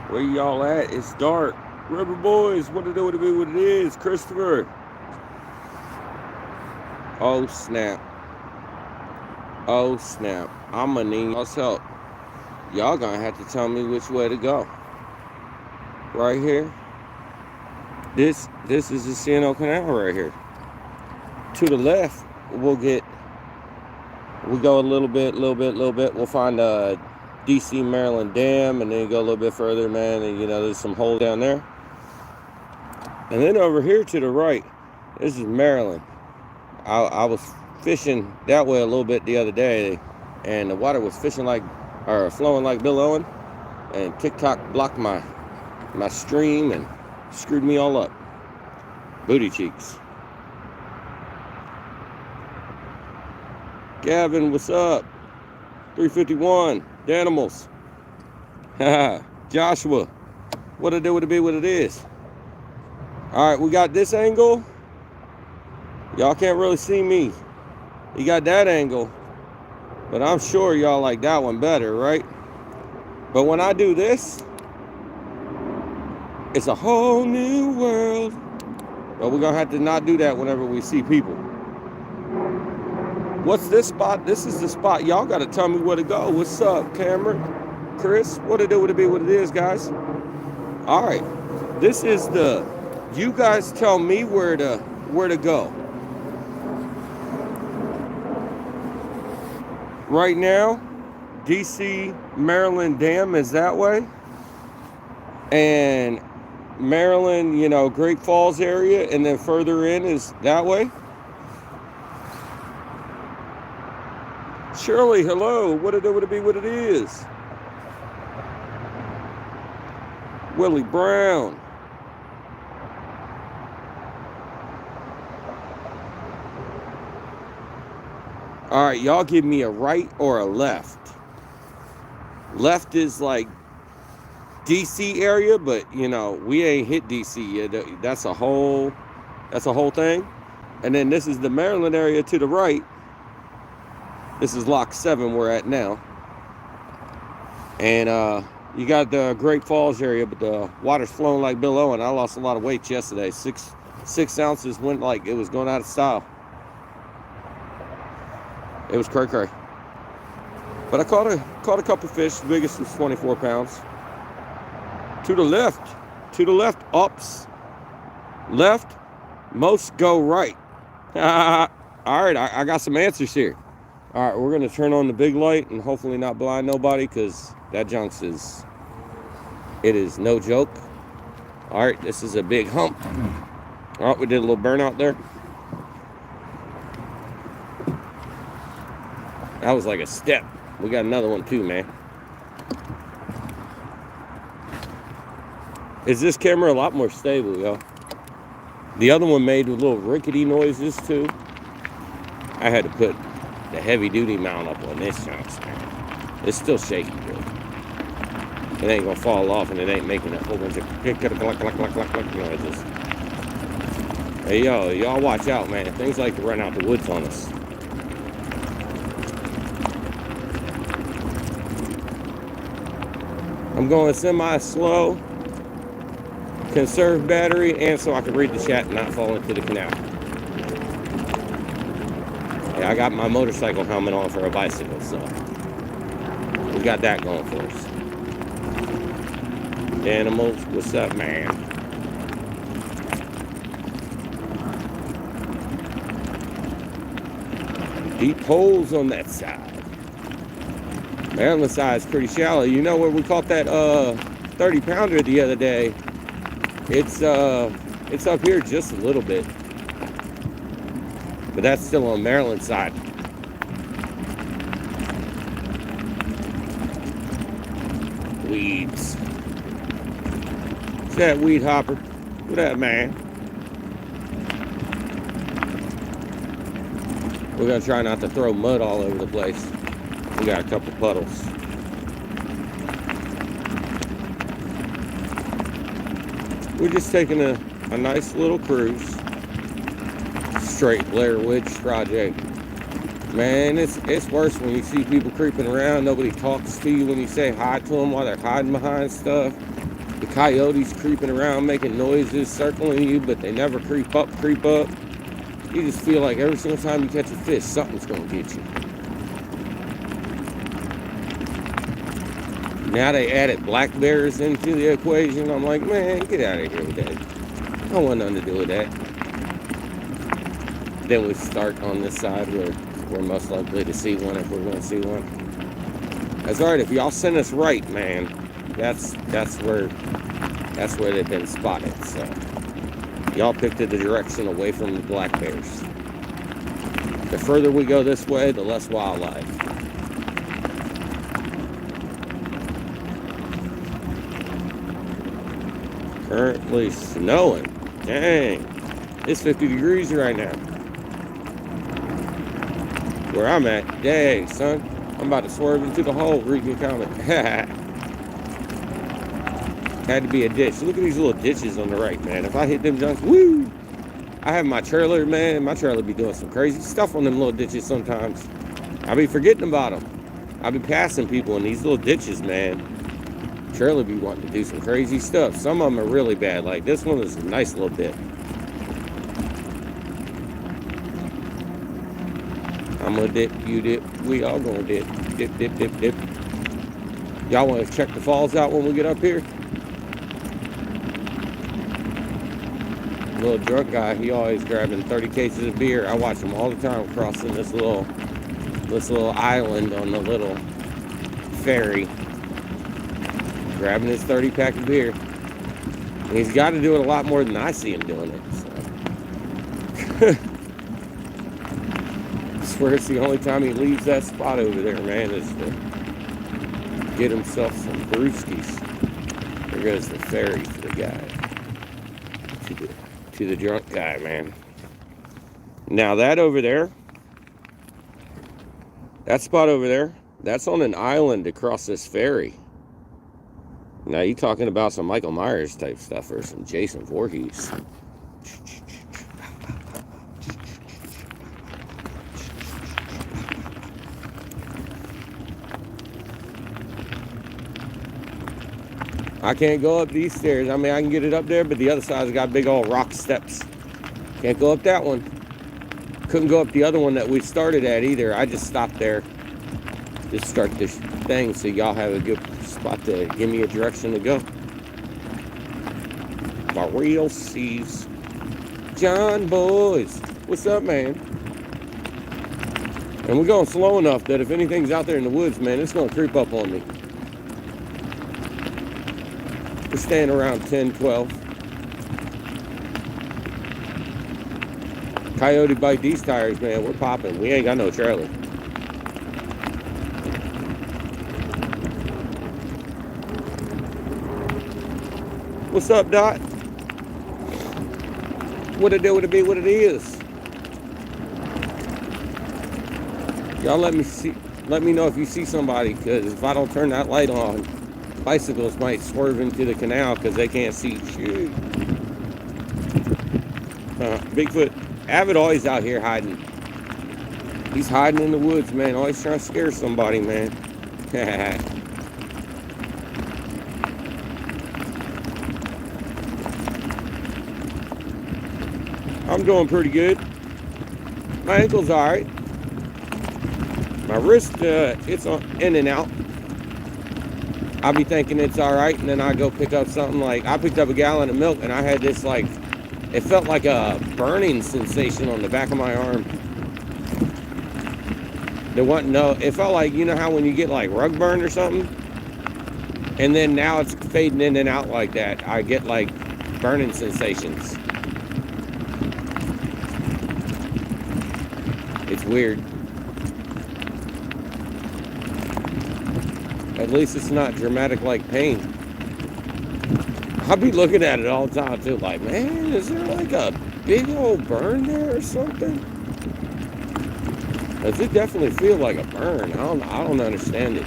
Where y'all at? It's dark. River Boys, what it do, what it be, what it is. Christopher. Oh, snap. Oh, snap. I'm gonna need y'all's help. Y'all gonna have to tell me which way to go. Right here. This is the C&O Canal right here. To the left, we go a little bit. We'll find a DC Maryland Dam, and then go a little bit further, man, and there's some holes down there. And then over here to the right, this is Maryland. I was fishing that way a little bit the other day, and the water was flowing like Bill Owen, and TikTok blocked my stream and screwed me all up. Booty cheeks. Gavin, what's up? 351, Danimals. Joshua, what it do, what it be, what it is. All right, we got this angle. Y'all can't really see me. You got that angle, but I'm sure y'all like that one better, right? But when I do this, it's a whole new world. But we're gonna have to not do that whenever we see people. What's this spot? This is the spot. Y'all gotta tell me where to go. What's up, Cameron? Chris? What it do, what it be, what it is, guys? All right. This is you guys tell me where to go. Right now, DC Maryland Dam is that way. And Maryland, Great Falls area, and then further in is that way. Shirley, hello. What it do, what it be, what it is. Willie Brown. All right, y'all give me a right or a left. Left is like DC area, but we ain't hit DC yet. That's a whole thing. And then this is the Maryland area to the right. This is Lock 7 we're at now. And you got the Great Falls area, but the water's flowing like Bill Owen. I lost a lot of weight yesterday. Six ounces went like it was going out of style. It was cray-cray. But I caught a couple fish. The biggest was 24 pounds. To the left, ups. Left, most go right. All right, I got some answers here. All right, we're going to turn on the big light and hopefully not blind nobody, because that it is no joke. All right, this is a big hump. All right, we did a little burnout there. That was like a step. We got another one too, man. Is this camera a lot more stable, y'all? The other one made little rickety noises too. I had to put the heavy duty mount up on this chance, man. It's still shaky, bro. It ain't gonna fall off, and it ain't making a whole bunch of noises. Hey, y'all watch out, man. Things like to run out the woods on us. I'm going semi-slow, conserve battery, and so I can read the chat and not fall into the canal. Yeah, I got my motorcycle helmet on for a bicycle, so we got that going for us. Animals, what's up, man? Deep holes on that side. Maryland side is pretty shallow. You know where we caught that 30-pounder the other day? It's up here just a little bit, but that's still on Maryland side. Weeds. What's that, weed hopper? What up, man? We're gonna try not to throw mud all over the place. We got a couple puddles. We're just taking a nice little cruise. Straight Blair Witch Project. Man, it's worse when you see people creeping around. Nobody talks to you when you say hi to them while they're hiding behind stuff. The coyotes creeping around, making noises, circling you, but they never creep up. You just feel like every single time you catch a fish, something's going to get you. Now they added black bears into the equation. I'm like, man, get out of here with that. I don't want nothing to do with that. Then we start on this side where we're most likely to see one if we're going to see one. That's all right. If y'all send us right, man, that's where they've been spotted. So y'all picked the direction away from the black bears. The further we go this way, the less wildlife. Currently snowing. Dang. It's 50 degrees right now. Where I'm at. Dang, son. I'm about to swerve into the hole reading your comment. Had to be a ditch. Look at these little ditches on the right, man. If I hit them junks, woo! I have my trailer, man. My trailer be doing some crazy stuff on them little ditches sometimes. I be forgetting about them. I be passing people in these little ditches, man. Trailer be wanting to do some crazy stuff. Some of them are really bad. Like this one is a nice little bit. I'm gonna dip, you dip, we all gonna dip. Dip, dip, dip, dip. Y'all wanna check the falls out when we get up here? Little drunk guy, he always grabbing 30 cases of beer. I watch him all the time crossing this little island on the little ferry. Grabbing his 30-pack of beer. And he's got to do it a lot more than I see him doing it. So. I swear it's the only time he leaves that spot over there, man, is to get himself some brewskis. There goes the ferry for the guy. To the drunk guy, man. Now that over there, that spot over there, that's on an island across this ferry. Now you talking about some Michael Myers type stuff or some Jason Voorhees. I can't go up these stairs. I mean, I can get it up there, but the other side's got big old rock steps. Can't go up that one. Couldn't go up the other one that we started at either. I just stopped there. Just start this thing so y'all have a good spot to give me a direction to go. My real C's. John boys. What's up, man? And we're going slow enough that if anything's out there in the woods, man, it's going to creep up on me. We're staying around 10, 12. Coyote bite these tires, man. We're popping. We ain't got no trailer. What's up, Dot? What it do, what it be, what it is. Y'all let me know if you see somebody, because if I don't turn that light on, bicycles might swerve into the canal because they can't see. Shoot. Bigfoot. Avid always out here hiding. He's hiding in the woods, man. Always trying to scare somebody, man. I'm doing pretty good. My ankle's all right. My wrist, it's in and out. I'll be thinking it's all right, and then I go pick up something like, I picked up a gallon of milk, and I had this like, it felt like a burning sensation on the back of my arm. It felt like, you know how when you get like rug burn or something? And then now it's fading in and out like that. I get like burning sensations. It's weird. At least it's not dramatic like pain. I'll be looking at it all the time too, like, man, is there like a big old burn there or something? Does it definitely feel like a burn? I don't understand it.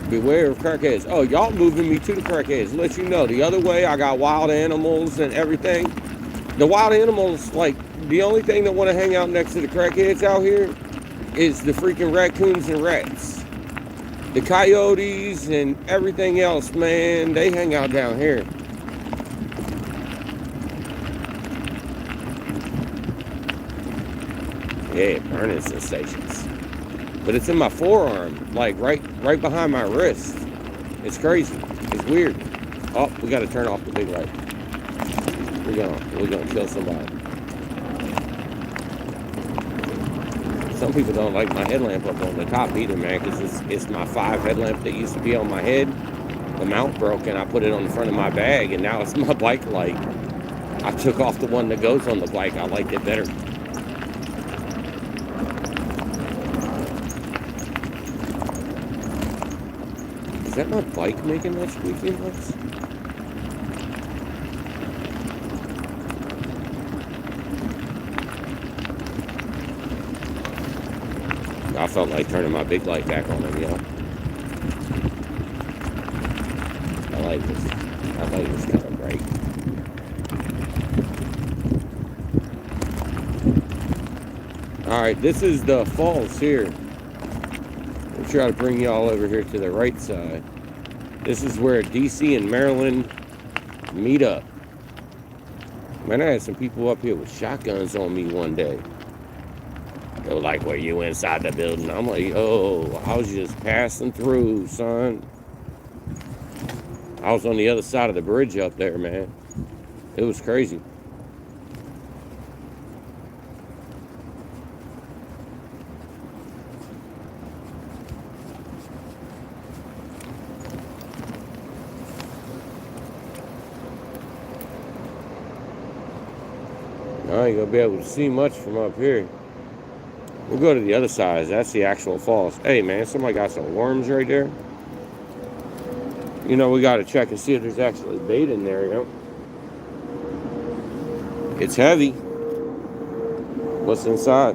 Beware of crackheads. Oh, y'all moving me to the crackheads. Let you know, the other way I got wild animals and everything. The wild animals, like, the only thing that want to hang out next to the crackheads out here is the freaking raccoons and rats. The coyotes and everything else, man, they hang out down here. Yeah, burning sensations. But it's in my forearm, like right behind my wrist. It's crazy. It's weird. Oh, we gotta turn off the big light. We're gonna kill somebody. Some people don't like my headlamp up on the top either, man, because it's my 5 headlamp that used to be on my head. The mount broke and I put it on the front of my bag, and now it's my bike light. I took off the one that goes on the bike. I liked it better. Is that my bike making that squeaky noise? I felt like turning my big light back on him, y'all. I like this. I like this kind of bright. Alright, this is the falls here. I'll try to bring y'all over here to the right side. This is where DC and Maryland meet up. Man, I had some people up here with shotguns on me one day. They were like, were you inside the building? I'm like, oh, I was just passing through, son. I was on the other side of the bridge up there, man. It was crazy. I ain't gonna be able to see much from up here. We'll go to the other side. That's the actual falls. Hey, man, somebody got some worms right there. You know, we got to check and see if there's actually bait in there, you know. It's heavy. What's inside?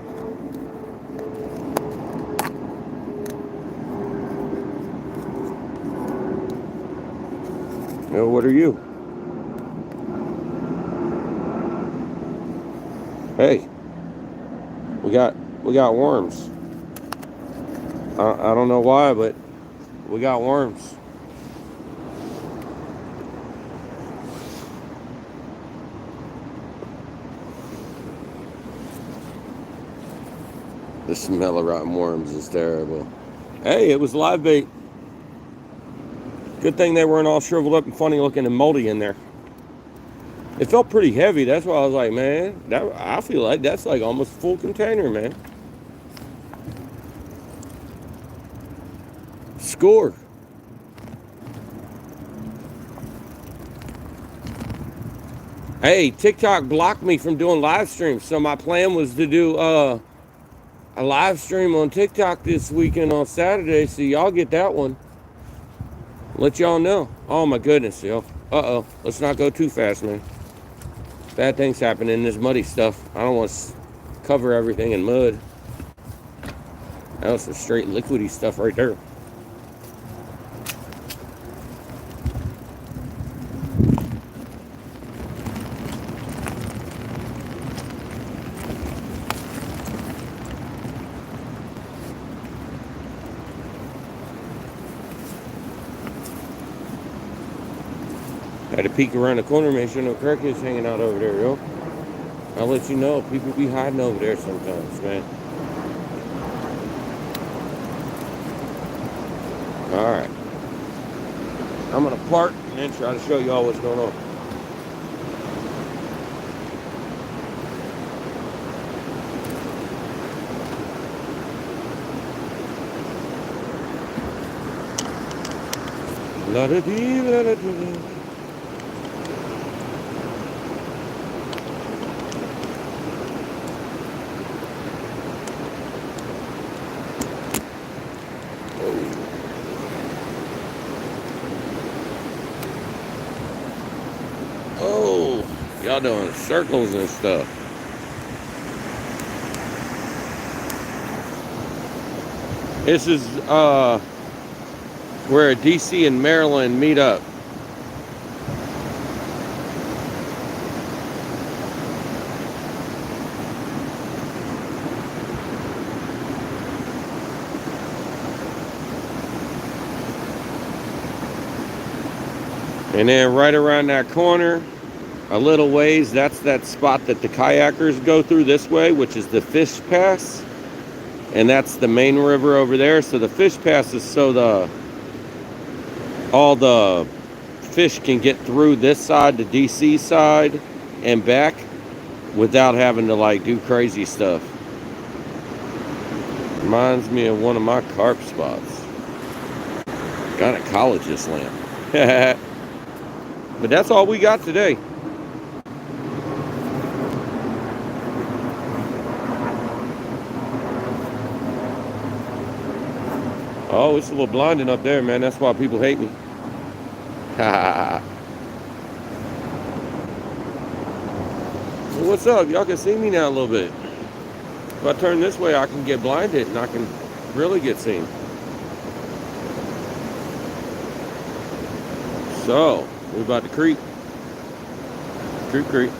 You know, what are you? Hey, we got worms. I don't know why, but we got worms. The smell of rotten worms is terrible. Hey, it was live bait. Good thing they weren't all shriveled up and funny looking and moldy in there. It felt pretty heavy. That's why I was like, man, I feel like that's like almost a full container, man. Score. Hey, TikTok blocked me from doing live streams, so my plan was to do a live stream on TikTok this weekend on Saturday, so y'all get that one. Let y'all know. Oh my goodness, yo. Uh-oh. Let's not go too fast, man. Bad things happen in this muddy stuff. I don't want to cover everything in mud. That was some straight liquidy stuff right there. Had to peek around the corner, make sure no crackheads hanging out over there, yo. I'll let you know, people be hiding over there sometimes, man. Alright. I'm gonna park and then try to show y'all what's going on. La-da-dee, la-da-dee. Oh, y'all doing circles and stuff. This is where DC and Maryland meet up. And then right around that corner, a little ways, that's that spot that the kayakers go through this way, which is the fish pass. And that's the main river over there. So the fish pass is so all the fish can get through this side, the DC side, and back without having to like do crazy stuff. Reminds me of one of my carp spots. Got a college's lamp. But that's all we got today. Oh, it's a little blinding up there, man. That's why people hate me. Well, what's up? Y'all can see me now a little bit. If I turn this way, I can get blinded and I can really get seen. So, we're about to creep. Creep.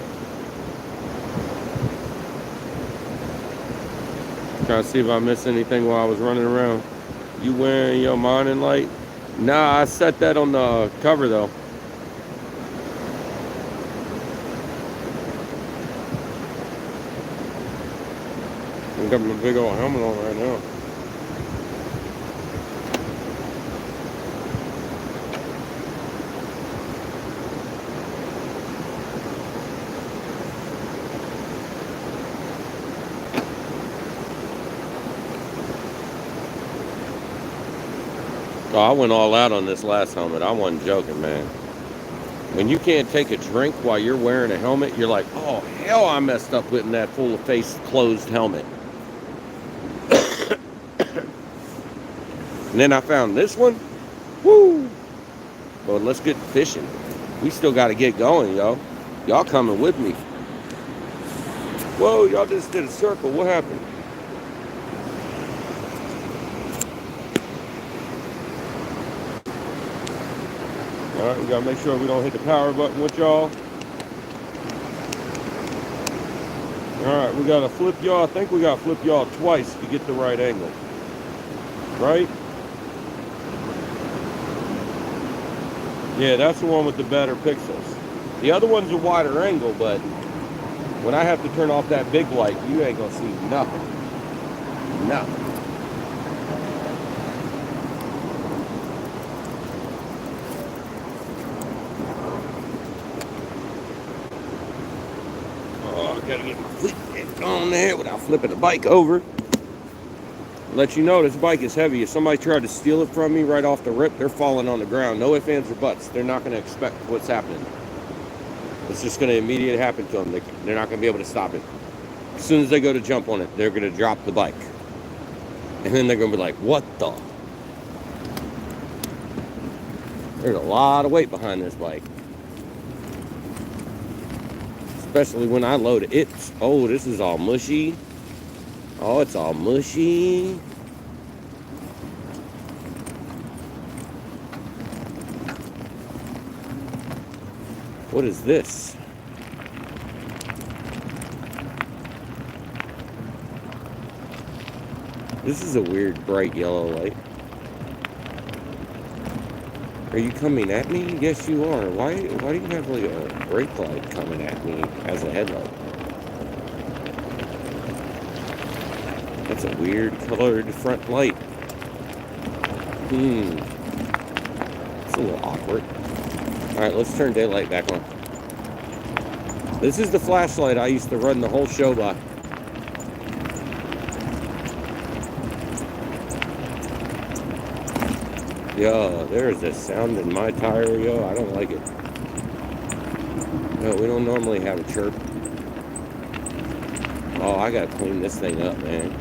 Trying to see if I missed anything while I was running around. You wearing your morning light? Nah, I set that on the cover though. I got my big old helmet on right now. Oh, I went all out on this last helmet. I wasn't joking, man. When you can't take a drink while you're wearing a helmet, you're like, oh, hell, I messed up with that full of face closed helmet. And then I found this one. Woo! But let's get fishing. We still got to get going, yo. Y'all coming with me. Whoa, y'all just did a circle. What happened? All right, we got to make sure we don't hit the power button with y'all. All right, we got to flip y'all. I think we got to flip y'all twice to get the right angle. Right? Yeah, that's the one with the better pixels. The other one's a wider angle, but when I have to turn off that big light, you ain't gonna see nothing. Nothing. Oh, I gotta get my foot on there without flipping the bike over. Let you know this bike is heavy. If somebody tried to steal it from me right off the rip, they're falling on the ground. No ifs, ands, or buts. They're not going to expect what's happening. It's just going to immediately happen to them. They're not going to be able to stop it. As soon as they go to jump on it, they're going to drop the bike. And then they're going to be like, what the? There's a lot of weight behind this bike. Especially when I load it. Oh, this is all mushy. Oh, it's all mushy. What is this? This is a weird bright yellow light. Are you coming at me? Yes, you are. Why do you have like a brake light coming at me as a headlight? That's a weird colored front light. It's a little awkward. Alright, let's turn daylight back on. This is the flashlight I used to run the whole show by. Yo, there's a sound in my tire, yo. I don't like it. No, we don't normally have a chirp. Oh, I gotta clean this thing up, man.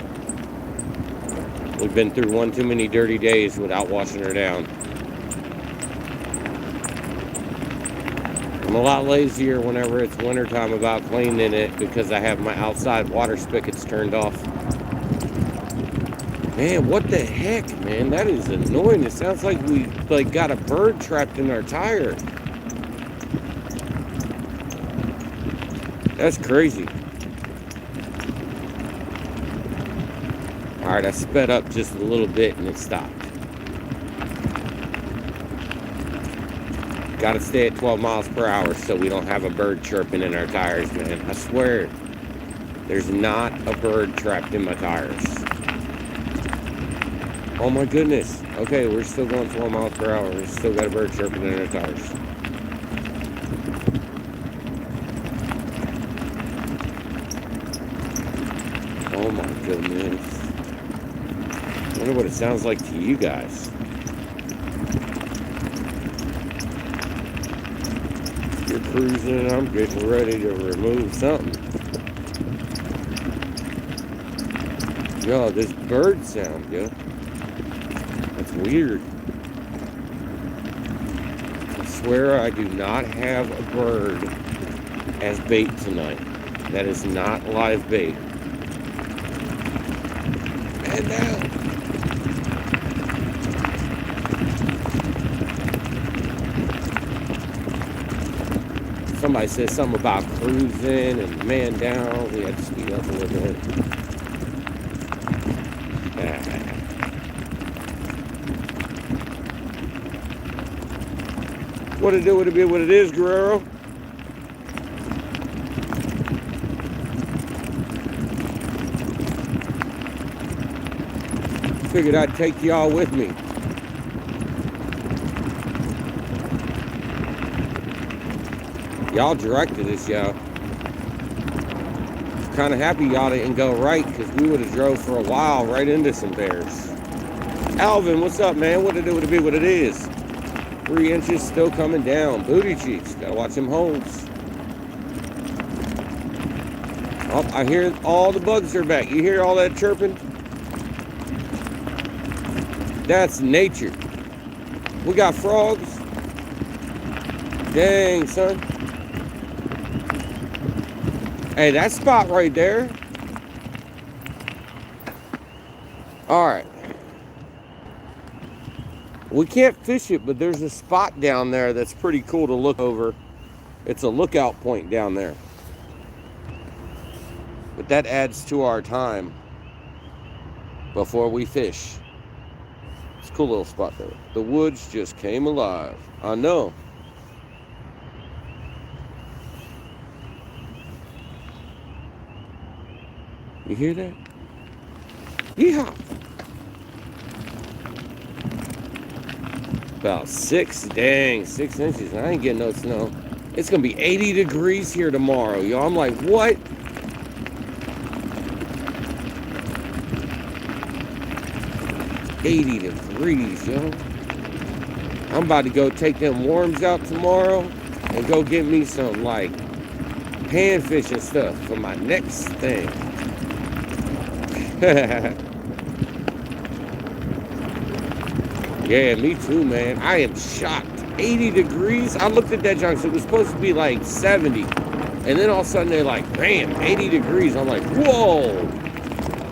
We've been through one too many dirty days without washing her down. I'm a lot lazier whenever it's wintertime about cleaning it because I have my outside water spigots turned off. Man, what the heck, man? That is annoying. It sounds like we got a bird trapped in our tire. That's crazy. Alright, I sped up just a little bit and it stopped. Gotta stay at 12 miles per hour so we don't have a bird chirping in our tires, man. I swear, there's not a bird trapped in my tires. Oh my goodness. Okay, we're still going 12 miles per hour. We still got a bird chirping in our tires. Oh my goodness. I wonder what it sounds like to you guys. You're cruising, I'm getting ready to remove something. Yo, this bird sound, yo. That's weird. I swear I do not have a bird as bait tonight. That is not live bait. And now. Somebody said something about cruising and man down. We had to speed up a little bit. What it do, what it be, what it is, Guerrero? Figured I'd take y'all with me. Y'all directed us, y'all. Kind of happy y'all didn't go right, because we would have drove for a while right into some bears. Alvin, what's up, man? What it do, what it be, what it is? 3 inches still coming down. Booty cheeks. Gotta watch them holes. Oh, I hear all the bugs are back. You hear all that chirping? That's nature. We got frogs. Dang, son. Hey, that spot right there. All right. We can't fish it, but there's a spot down there that's pretty cool to look over. It's a lookout point down there. But that adds to our time before we fish. It's a cool little spot there. The woods just came alive. I know. You hear that? Yeehaw! About 6 inches. I ain't getting no snow. It's gonna be 80 degrees here tomorrow, y'all. I'm like, what? $80 degrees, yo. I'm about to go take them worms out tomorrow and go get me some, like, panfish and stuff for my next thing. Yeah, me too, man. I am shocked. 80 degrees? I looked at that junk, so it was supposed to be like 70. And then all of a sudden they're like, bam, 80 degrees. I'm like, whoa.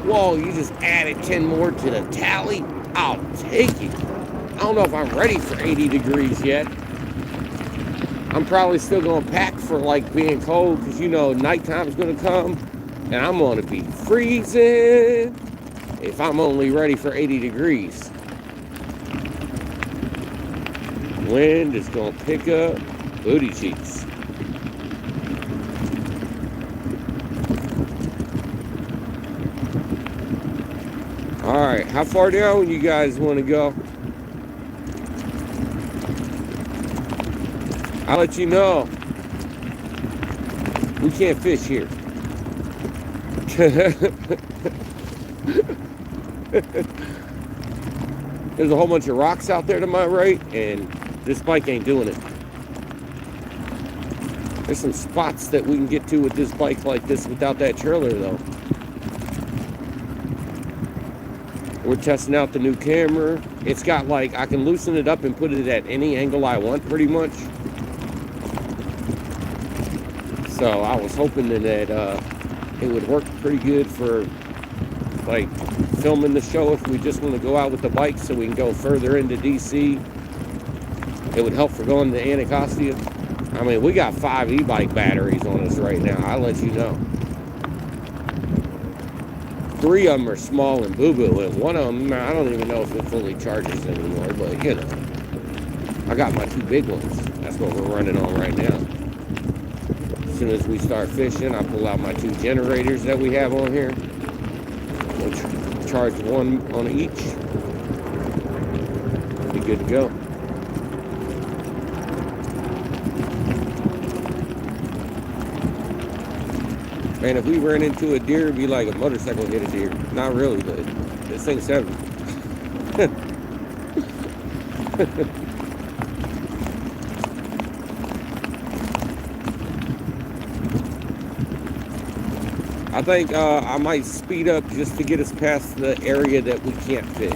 Whoa, you just added 10 more to the tally? I'll take it. I don't know if I'm ready for 80 degrees yet. I'm probably still going to pack for like being cold because, you know, nighttime's going to come and I'm going to be freezing if I'm only ready for 80 degrees. Wind is going to pick up. Booty cheeks. Alright, how far down you guys want to go? I'll let you know. We can't fish here. There's a whole bunch of rocks out there to my right, and this bike ain't doing it. There's some spots that we can get to with this bike like this without that trailer, though. We're testing out the new camera. It's got, like, I can loosen it up and put it at any angle I want, pretty much. So I was hoping that it would work pretty good for, like, filming the show if we just want to go out with the bike so we can go further into DC. It would help for going to Anacostia. I mean, we got 5 e-bike batteries on us right now. I'll let you know. 3 of them are small and boo-boo, and one of them, I don't even know if it fully charges anymore, but, you know. I got my 2 big ones. That's what we're running on right now. As soon as we start fishing, I pull out my 2 generators that we have on here. We'll charge 1 on each. Be good to go. Man, if we ran into a deer, it'd be like a motorcycle hit a deer. Not really, but this thing's heavy. I think I might speed up just to get us past the area that we can't fish.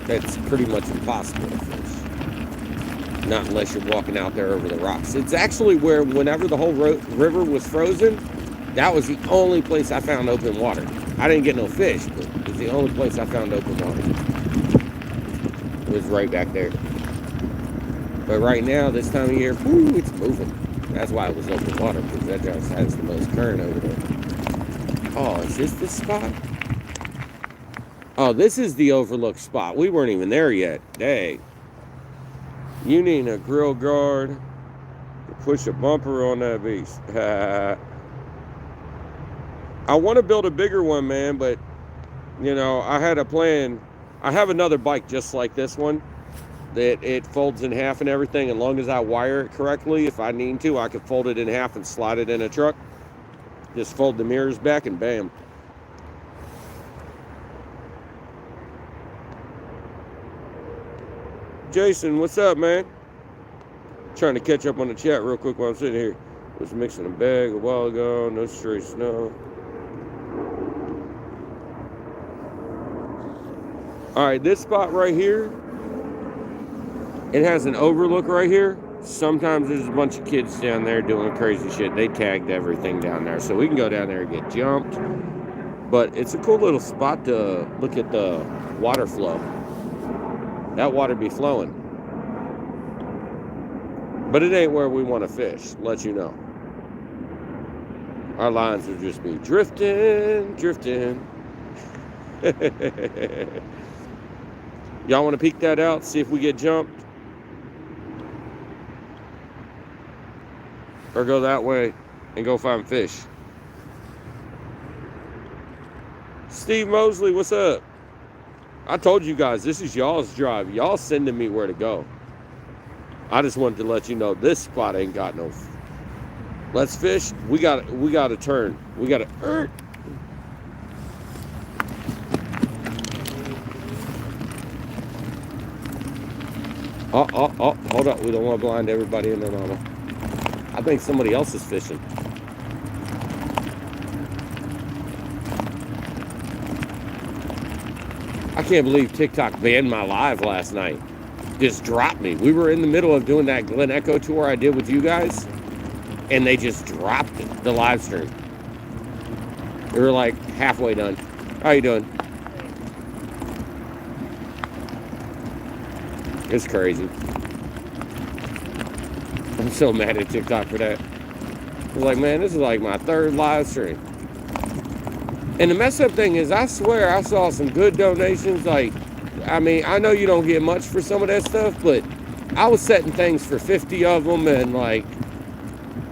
That's pretty much impossible to fish. Not unless you're walking out there over the rocks. It's actually where, whenever the whole river was frozen, that was the only place I found open water. I didn't get no fish, but it was the only place I found open water. It was right back there. But right now, this time of year, whoo, it's moving. That's why it was open water, because that just has the most current over there. Oh, is this the spot? Oh, this is the overlook spot. We weren't even there yet. Dang. You need a grill guard to push a bumper on that beast. I want to build a bigger one, man, but, you know, I had a plan. I have another bike just like this one that it folds in half and everything. As long as I wire it correctly, if I need to, I could fold it in half and slide it in a truck. Just fold the mirrors back and bam. Jason, what's up, man? Trying to catch up on the chat real quick while I'm sitting here. Was mixing a bag a while ago. No stray snow. All right, this spot right here, it has an overlook right here. Sometimes there's a bunch of kids down there doing crazy shit. They tagged everything down there. So we can go down there and get jumped. But it's a cool little spot to look at the water flow. That water be flowing. But it ain't where we want to fish, let you know. Our lines will just be drifting. Y'all want to peek that out, see if we get jumped? Or go that way and go find fish. Steve Mosley, what's up? I told you guys, this is y'all's drive. Y'all sending me where to go. I just wanted to let you know this spot ain't got no. Let's fish. We got to turn. We got to. Oh, hold up. We don't want to blind everybody in there, mama. I think somebody else is fishing. I can't believe TikTok banned my live last night. Just dropped me. We were in the middle of doing that Glen Echo tour I did with you guys, and they just dropped the live stream. We were like halfway done. How you doing? It's crazy. I'm so mad at TikTok for that. I was like, man, this is like my 3rd live stream. And the messed up thing is, I swear I saw some good donations. Like, I mean, I know you don't get much for some of that stuff, but I was setting things for 50 of them, and like,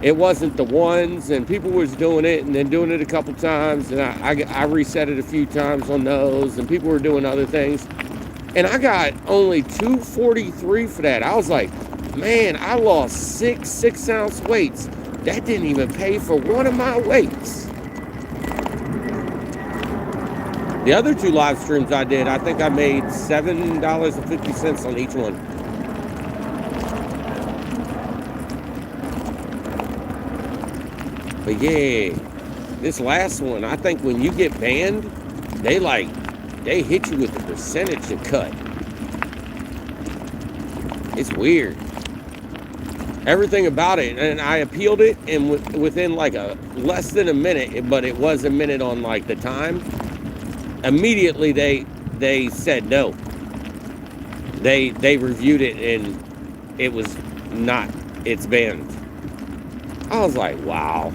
it wasn't the ones, and people was doing it and then doing it a couple times, and I reset it a few times on those, and people were doing other things. And I got only $2.43 for that. I was like, man, I lost 6 6-ounce weights. That didn't even pay for one of my weights. The other 2 live streams I did, I think I made $7.50 on each one. But yeah, this last one, I think when you get banned, they hit you with the percentage to cut. It's weird. Everything about it, and I appealed it, and within like less than a minute, but it was a minute on like the time, immediately they said no. They reviewed it, and it was not, it's banned. I was like, wow.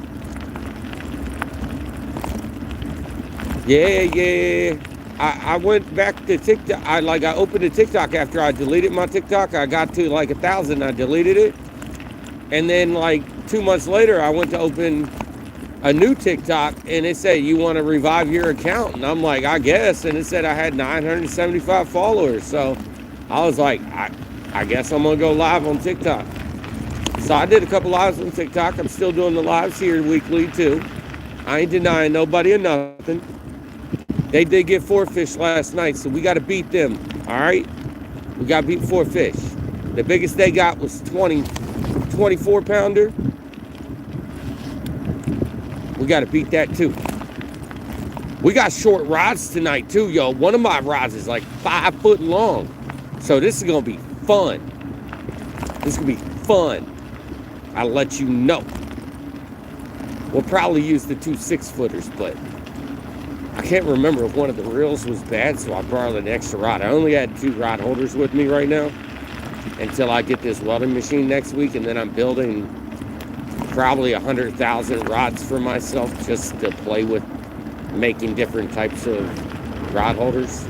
Yeah. I went back to TikTok. I opened a TikTok after I deleted my TikTok. I got to like 1,000. I deleted it. And then like 2 months later, I went to open a new TikTok and it said, you want to revive your account? And I'm like, I guess. And it said I had 975 followers. So I was like, I guess I'm going to go live on TikTok. So I did a couple lives on TikTok. I'm still doing the lives here weekly too. I ain't denying nobody or nothing. They did get 4 fish last night, so we got to beat them, all right? We got to beat 4 fish. The biggest they got was 24 pounder. We got to beat that too. We got short rods tonight too, yo. One of my rods is like 5 foot long. So this is going to be fun. This is going to be fun. I'll let you know. We'll probably use the 2 6-footers, but I can't remember if one of the reels was bad, so I borrowed an extra rod. I only had 2 rod holders with me right now until I get this welding machine next week, and then I'm building probably 100,000 rods for myself just to play with making different types of rod holders.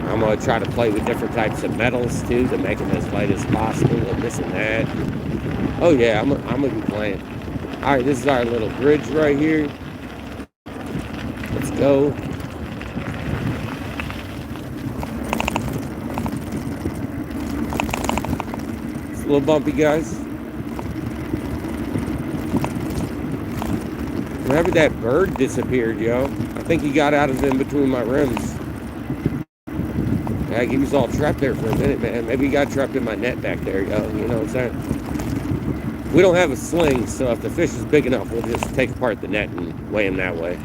I'm going to try to play with different types of metals too to make them as light as possible and this and that. Oh yeah, I'm going to be playing. All right, this is our little bridge right here. Let's go. It's a little bumpy, guys. Whenever that bird disappeared, yo, I think he got out of in between my rims. Yeah, he was all trapped there for a minute, man. Maybe he got trapped in my net back there, yo. You know what I'm saying? We don't have a sling, so if the fish is big enough, we'll just take apart the net and weigh him that way.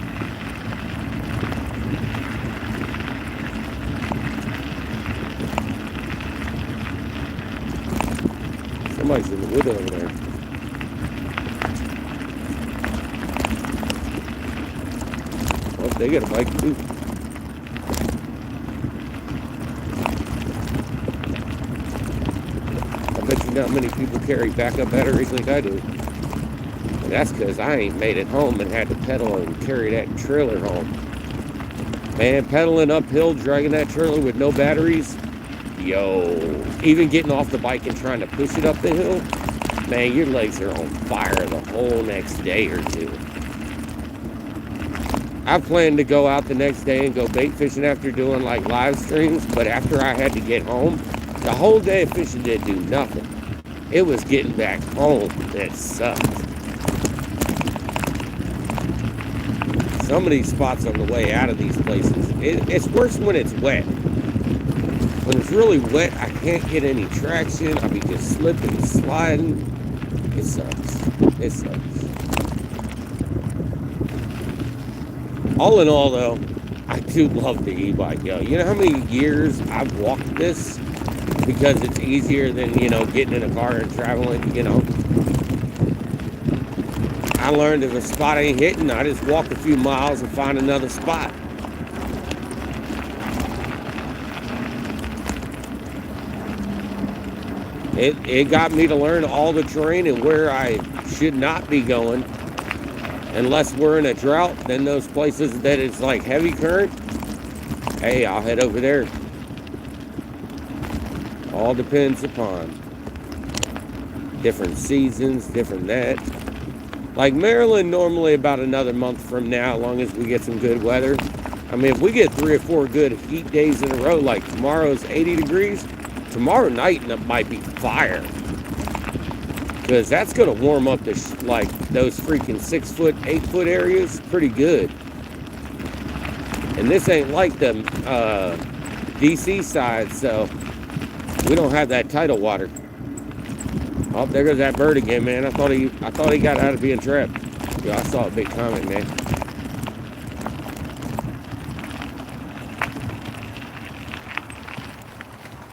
Somebody's in the wood over there. Oh, they got a bike too. I bet you not many people carry backup batteries like I do. And that's because I ain't made it home and had to pedal and carry that trailer home. Man, pedaling uphill, dragging that trailer with no batteries, yo, even getting off the bike and trying to push it up the hill, man, your legs are on fire the whole next day or two. I planned to go out the next day and go bait fishing after doing like live streams, but after I had to get home, the whole day of fishing didn't do nothing. It was getting back home that sucked. Some of these spots on the way out of these places, it's worse when it's wet. When it's really wet, I can't get any traction. I'll be just slipping and sliding. It sucks. It sucks. All in all, though, I do love the e-bike, yo. You know how many years I've walked this? Because it's easier than, you know, getting in a car and traveling, you know. I learned if a spot ain't hitting, I just walk a few miles and find another spot. It got me to learn all the terrain and where I should not be going. Unless we're in a drought, then those places that it's like heavy current, hey, I'll head over there. All depends upon different seasons, different that. Like Maryland, normally about another month from now, as long as we get some good weather. I mean, if we get 3 or 4 good heat days in a row, like tomorrow's 80 degrees, tomorrow night it might be fire. Because that's going to warm up like those freaking 6-foot, 8-foot areas pretty good. And this ain't like the DC side, so we don't have that tidal water. Oh, there goes that bird again, man. I thought he got out of being trapped. Yeah, I saw a big comment, man.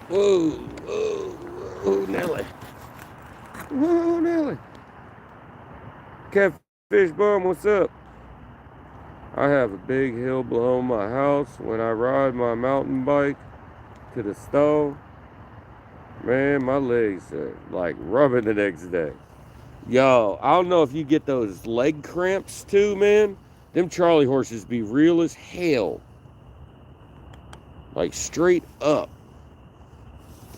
Whoa, whoa, whoa, Nelly. Whoa, Nelly. Catfish bum, what's up? I have a big hill below my house. When I ride my mountain bike to the stove, man, my legs are like rubbing the next day. Yo, I don't know if you get those leg cramps too, man. Them Charlie horses be real as hell. Like straight up.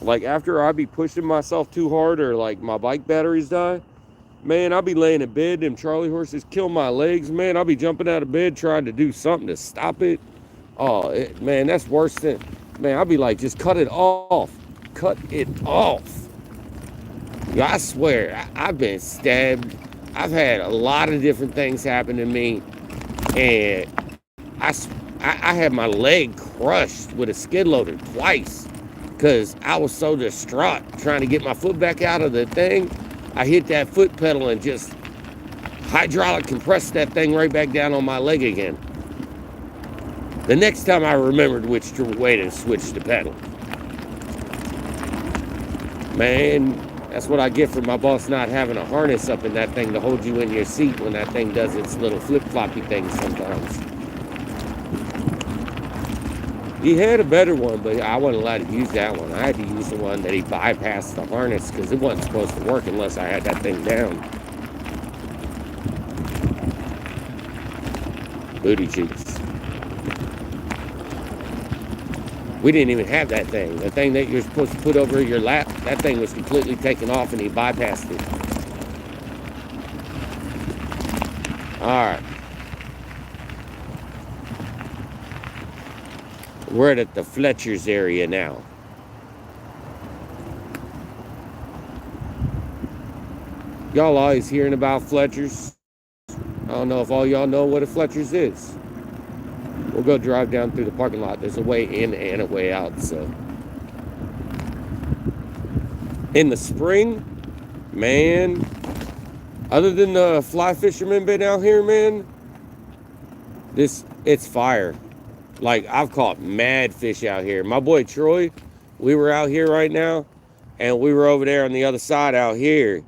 Like after I be pushing myself too hard or like my bike batteries die, man, I'll be laying in bed. Them Charlie horses kill my legs, man. I'll be jumping out of bed trying to do something to stop it. Oh, man, that's worse than, man, I'll be like, just cut it off. Cut it off. I swear, I've been stabbed. I've had a lot of different things happen to me. And I had my leg crushed with a skid loader twice because I was so distraught trying to get my foot back out of the thing. I hit that foot pedal and just hydraulic compressed that thing right back down on my leg again. The next time I remembered which way to switch the pedal. Man, that's what I get for my boss not having a harness up in that thing to hold you in your seat when that thing does its little flip-floppy thing sometimes. He had a better one, but I wasn't allowed to use that one. I had to use the one that he bypassed the harness because it wasn't supposed to work unless I had that thing down. Booty cheeks. We didn't even have that thing. The thing that you're supposed to put over your lap, that thing was completely taken off and he bypassed it. All right. We're at the Fletcher's area now. Y'all always hearing about Fletcher's. I don't know if all y'all know what a Fletcher's is. We'll go drive down through the parking lot. There's a way in and a way out, so. In the spring, man, other than the fly fishermen been out here, man, it's fire. Like, I've caught mad fish out here. My boy Troy, we were out here right now, and we were over there on the other side out here,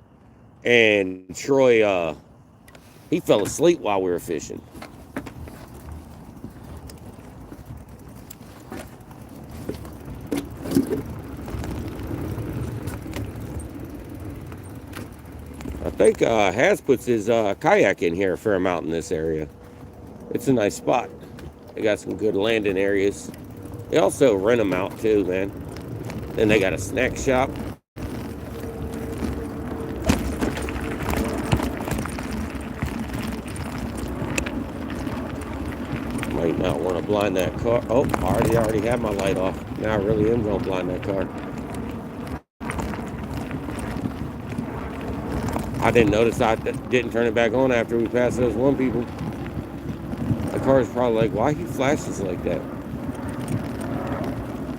and Troy, he fell asleep while we were fishing. I think Has puts his kayak in here a fair amount in this area. It's a nice spot. They got some good landing areas. They also rent them out too, man. Then they got a snack shop. Might not want to blind that car. Oh, I already had my light off. Now I really am going to blind that car. I didn't notice I didn't turn it back on after we passed those one people. The car is probably like, why he flashes like that?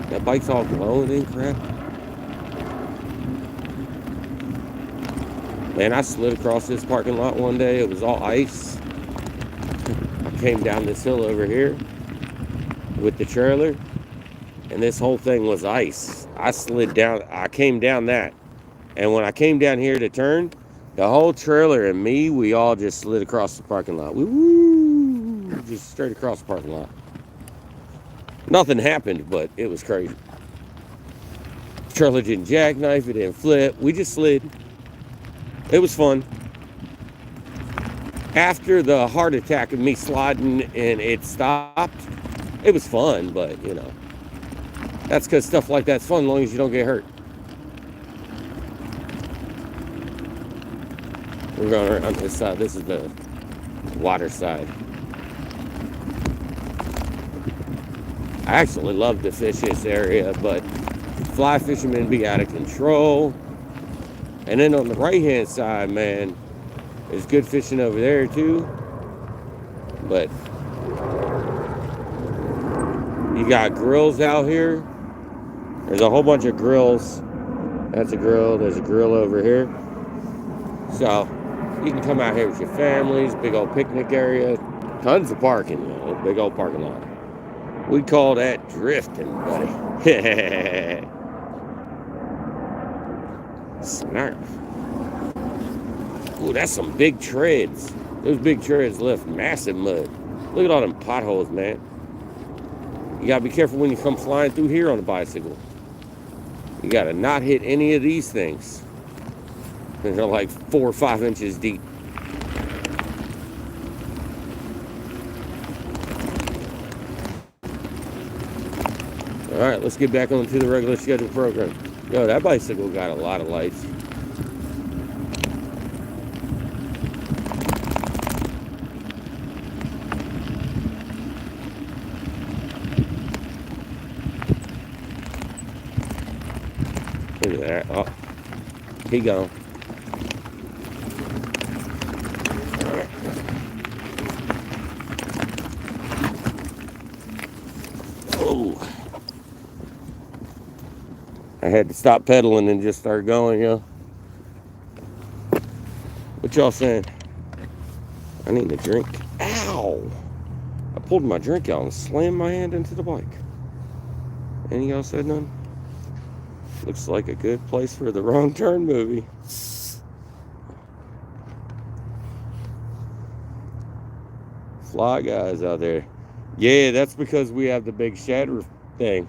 That bike's all glowing and crap. Man, I slid across this parking lot one day. It was all ice. I came down this hill over here with the trailer, and this whole thing was ice. I slid down. I came down that, and when I came down here to turn, the whole trailer and me, we all just slid across the parking lot. We just straight across the parking lot. Nothing happened, but it was crazy. The trailer didn't jackknife, it didn't flip. We just slid. It was fun. After the heart attack of me sliding and it stopped, it was fun, but you know, that's because stuff like that's fun as long as you don't get hurt. We're going around this side. This is the water side. I actually love to fish this area, but fly fishermen be out of control. And then on the right-hand side, man, there's good fishing over there too. But you got grills out here. There's a whole bunch of grills. That's a grill. There's a grill over here. So you can come out here with your families, big old picnic area, tons of parking, you know, big old parking lot. We call that drifting, buddy. Snarf. Ooh, that's some big treads. Those big treads left massive mud. Look at all them potholes, man. You gotta be careful when you come flying through here on a bicycle. You gotta not hit any of these things. They're like 4 or 5 inches deep. All right, let's get back onto the regular scheduled program. Yo, that bicycle got a lot of lights. Look at that. Oh, he gone. Oh. I had to stop pedaling and just start going, yo. What y'all saying? I need a drink. Ow! I pulled my drink out and slammed my hand into the bike. Any of y'all said none? Looks like a good place for the Wrong Turn movie. Fly guys out there. Yeah, that's because we have the big shatter thing.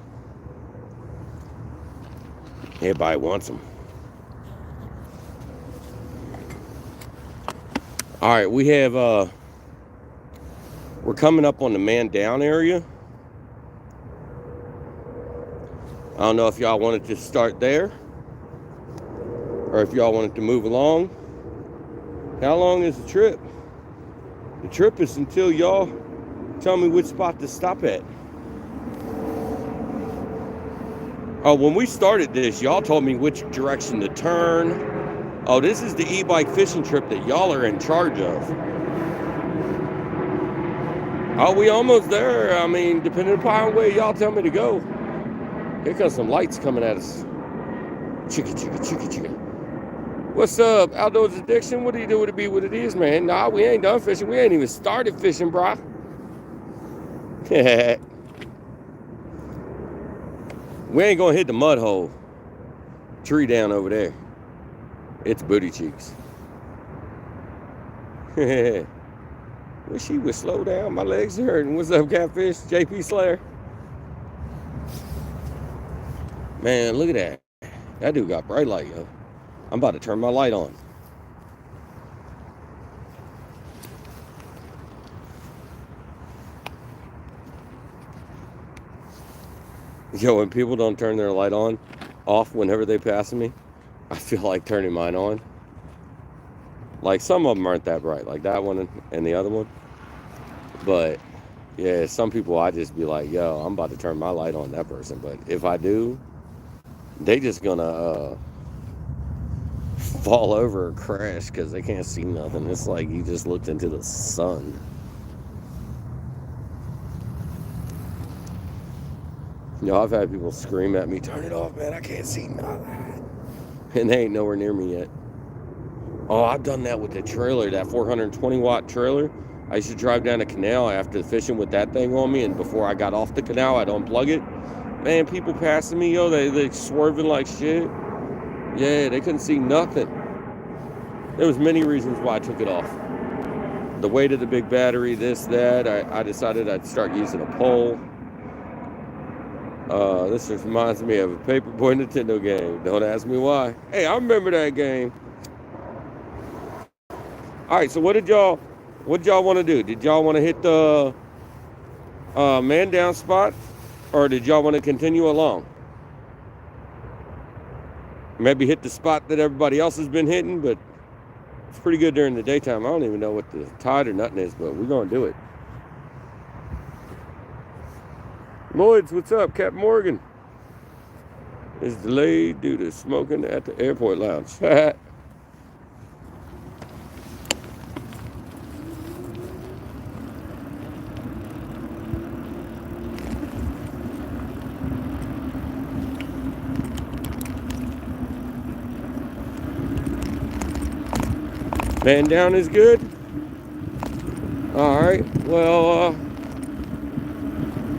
Everybody wants them. All right, we have, we're coming up on the man down area. I don't know if y'all wanted to start there or if y'all wanted to move along. How long is the trip? The trip is until y'all tell me which spot to stop at. Oh, when we started this, y'all told me which direction to turn. Oh, this is the e-bike fishing trip that y'all are in charge of. Oh, we almost there. I mean, depending upon where y'all tell me to go. Here comes some lights coming at us. Chicka, chicka, chicka, chicka. What's up, Outdoors Addiction? What do you do with it be what it is, man? Nah, we ain't done fishing. We ain't even started fishing, brah. We ain't gonna hit the mud hole. Tree down over there. It's booty cheeks. Wish he would slow down. My legs are hurting. What's up, Catfish? JP Slayer. Man, look at that. That dude got bright light, yo. I'm about to turn my light on. Yo, when people don't turn their light off whenever they pass me, I feel like turning mine on. Like, some of them aren't that bright, like that one and the other one. But, yeah, some people I just be like, yo, I'm about to turn my light on that person. But if I do, they just gonna fall over or crash because they can't see nothing. It's like you just looked into the sun. Yo, I've had people scream at me, turn it off, man, I can't see nothing. And they ain't nowhere near me yet. Oh, I've done that with the trailer, that 420 watt trailer. I used to drive down the canal after fishing with that thing on me, and before I got off the canal, I'd unplug it. Man, people passing me, yo, they swerving like shit. Yeah, they couldn't see nothing. There was many reasons why I took it off. The weight of the big battery, this, that. I decided I'd start using a pole. This just reminds me of a Paperboy Nintendo game. Don't ask me why. Hey, I remember that game. All right, so what did y'all want to do? Did y'all want to hit the man down spot, or did y'all want to continue along? Maybe hit the spot that everybody else has been hitting, but it's pretty good during the daytime. I don't even know what the tide or nothing is, but we're going to do it. Lloyds, what's up? Captain Morgan is delayed due to smoking at the airport lounge. Man down is good? All right, well,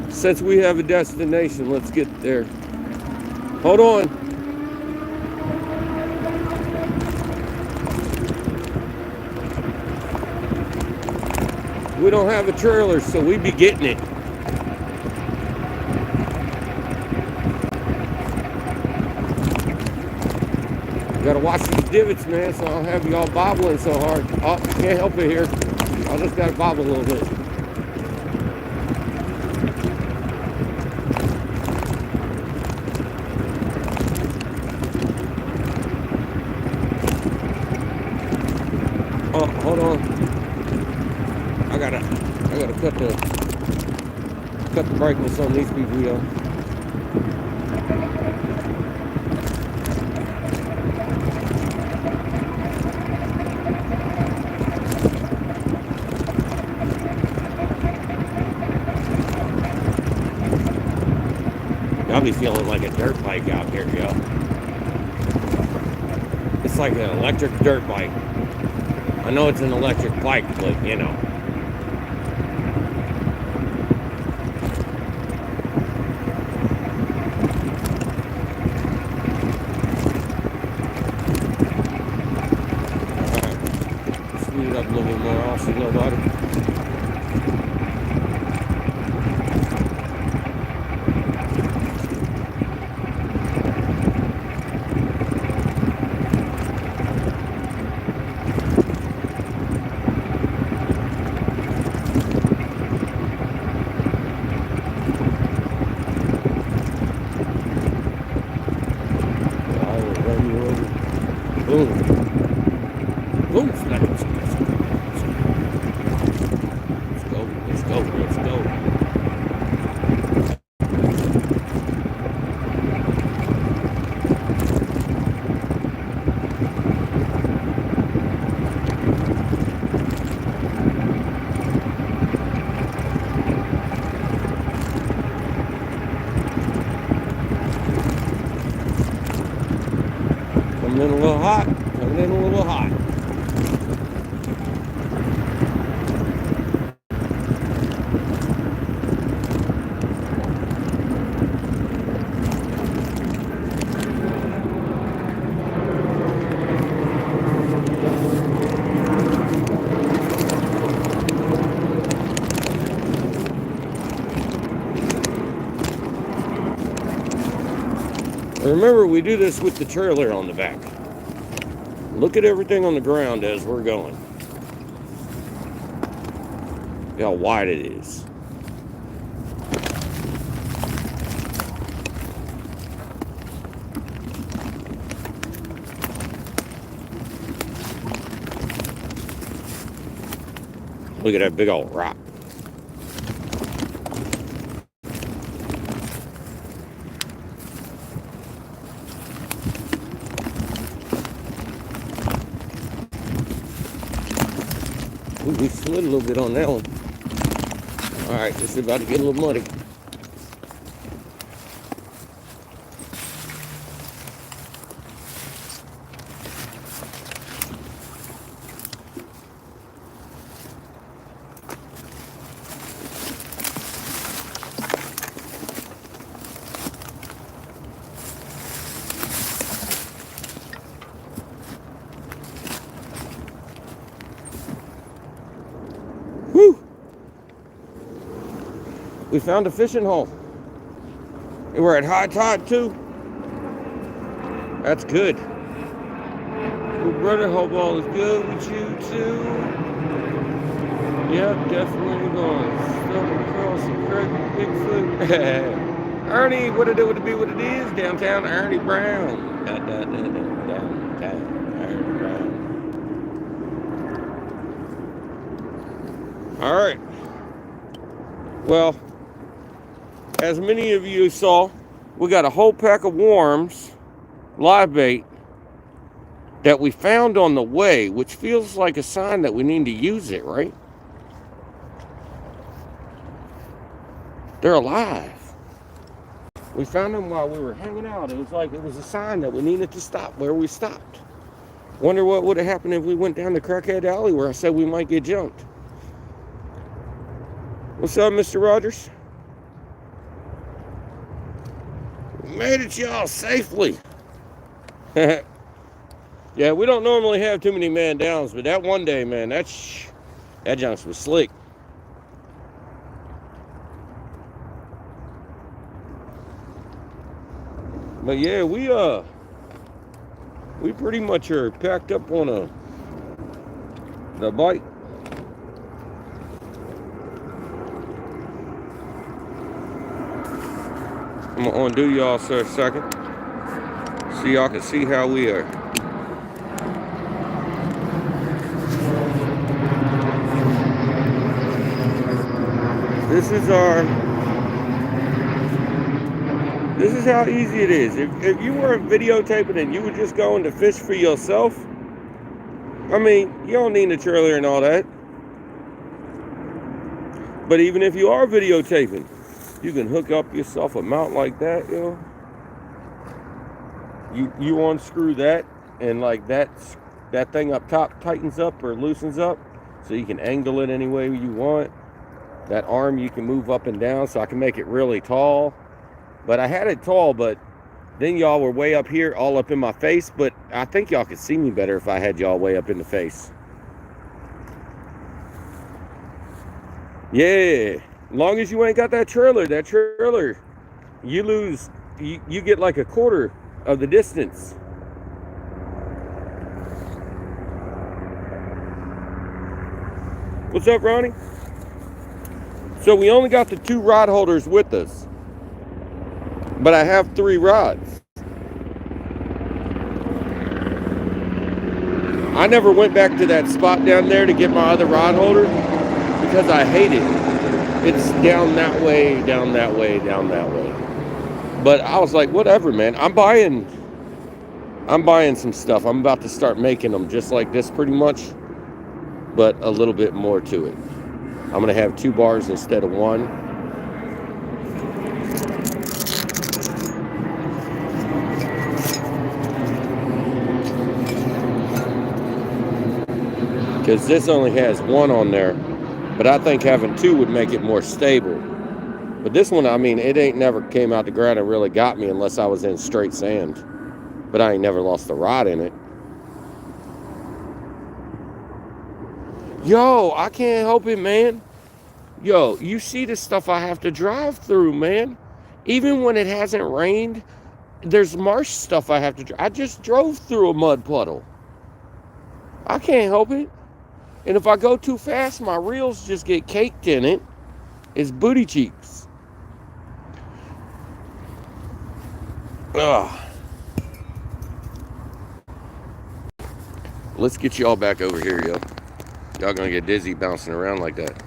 since we have a destination, let's get there. Hold on. We don't have a trailer, so we be getting it. Gotta watch these divots, man, so I don't have y'all bobbling so hard. Oh, can't help it here. I just gotta bobble a little bit. cut the brightness on these people, yo. I'll be feeling like a dirt bike out here, yo. It's like an electric dirt bike. I know it's an electric bike, but you know. Alright. Speed it up a little bit more. I'll see nobody. Boom. Boom. Let's go. Let's go. Let's go. Coming in a little hot. Coming in a little hot. Remember, we do this with the trailer on the back. Look at everything on the ground as we're going. Look how wide it is. Look at that big old rock. Ooh, we slid a little bit on that one. All right, this is about to get a little muddy. Whew! We found a fishing hole. And we're at high tide too. That's good. Well, brother, hope all is good with you too. Yep, definitely going. Stumble across the creek, Bigfoot. Ernie, what it would be what it is? Downtown Ernie Brown. Downtown Ernie Brown. All right. Well, as many of you saw, we got a whole pack of worms, live bait, that we found on the way, which feels like a sign that we need to use it, right? They're alive. We found them while we were hanging out. It was like it was a sign that we needed to stop where we stopped. Wonder what would have happened if we went down the Crackhead Alley where I said we might get jumped. What's up, Mr. Rogers? We made it, y'all, safely. Yeah, we don't normally have too many man downs, but that one day, man, that junk was slick. But yeah, we pretty much are packed up on the bike. I'm gonna undo y'all for a second, so y'all can see how we are. This is our, this is how easy it is. If you weren't videotaping and you were just going to fish for yourself, I mean, you don't need a trailer and all that. But even if you are videotaping, you can hook up yourself a mount like that, you know. You unscrew that, and like that thing up top tightens up or loosens up, so you can angle it any way you want. That arm you can move up and down, so I can make it really tall. But I had it tall, but then y'all were way up here, all up in my face. But I think y'all could see me better if I had y'all way up in the face. Yeah, long as you ain't got that trailer, you lose, you get like a quarter of the distance. What's up, Ronnie? So we only got the 2 rod holders with us, but I have 3 rods. I never went back to that spot down there to get my other rod holder because I hate it. It's down that way, down that way, down that way. But I was like, whatever, man. I'm buying some stuff. I'm about to start making them just like this pretty much, but a little bit more to it. I'm going to have 2 bars instead of 1. Because this only has 1 on there, but I think having 2 would make it more stable. But this one, I mean, it ain't never came out the ground and really got me unless I was in straight sand. But I ain't never lost a rod in it. Yo, I can't help it, man. Yo, you see the stuff I have to drive through, man. Even when it hasn't rained, there's marsh stuff I have to drive. I just drove through a mud puddle. I can't help it. And if I go too fast, my reels just get caked in it. It's booty cheeks. Ugh. Let's get y'all back over here, yo. Y'all gonna get dizzy bouncing around like that.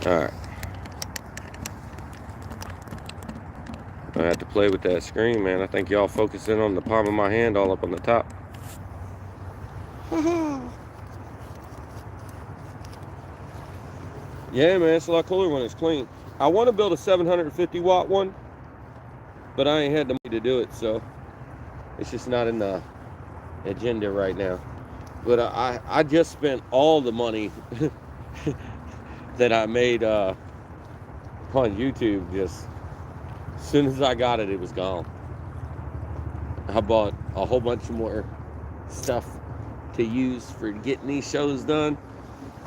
Alright. I have to play with that screen, man. I think y'all focusing on the palm of my hand all up on the top. Yeah, man, it's a lot cooler when it's clean. I want to build a 750 watt one, but I ain't had the money to do it, so it's just not in the agenda right now. But I just spent all the money that I made on YouTube. Just as soon as I got it, it was gone. I bought a whole bunch more stuff to use for getting these shows done.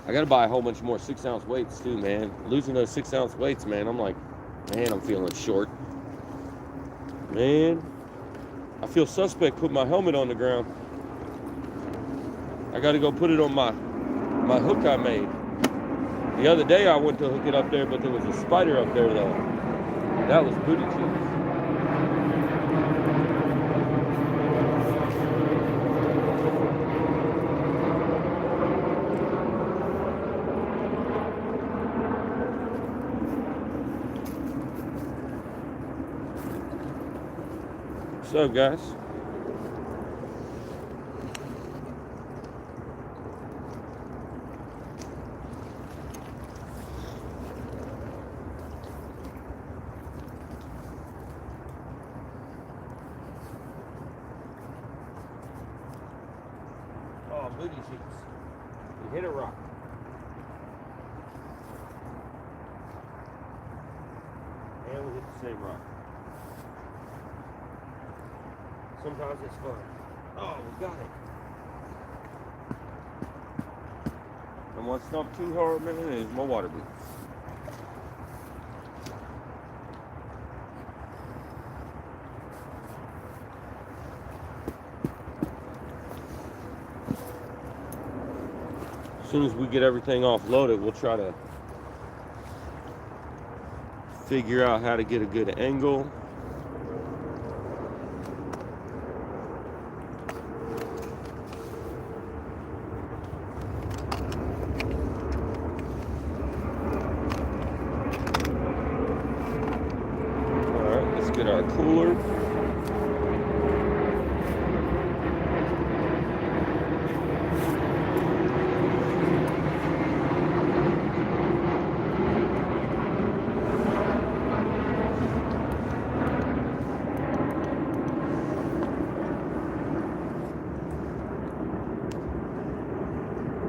I gotta buy a whole bunch more 6-ounce weights too, man. Losing those 6-ounce weights, man, I'm like, man, I'm feeling short. Man, I feel suspect putting my helmet on the ground. I gotta go put it on my hook I made. The other day I went to hook it up there, but there was a spider up there though. That was booty cheeks. What's up, guys? Oh, booty cheeks. You hit a rock. And we hit the same rock. Sometimes it's fun. Oh, we got it. I want to stomp too hard, man, is my water boots. As soon as we get everything offloaded, we'll try to figure out how to get a good angle. Get our cooler.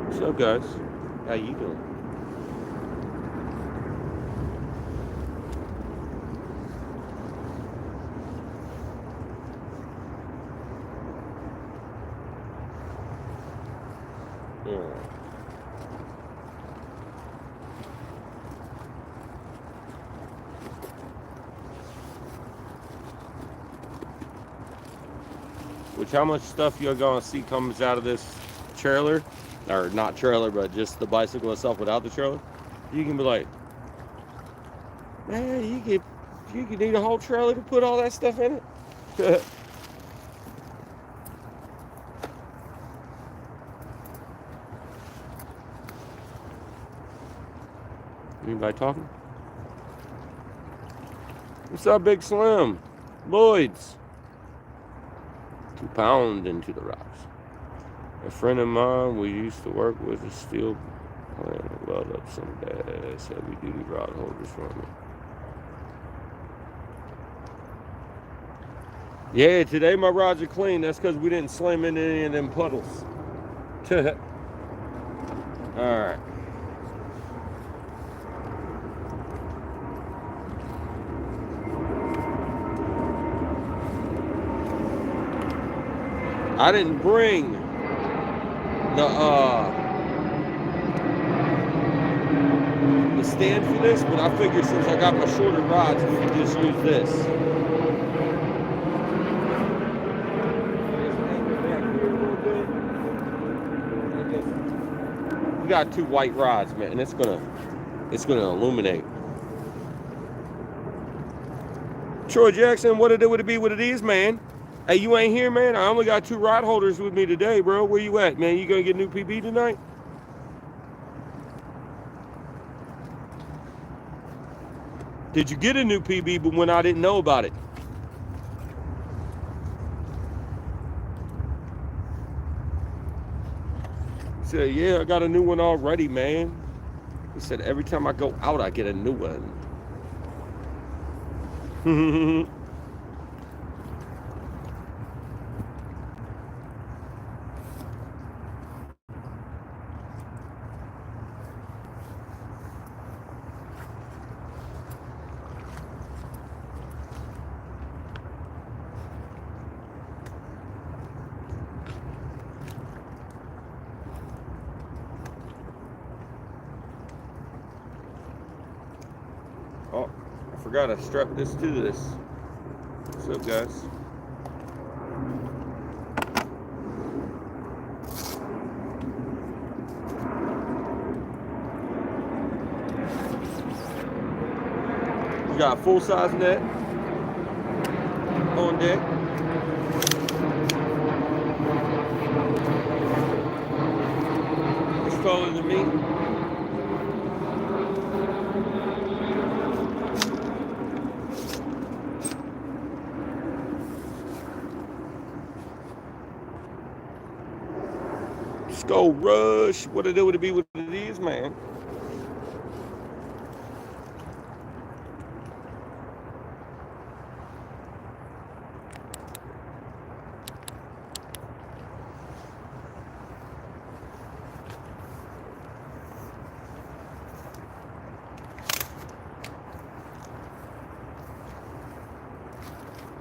What's up, guys? How you doing? Which, how much stuff you're gonna see comes out of this trailer, or not trailer, but just the bicycle itself without the trailer? You can be like, man, you could need a whole trailer to put all that stuff in it. Anybody talking? What's up, Big Slim? Lloyd's. 2 pound into the rocks. A friend of mine we used to work with is still planning to weld up some badass heavy duty rod holders for me. Yeah, today my rods are clean. That's because we didn't slam in any of them puddles. Alright. I didn't bring the stand for this, but I figured since I got my shorter rods, we could just use this. We got 2 white rods, man, and it's gonna illuminate. Troy Jackson, what it would be what it is, man? Hey, you ain't here, man. I only got 2 rod holders with me today, bro. Where you at, man? You gonna get a new PB tonight? Did you get a new PB but when I didn't know about it? He said, yeah, I got a new one already, man. He said, every time I go out, I get a new one. Oh, I forgot I strapped this to this. What's up, guys? We got a full-size net on deck. It's taller than me. Go rush. What it would be what it is, man.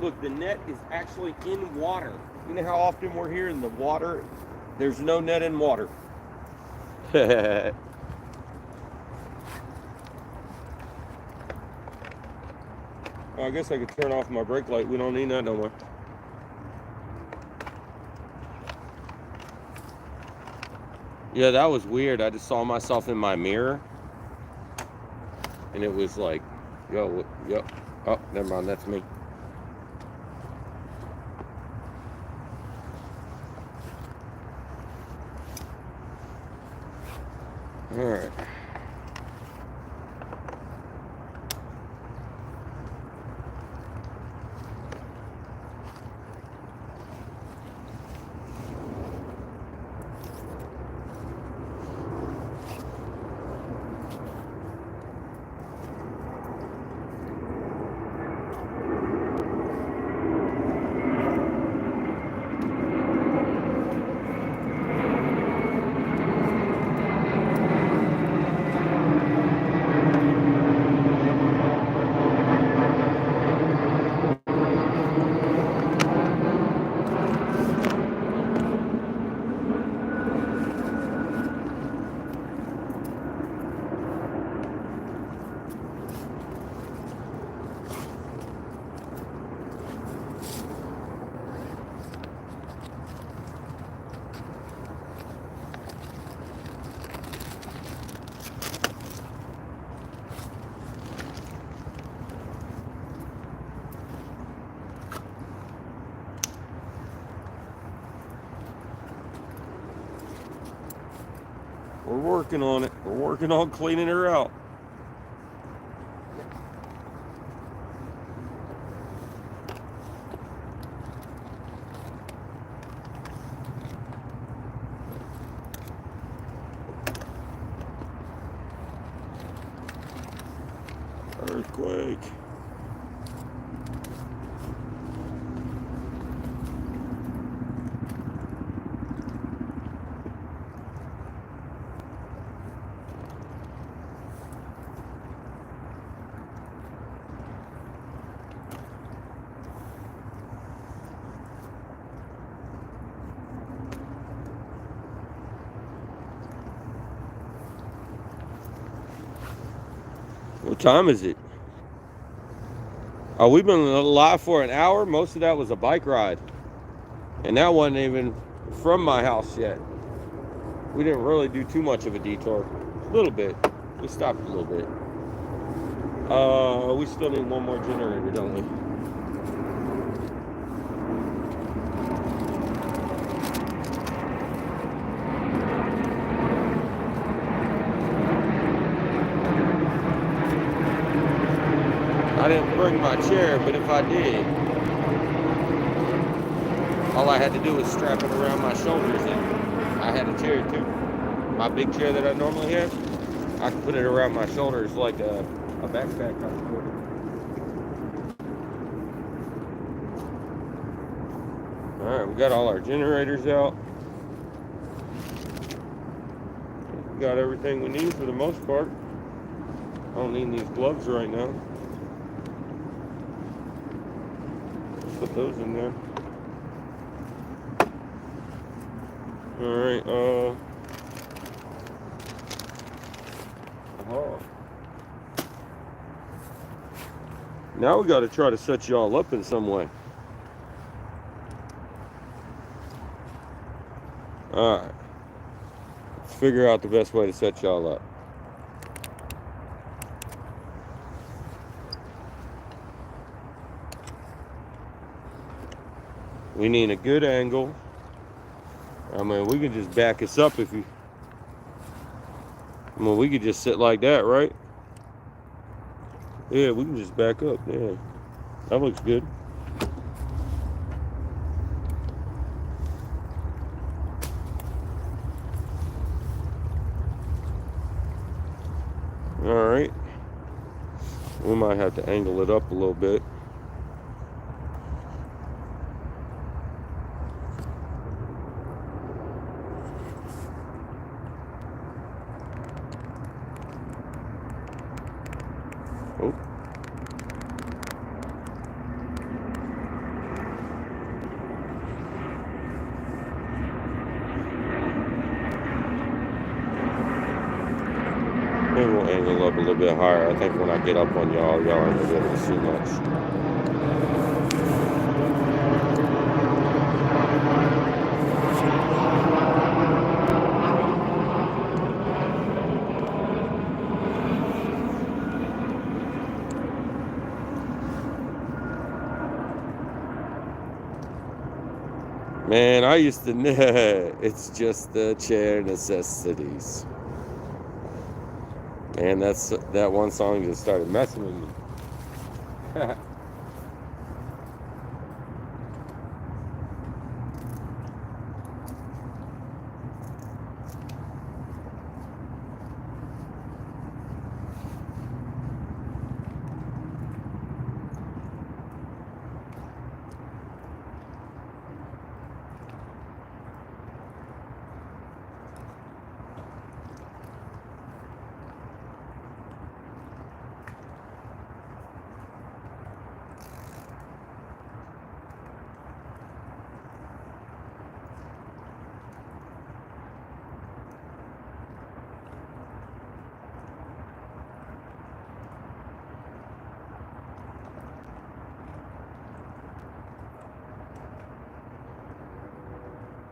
Look, the net is actually in water. You know how often we're here in the water? There's no net in water. I guess I could turn off my brake light. We don't need that no more. Yeah, that was weird. I just saw myself in my mirror. And it was like, yo, oh, never mind, that's me. All right. working on it. We're working on cleaning her out. Earthquake. What time is it? Oh, we've been alive for an hour. Most of that was a bike ride. And that wasn't even from my house yet. We didn't really do too much of a detour. A little bit. We stopped a little bit. We still need one more generator, don't we? I didn't bring my chair, but if I did, all I had to do was strap it around my shoulders, and I had a chair too. My big chair that I normally have, I can put it around my shoulders like a backpack. Alright, we got all our generators out. We got everything we need for the most part. I don't need these gloves right now. Put those in there. Alright, now we got to try to set y'all up in some way. Alright. Let's figure out the best way to set y'all up. We need a good angle. I mean, we can just back us up if you... I mean, we could just sit like that, right? Yeah, we can just back up. Yeah, that looks good. All right. We might have to angle it up a little bit. Oh. Maybe we'll angle up a little bit higher. I think when I get up on y'all aren't going to be able to see much. Man, I used to know it's just the chair necessities. And that one song just started messing with me.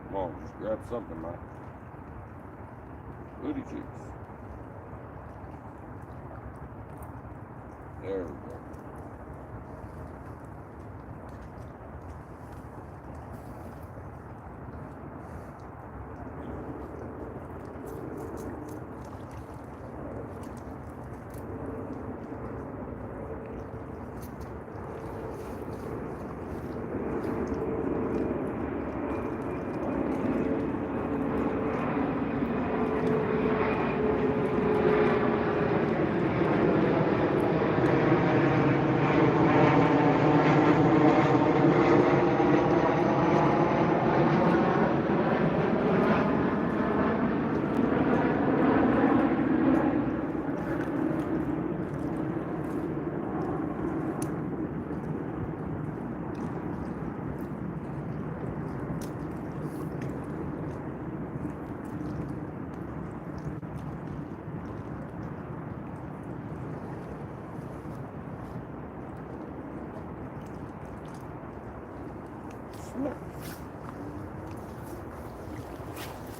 Come on, just grab something, man. Booty cheeks. There we go.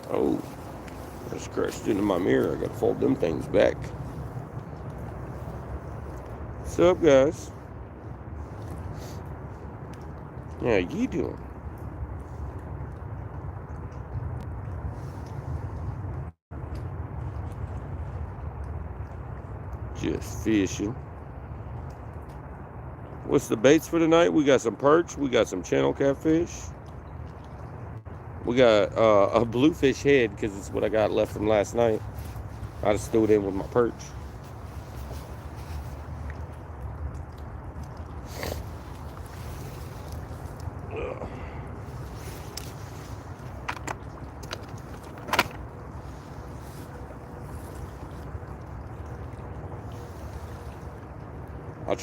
Oh, I scratched into my mirror. I gotta fold them things back. What's up, guys? How you doing? Just fishing. What's the baits for tonight? We got some perch. We got some channel catfish. We got a bluefish head because it's what I got left from last night. I just threw it in with my perch.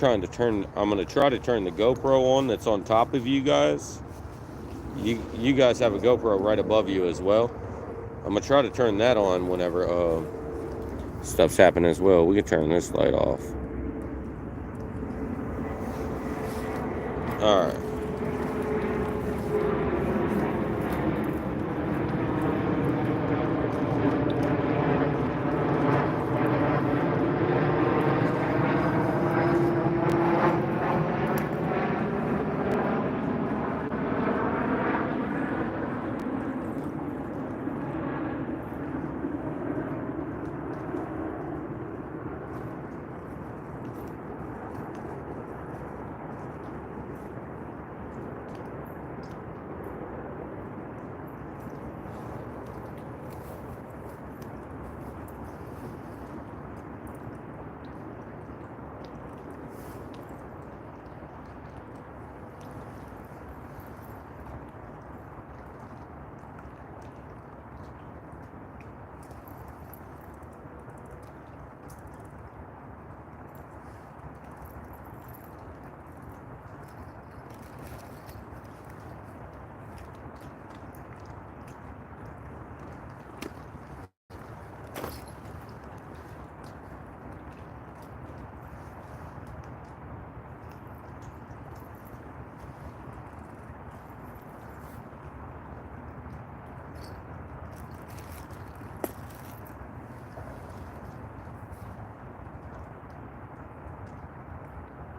I'm gonna try to turn the GoPro on that's on top of you guys. You guys have a GoPro right above you as well. I'm gonna try to turn that on whenever stuff's happening as well. We can turn this light off. All right.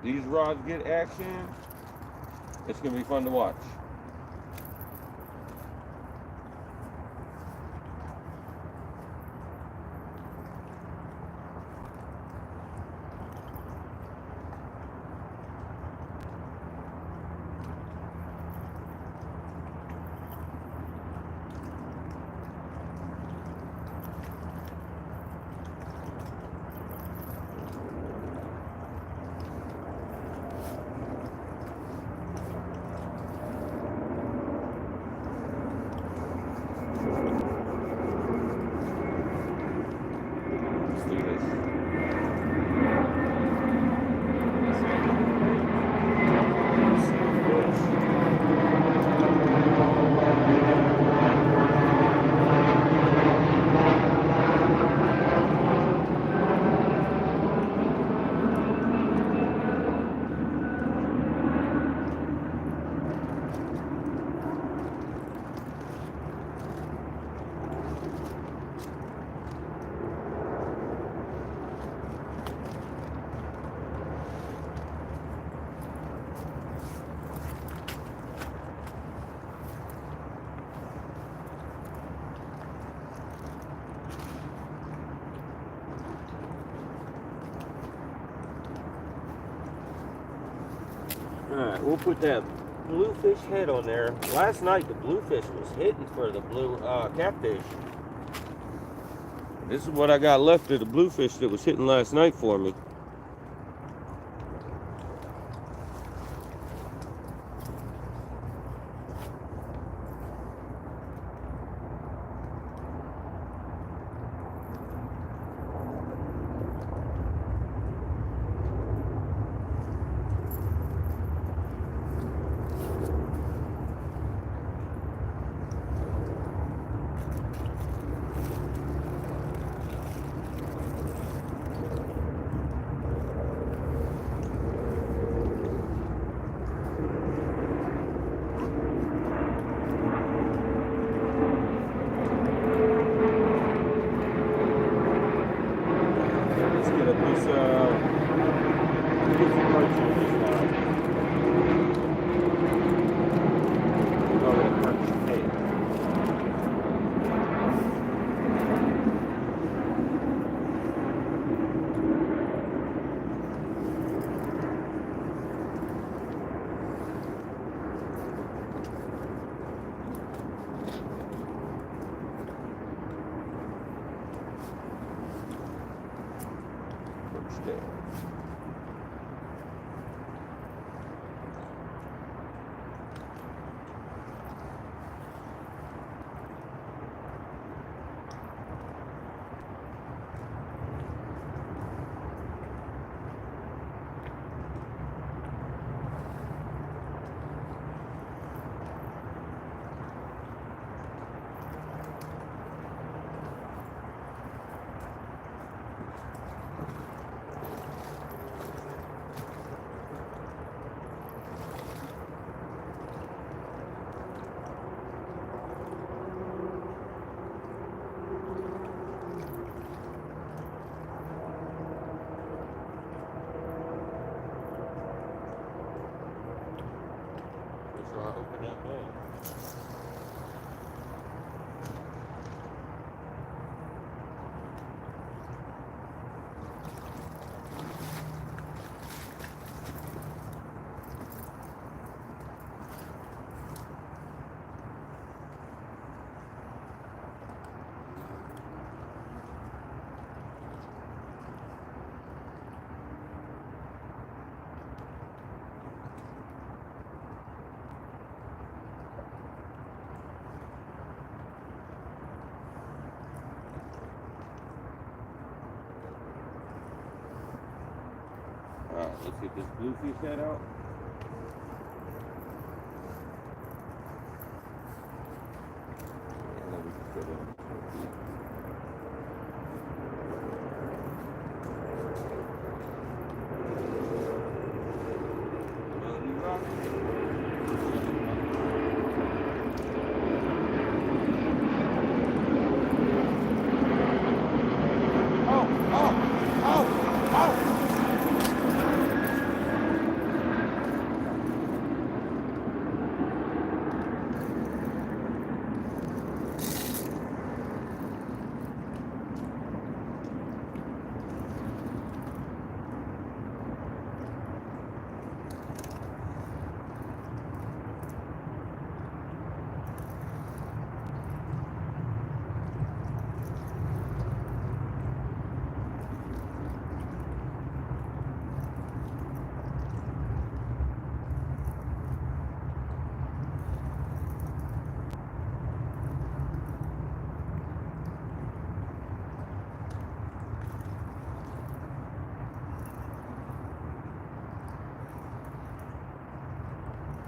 These rods get action. It's gonna be fun to watch. Alright, we'll put that bluefish head on there. Last night the bluefish was hitting for the blue catfish. This is what I got left of the bluefish that was hitting last night for me. tail. So I open that bag. Alright, let's get this bluefish head out. And then we can put it in.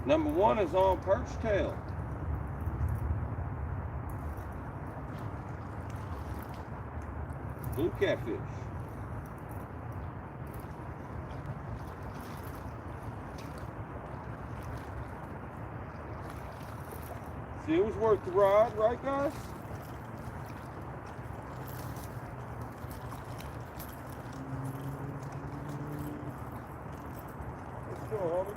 Number one is on perch tail. Blue catfish. See, it was worth the ride, right guys? Let's go, homie.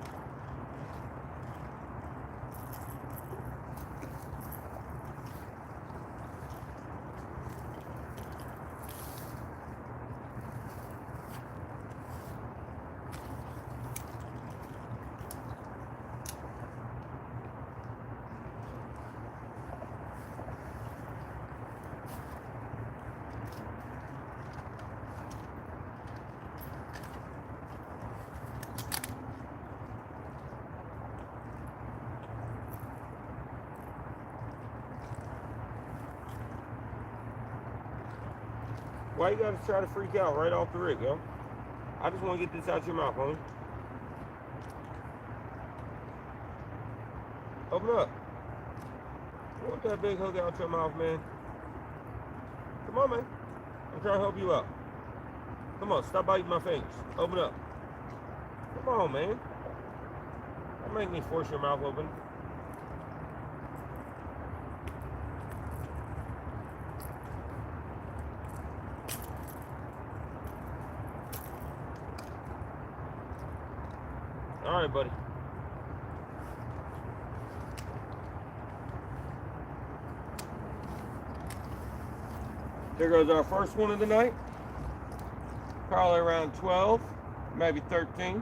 Why you gotta try to freak out right off the rig, yo? I just want to get this out your mouth, homie. Open up. I want that big hook out your mouth, man. Come on, man. I'm trying to help you out. Come on, stop biting my fingers. Open up. Come on, man. Don't make me force your mouth open. All right, buddy. There goes our first one of the night. Probably around 12, maybe 13.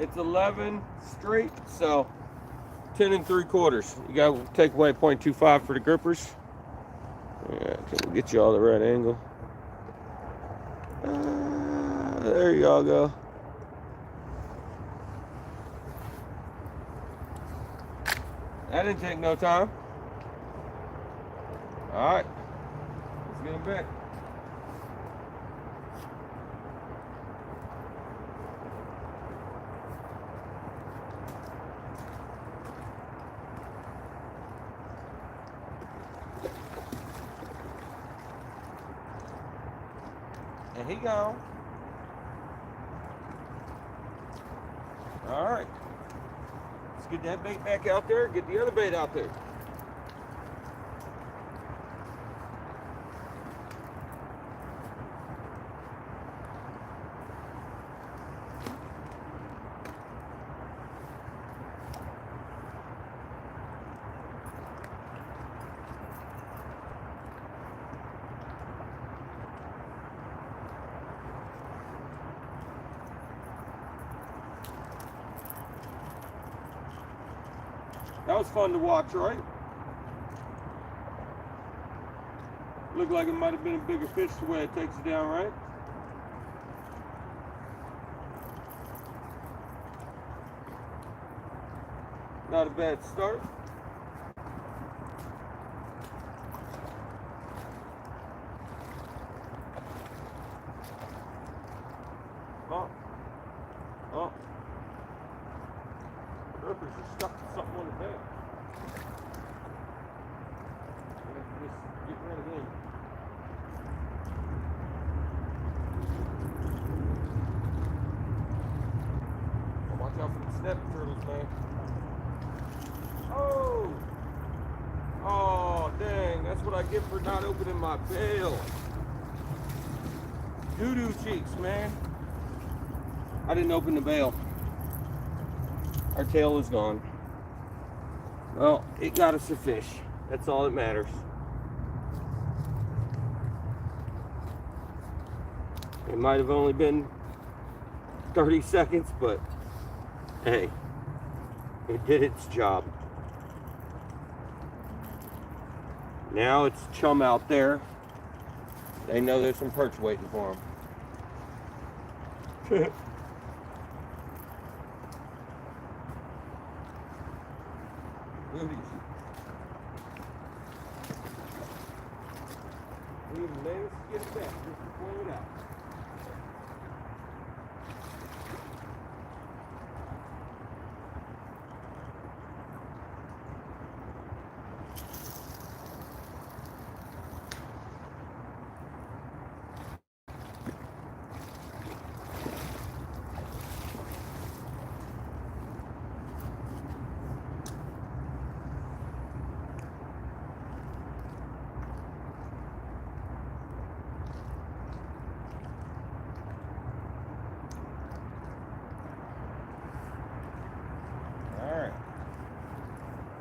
It's 11 straight, so 10 3/4. You gotta take away 0.25 for the grippers. Yeah, can we get you all the right angle? There y'all go. That didn't take no time. All right, let's get him back. And he gone. All right. Let's get that bait back out there. Get the other bait out there. That was fun to watch, right? Looked like it might have been a bigger fish the way it takes it down, right? Not a bad start. Oh. Oh. Grippers are stuck to something on the bed. Just get rid of him. Well, watch out for the snapping turtles, man. Oh! Oh, dang. That's what I get for not opening my bail. Doo-doo cheeks, man. I didn't open the bail. Our tail is gone. Well, it got us a fish. That's all that matters. It might have only been 30 seconds, but hey, it did its job. Now it's chum out there. They know there's some perch waiting for them. We even managed to get it back just to pull it out.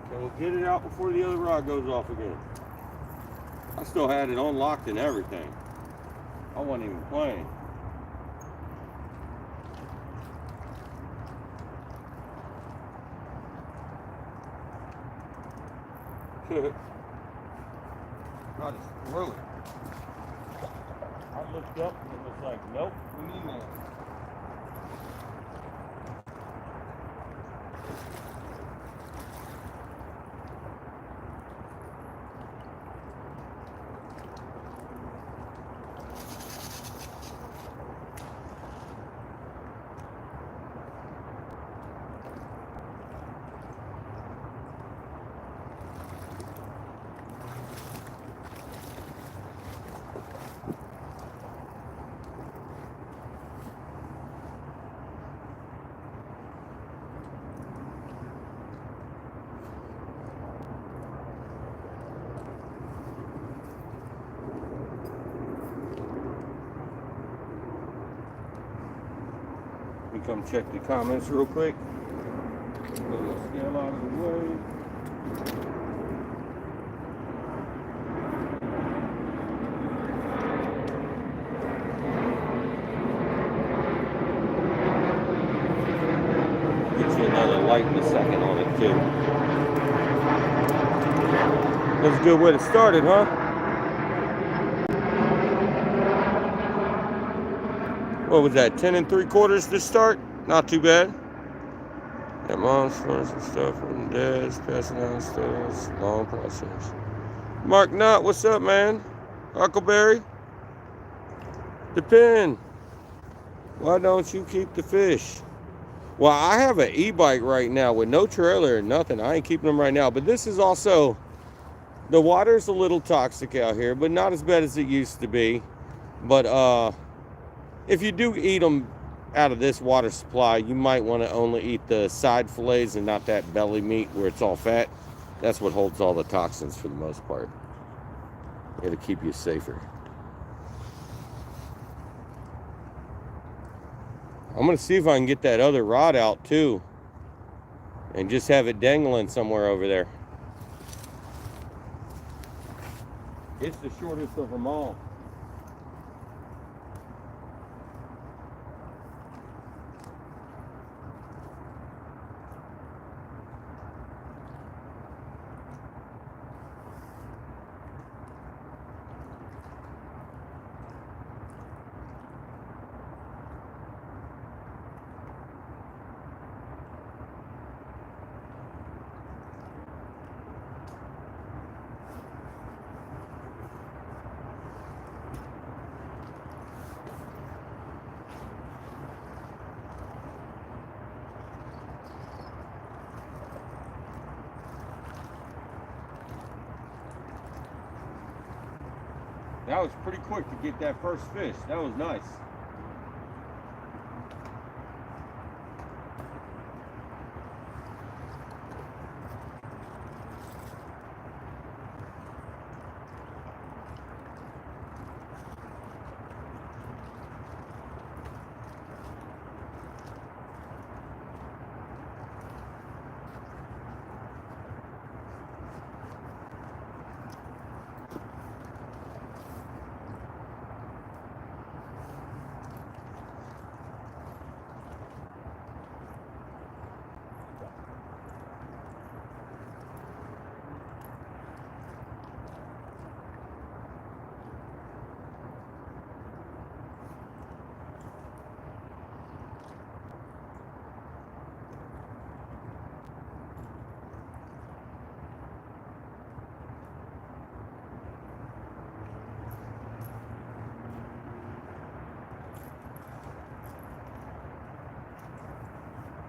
And we'll get it out before the other rod goes off again. I still had it unlocked and everything. I wasn't even playing. I just threw it. I looked up and it was like, nope, we need more. Come check the comments real quick. Move the scale out of the way. tighten the second on it too. That's a good way to start it, huh? What was that, 10 3/4 to start? Not too bad. That mom's furnace and stuff from dad's, passing out stuff, long process. Mark Knott, what's up, man? Huckleberry? The pin. Why don't you keep the fish? Well, I have an e-bike right now with no trailer or nothing. I ain't keeping them right now. But this is also, the water's a little toxic out here, but not as bad as it used to be. But if you do eat them out of this water supply, you might want to only eat the side fillets and not that belly meat where it's all fat. That's what holds all the toxins for the most part. It'll keep you safer. I'm going to see if I can get that other rod out too and just have it dangling somewhere over there. It's the shortest of them all. That was pretty quick to get that first fish. That was nice.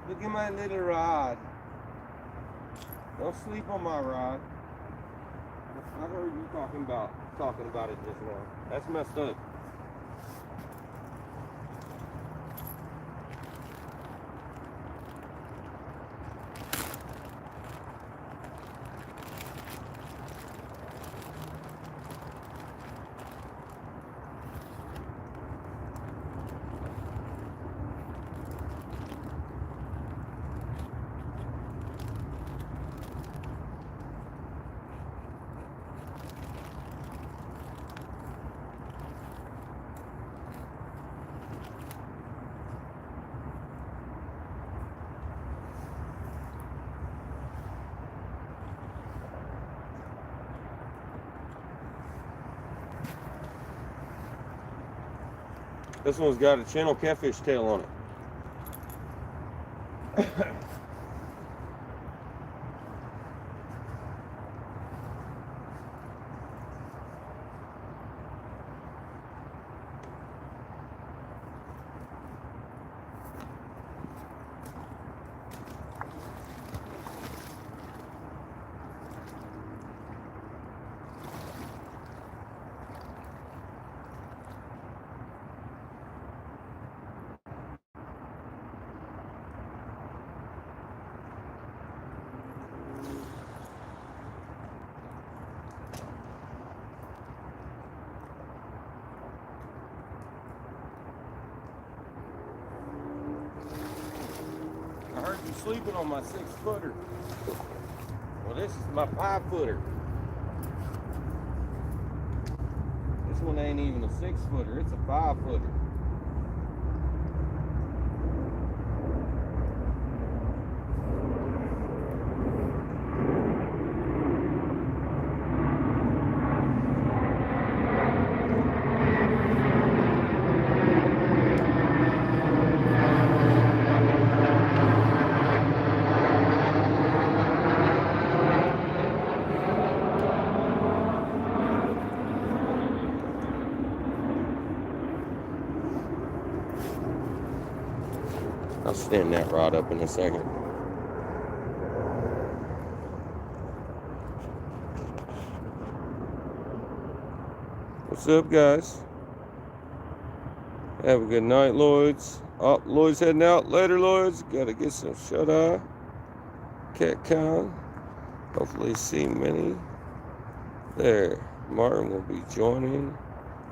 Look at my little rod. Don't sleep on my rod. I heard you talking about it just now. That's messed up. This one's got a channel catfish tail on it. I heard you sleeping on my 6-footer. Well, this is my 5-footer. This one ain't even a 6-footer, it's a 5-footer. stand that rod up in a second. What's up, guys? Have a good night, Lloyd's. Oh, Lloyd's heading out. Later, Lloyd's. Gotta get some shut-eye. Cat count. Hopefully see many. There. Martin will be joining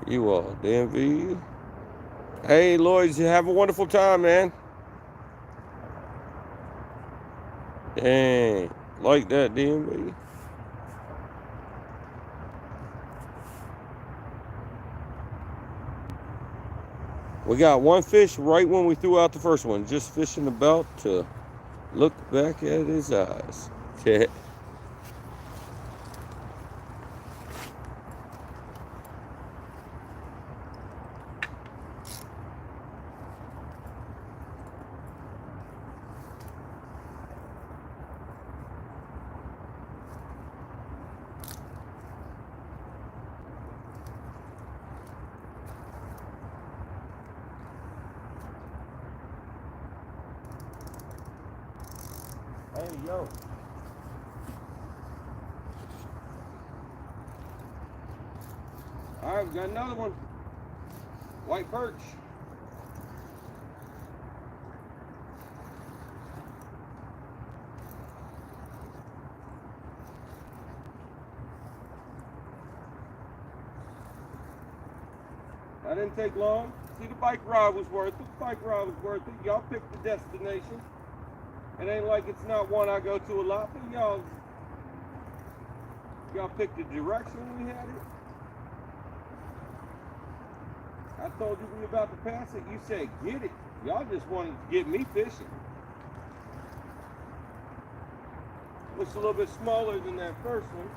you all. DMV. Hey, Lloyd's, have a wonderful time, man. Dang. Like that, DMV. We got one fish right when we threw out the first one. Just fishing about to look back at his eyes. Yeah. Hey, yo. All right, we got another one. White perch. That didn't take long. See, the bike ride was worth it. The bike ride was worth it. Y'all picked the destination. It ain't like it's not one I go to a lot, but y'all picked the direction we had it. I told you we were about to pass it. You said get it. Y'all just wanted to get me fishing. Looks a little bit smaller than that first one.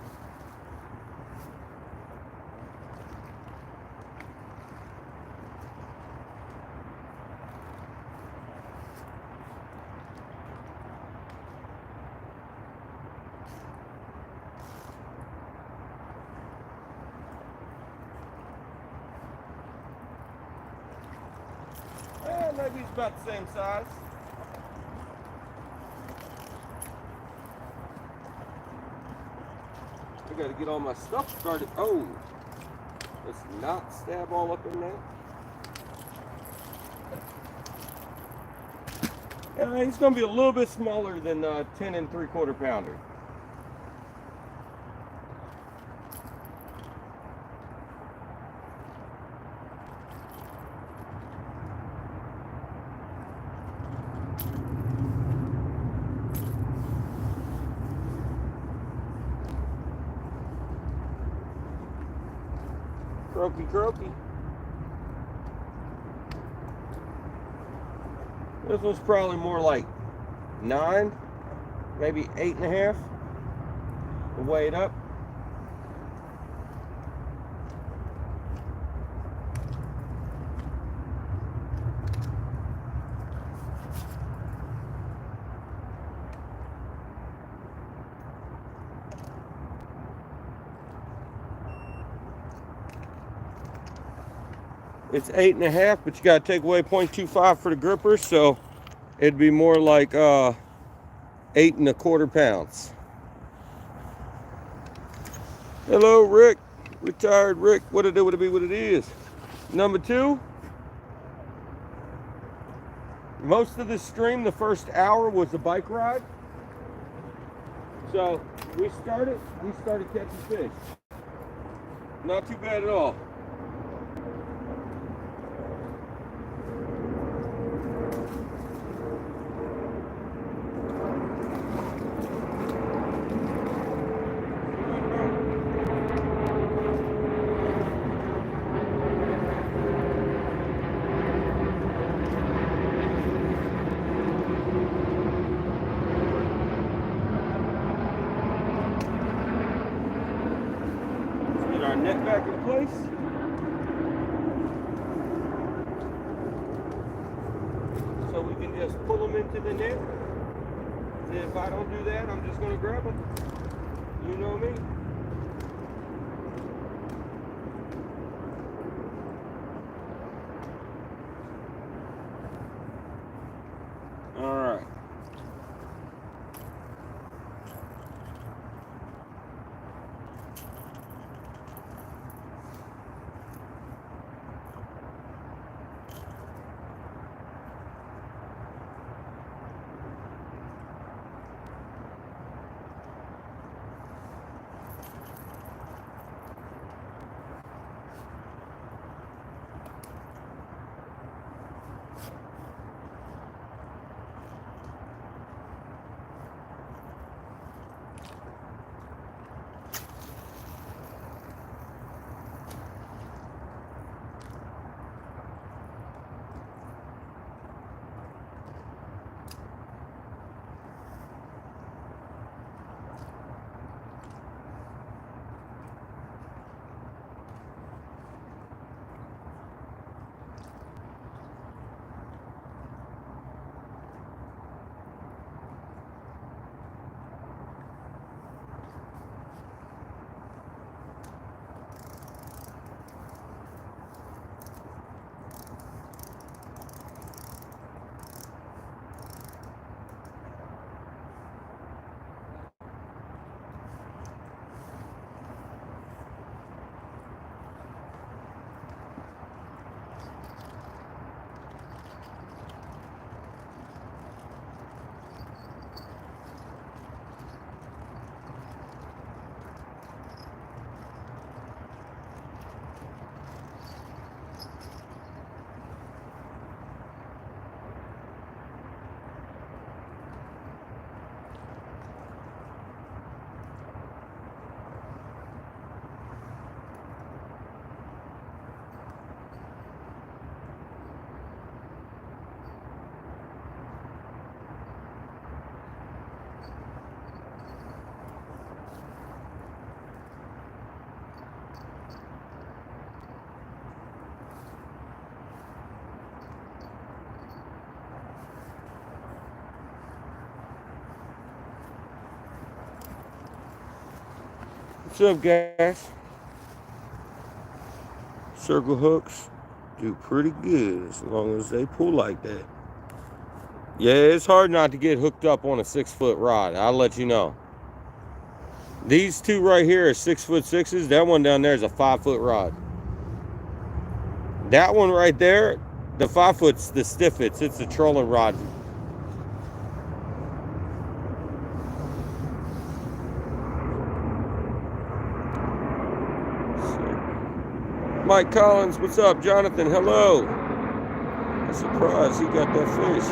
Maybe it's about the same size. I gotta get all my stuff started. Oh, let's not stab all up in there. Yeah, he's gonna be a little bit smaller than 10 3/4 pounder. Croaky. This one's probably more like 9, maybe 8.5. We'll weigh it up. It's 8.5, but you gotta take away 0.25 for the gripper, so it'd be more like 8 1/4 pounds. Hello, Rick. Retired Rick. What it do? What it be? What it is? Number 2. Most of the stream, the first hour was a bike ride. So we started catching fish. Not too bad at all. Our net back in place. So we can just pull them into the net. And if I don't do that, I'm just going to grab them. You know me. What's up, guys? Circle hooks do pretty good as long as they pull like that. Yeah, it's hard not to get hooked up on a 6-foot rod. I'll let you know. These two right here are 6'6". That one down there is a 5-foot rod. That one right there, the 5-foot's the stiffest. It's a trolling rod. Mike Collins, what's up? Jonathan, hello. I'm surprised he got that fish.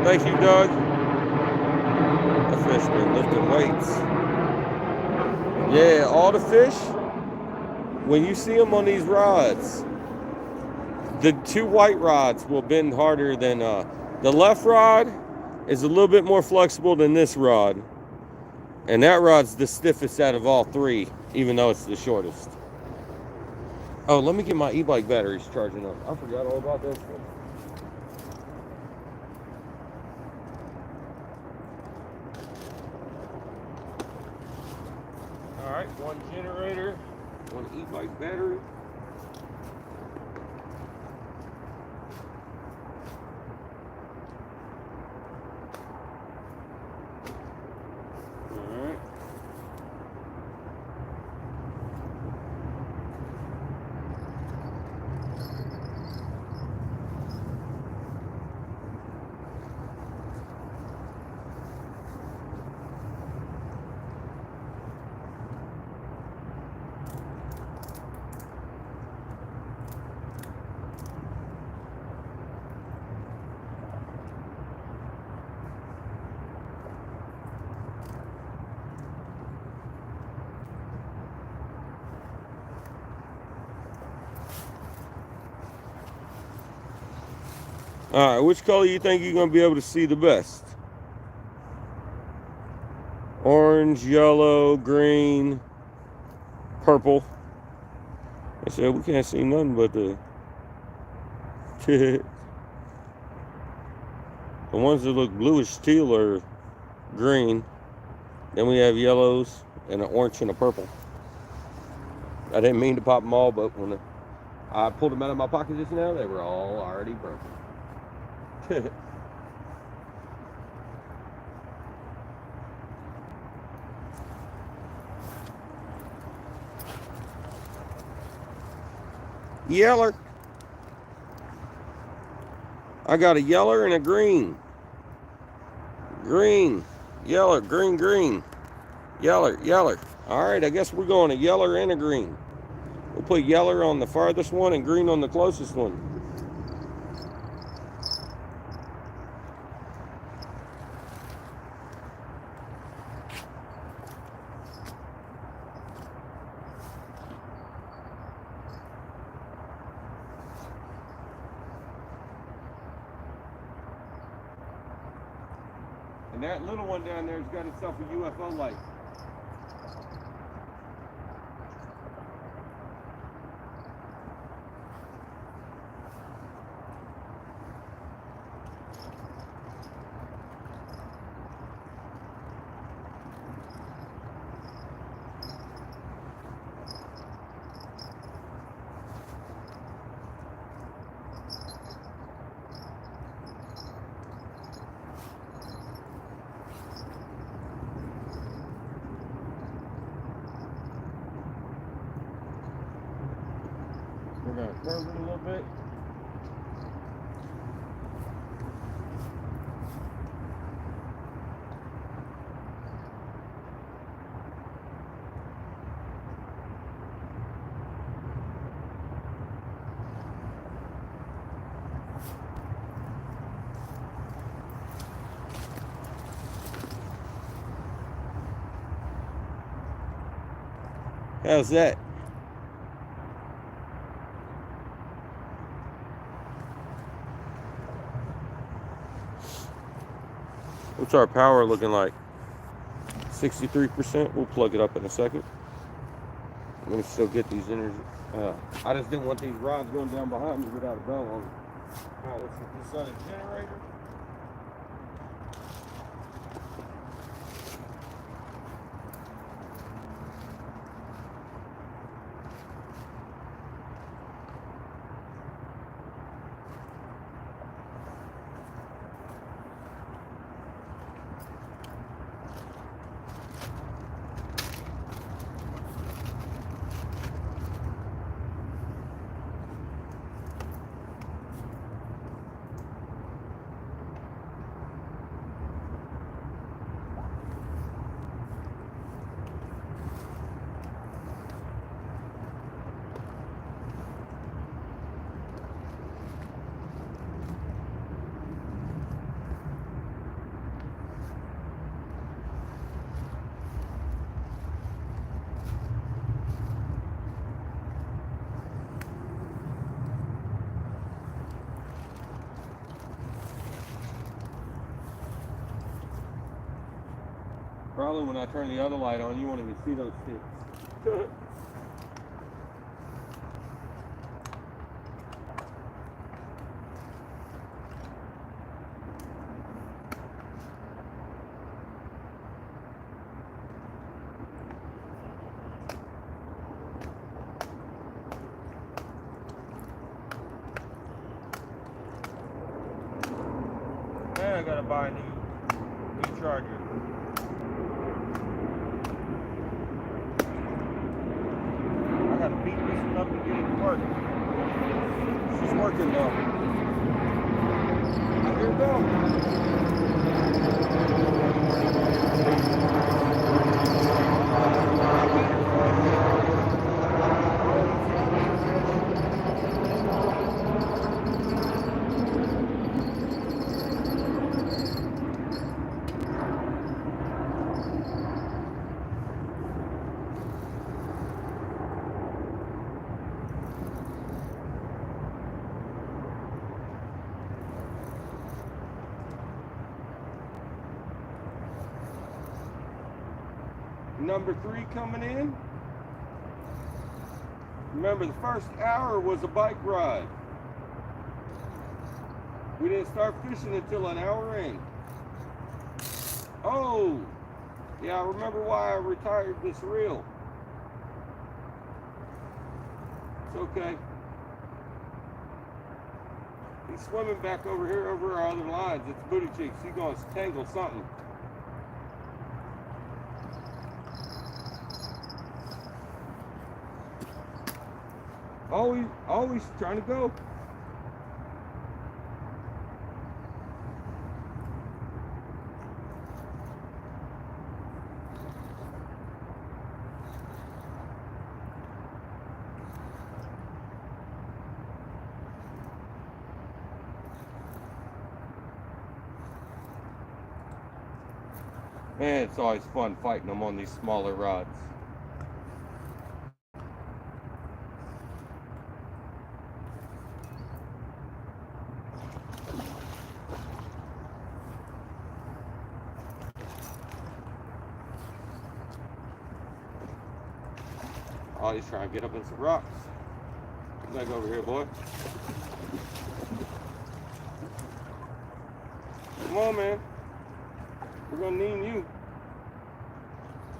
Thank you, Doug. That fish been lifting weights. Yeah, all the fish, when you see them on these rods, the two white rods will bend harder than the left rod is a little bit more flexible than this rod. And that rod's the stiffest out of all three, even though it's the shortest. Oh, let me get my e-bike batteries charging up. I forgot all about this one. All right, one generator, one e-bike battery. All right, which color you think you're going to be able to see the best? Orange, yellow, green, purple. I said we can't see nothing but the ones that look bluish teal are green. Then we have yellows and an orange and a purple. I didn't mean to pop them all, but when I pulled them out of my pocket just now, they were all already broken. Yeller. I got a yeller and a green. Green, yeller, green, green. Yeller, yeller. All right, I guess we're going a yeller and a green. We'll put yeller on the farthest one and green on the closest one. And that little one down there's got itself a UFO light. We're going to curve it a little bit. How's that? What's our power looking like? 63%. We'll plug it up in a second. I'm going to still get these energy. I just didn't want these rods going down behind me without a bell on them. All right, let's get this on a generator. Probably when I turn the other light on, you won't even see those sticks. Man, I gotta buy a new charger. I gotta beat this one up and get it to work. She's working though. Here we go. Number 3 coming in. Remember, the first hour was a bike ride. We didn't start fishing until an hour in. Oh, yeah, I remember why I retired this reel. It's okay. He's swimming back over here over our other lines. It's booty cheeks. He's going to tangle something. Always trying to go. Man, it's always fun fighting them on these smaller rods. Oh, he's trying to get up in some rocks. Come back over here, boy. Come on, man. We're gonna need you.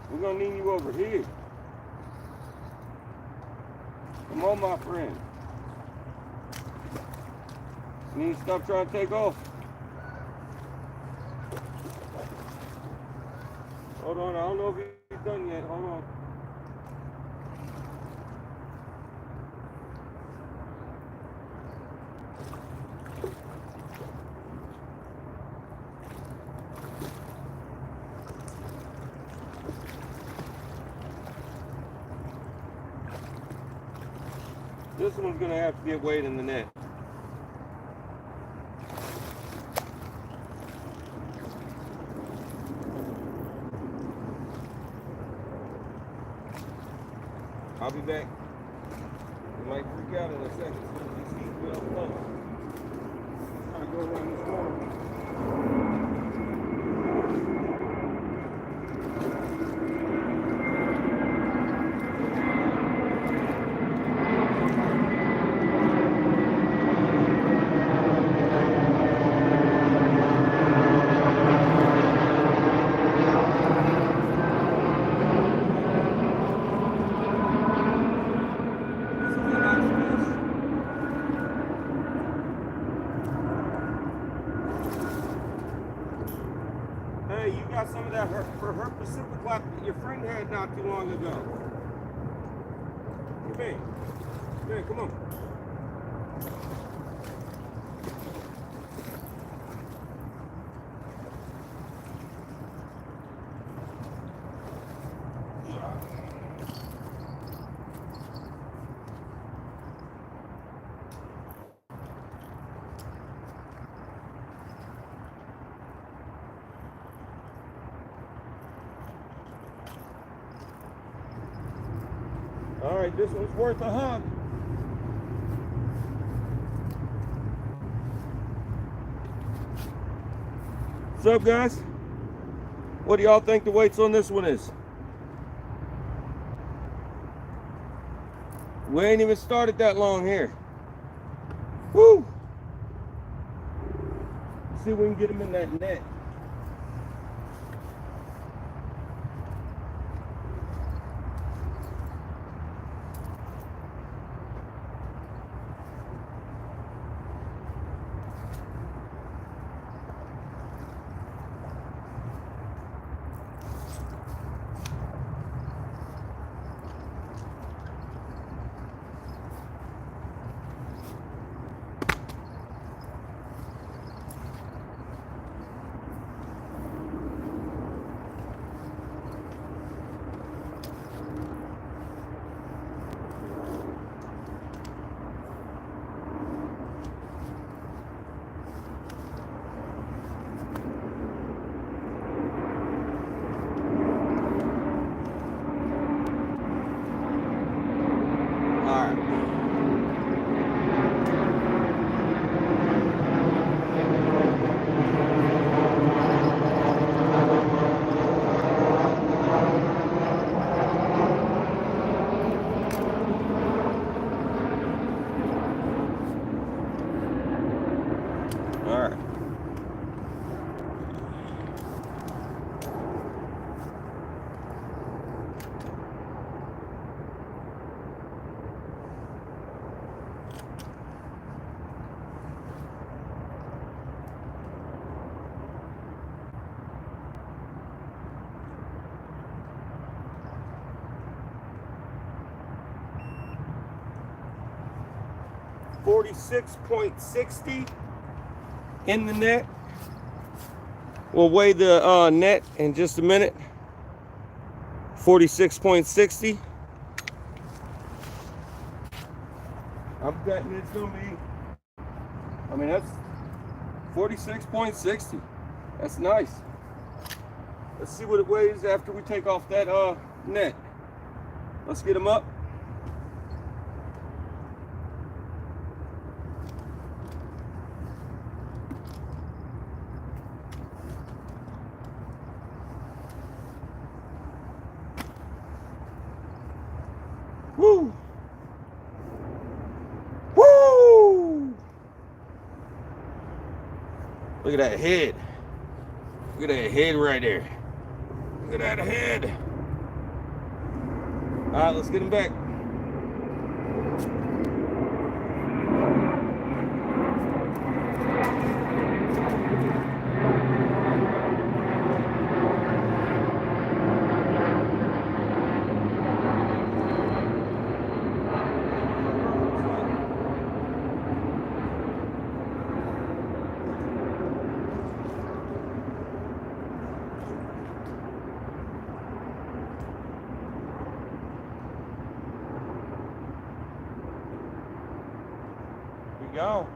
We're gonna need you over here. Come on, my friend. You need to stop trying to take off. Hold on, I don't know if he's done yet. Hold on. This one's gonna have to get weighed in the net. I'll be back. You might freak out in a second. These heat will close. Trying to go around this corner. Some of that for her Pacific lap that your friend had not too long ago. Come here. Come here, come on. All right, this one's worth a hug. What's up, guys? What do y'all think the weights on this one is? We ain't even started that long here. Woo! See if we can get him in that net. Alright. $46.60 in the net. We'll weigh the net in just a minute. 46.60. I'm betting it's gonna be, I mean, that's 46.60. That's nice. Let's see what it weighs after we take off that net. Let's get them up. Woo! Woo! Look at that head. Look at that head right there. Look at that head. All right, let's get him back. Go.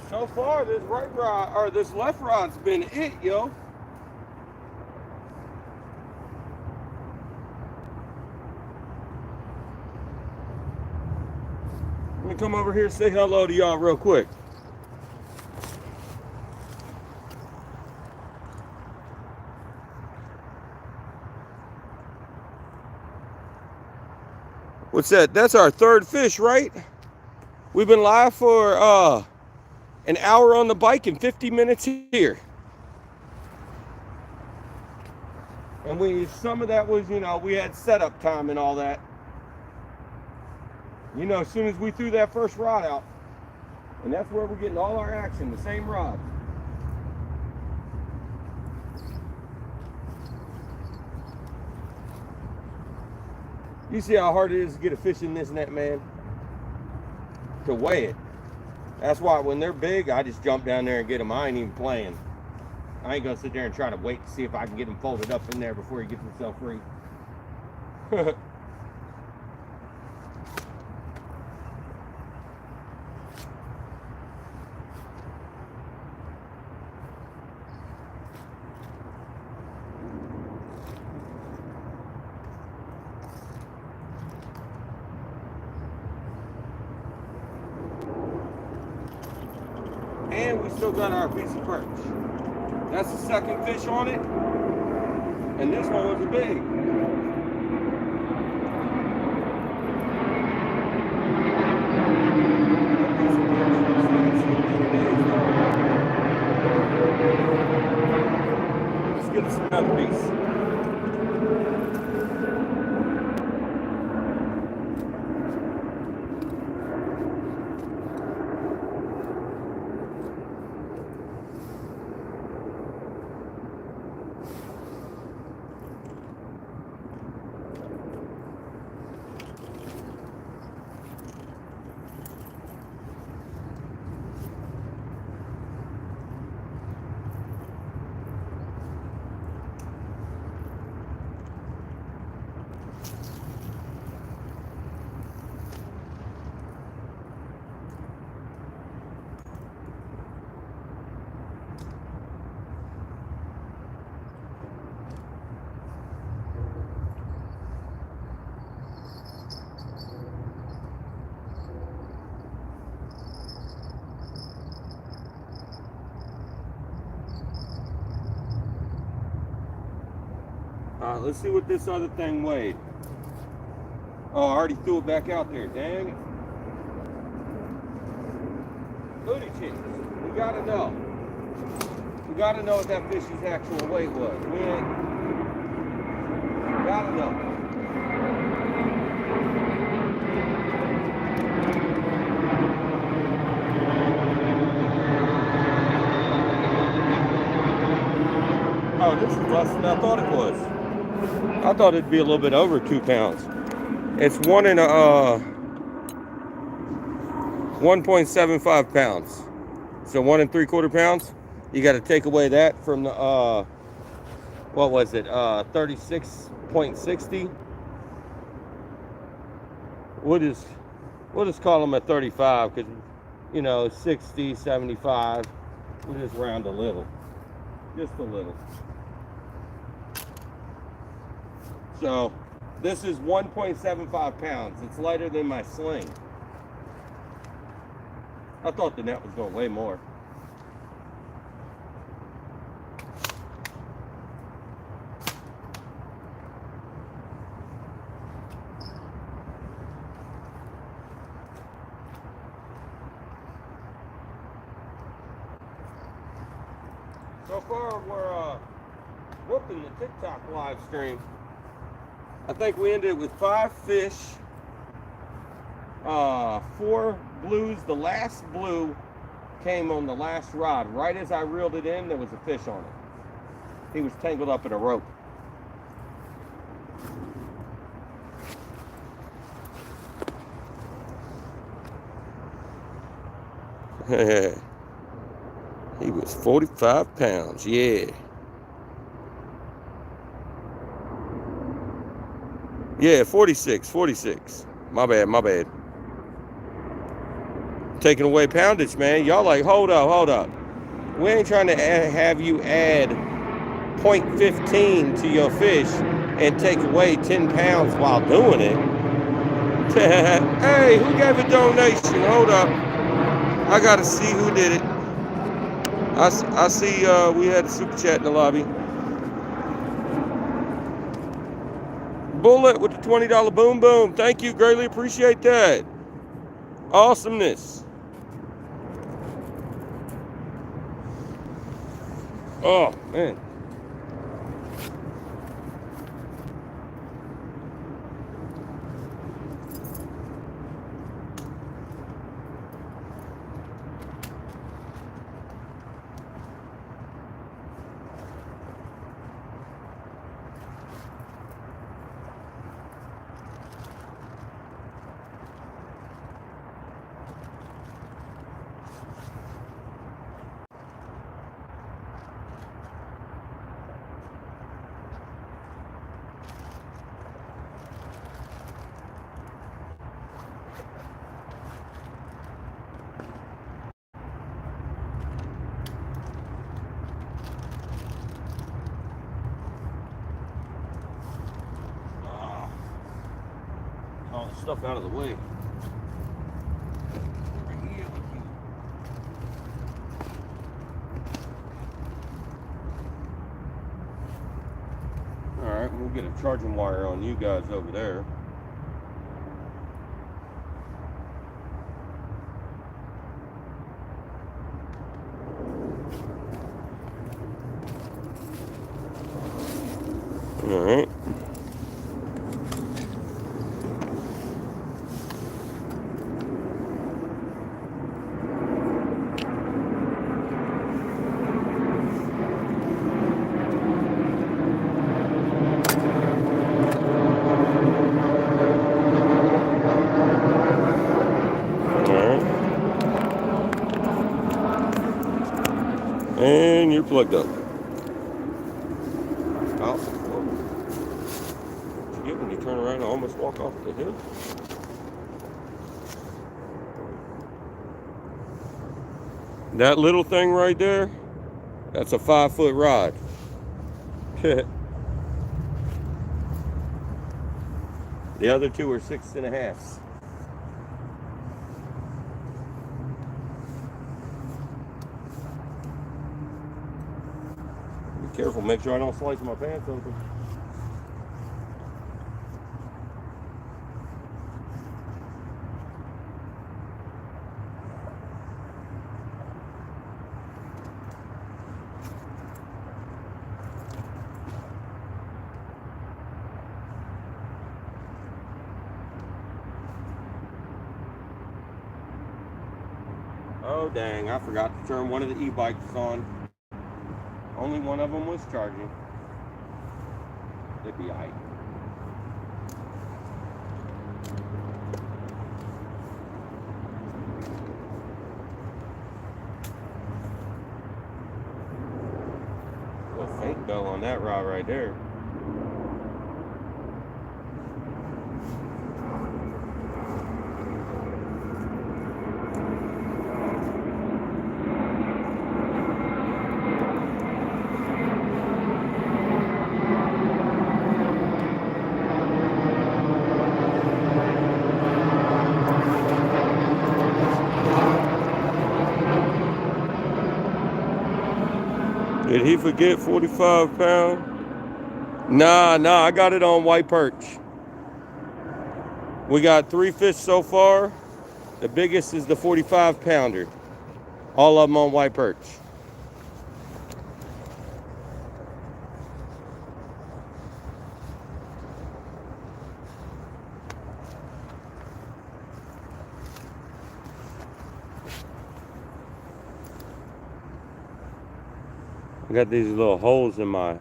So far, this right rod or this left rod's been it, yo. Let me come over here and say hello to y'all real quick. What's that? That's our third fish, right? We've been live for an hour on the bike and 50 minutes here. And some of that was, you know, we had setup time and all that. You know, as soon as we threw that first rod out, and that's where we're getting all our action, the same rod. You see how hard it is to get a fish in this net, man? To weigh it. That's why when they're big, I just jump down there and get them. I ain't even playing. I ain't gonna sit there and try to wait to see if I can get him folded up in there before he gets himself free. And we still got our piece of perch. That's the second fish on it. And this one was a big. Let's get us another piece. All right, let's see what this other thing weighed. Oh, I already threw it back out there. Dang it. Booty cheeks. We gotta know. We gotta know what that fish's actual weight was. We gotta know. Oh, this is less than I thought it was. I thought it'd be a little bit over 2 pounds. It's 1.75 pounds. So 1 3/4 pounds. You got to take away that from the what was it? 36.60. We'll just call them at 35 because, you know, 60, 75. We'll just round a little, just a little. So this is 1.75 pounds. It's lighter than my sling. I thought the net was going way more. So far, we're whooping the TikTok live stream. I think we ended with 5 fish, 4 blues. The last blue came on the last rod. Right as I reeled it in, there was a fish on it. He was tangled up in a rope. He was 45 pounds, yeah. Yeah, 46. My bad. Taking away poundage, man. Y'all like, hold up. We ain't trying to have you add 0.15 to your fish and take away 10 pounds while doing it. Hey, who gave a donation? Hold up. I gotta see who did it. I see we had a super chat in the lobby. Bullet with the $20 boom boom. Thank you, greatly appreciate that. Awesomeness. Oh man. All the stuff out of the way. We'll get a charging wire on you guys over there. All right. And you're plugged up. Oh, what you get when you turn around and almost walk off the hill? That little thing right there, that's a 5-foot rod. The other two are 6.5. Careful, make sure I don't slice my pants open. Oh dang, I forgot to turn one of the e-bikes on. Only one of them was charging. It'd be alright. A fake bell on that rod right there. Did he forget 45 pound? Nah, I got it on white perch. We got 3 fish so far. The biggest is the 45 pounder. All of them on white perch. I got these little holes in my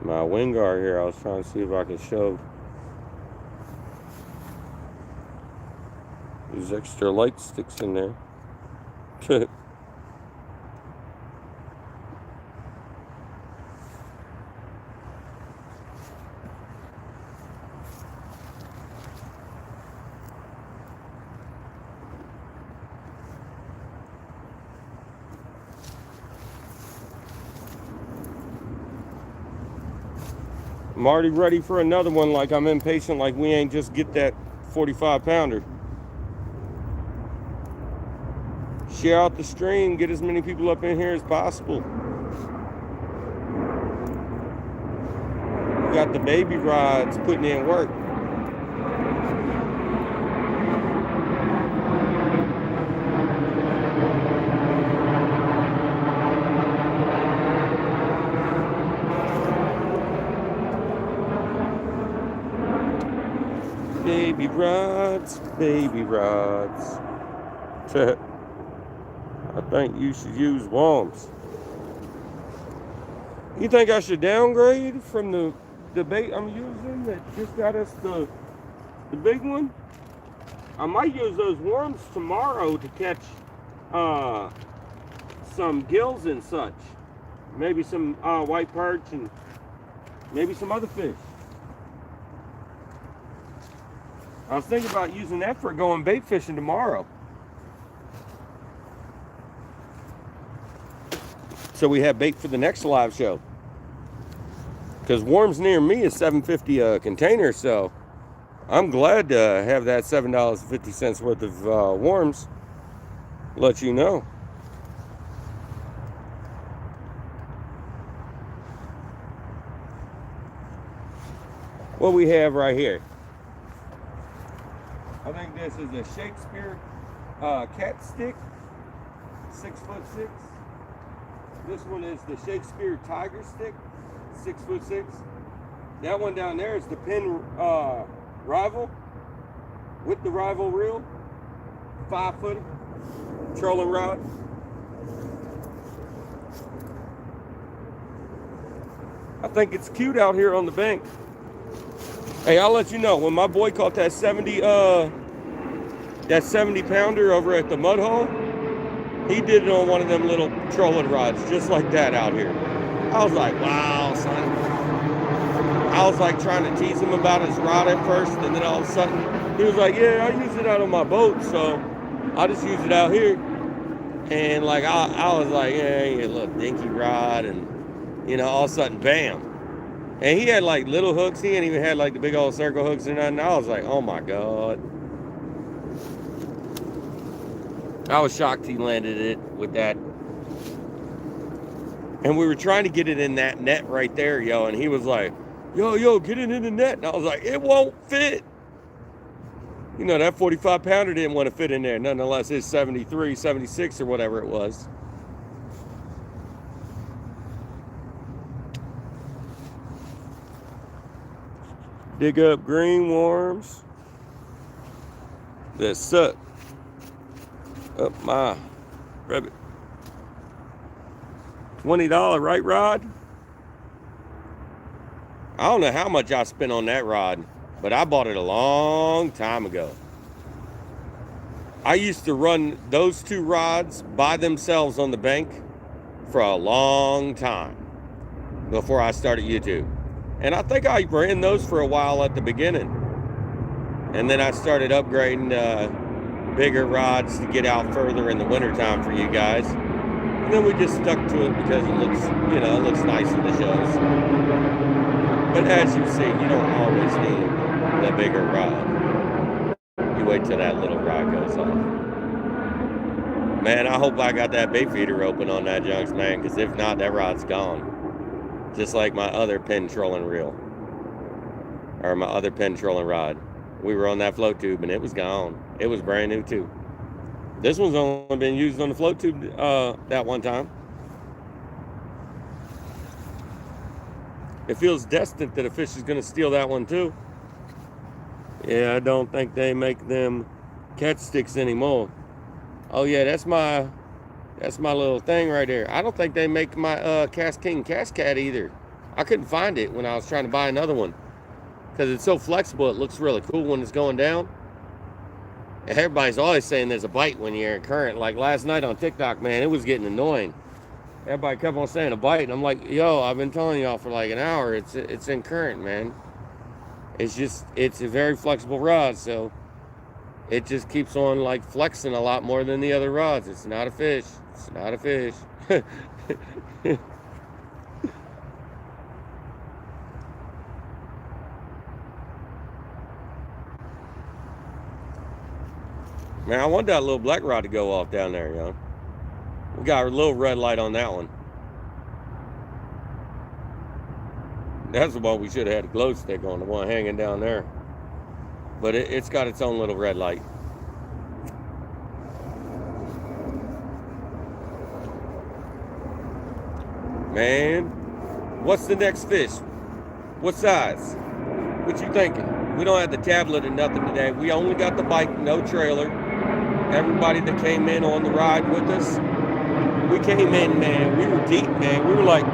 wind guard here. I was trying to see if I could shove these extra light sticks in there. I'm already ready for another one. Like, I'm impatient, like we ain't just get that 45 pounder. Share out the stream, get as many people up in here as possible. We got the baby rods putting in work. Baby rods, baby rods. I think you should use worms. You think I should downgrade from the bait I'm using that just got us the big one? I might use those worms tomorrow to catch some gills and such. Maybe some white perch and maybe some other fish. I was thinking about using that for going bait fishing tomorrow. So we have bait for the next live show. Because worms near me is $7.50 a container, so I'm glad to have that $7.50 worth of worms. Let you know. what we have right here. I think this is a Shakespeare cat stick, 6'6". This one is the Shakespeare tiger stick, 6'6". That one down there is the pin rival with the rival reel, 5-foot trolling rod. I think it's cute out here on the bank. Hey, I'll let you know, when my boy caught that 70 pounder over at the mud hole, he did it on one of them little trolling rods, just like that out here. I was like, wow, son. I was like trying to tease him about his rod at first, and then all of a sudden, he was like, yeah, I use it out on my boat, so I'll just use it out here. And like, I was like, yeah, a little dinky rod, and you know, all of a sudden, bam. And he had like little hooks. He ain't even had like the big old circle hooks or nothing. I was like, oh my God. I was shocked he landed it with that. And we were trying to get it in that net right there, yo. And he was like, yo, get it in the net. And I was like, it won't fit. You know, that 45 pounder didn't want to fit in there. Nonetheless, it's 73, 76 or whatever it was. Dig up green worms that suck up my rabbit. $20, right, Rod? I don't know how much I spent on that rod, but I bought it a long time ago. I used to run those two rods by themselves on the bank for a long time before I started YouTube. And I think I ran those for a while at the beginning. And then I started upgrading bigger rods to get out further in the wintertime for you guys. And then we just stuck to it because it looks, you know, it looks nice in the shows. But as you see, you don't always need the bigger rod. You wait till that little rod goes off. Man, I hope I got that bait feeder open on that junks, man, because if not, that rod's gone. Just like my other pin trolling reel. Or my other pin trolling rod. We were on that float tube and it was gone. It was brand new too. This one's only been used on the float tube that one time. It feels destined that a fish is going to steal that one too. Yeah, I don't think they make them cat sticks anymore. Oh yeah, that's my little thing right there. I don't think they make my Cast King Cast Cat either. I couldn't find it when I was trying to buy another one. Because it's so flexible, it looks really cool when it's going down. And everybody's always saying there's a bite when you're in current. Like last night on TikTok, man, it was getting annoying. Everybody kept on saying a bite. And I'm like, yo, I've been telling y'all for like an hour. It's in current, man. It's a very flexible rod, so it just keeps on like flexing a lot more than the other rods. It's not a fish. It's not a fish. Man, I want that little black rod to go off down there, yo. We got a little red light on that one. That's the one we should have had a glow stick on, the one hanging down there. But it's got its own little red light. Man, what's the next fish? What size? What you thinking? We don't have the tablet or nothing today. We only got the bike, no trailer. Everybody that came in on the ride with us, we came in, man. We were deep, man. We were like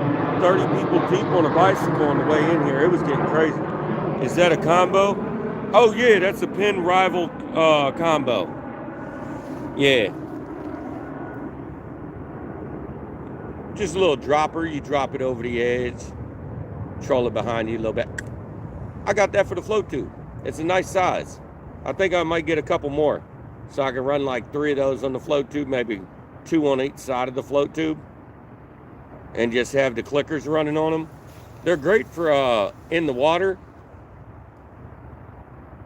30 people deep on a bicycle on the way in here. It was getting crazy. Is that a combo? Oh, yeah, that's a pin rival combo. Yeah. Just a little dropper. You drop it over the edge. Troll it behind you a little bit. I got that for the float tube. It's a nice size. I think I might get a couple more. So I can run like 3 of those on the float tube, maybe 2 on each side of the float tube. And just have the clickers running on them. They're great for in the water.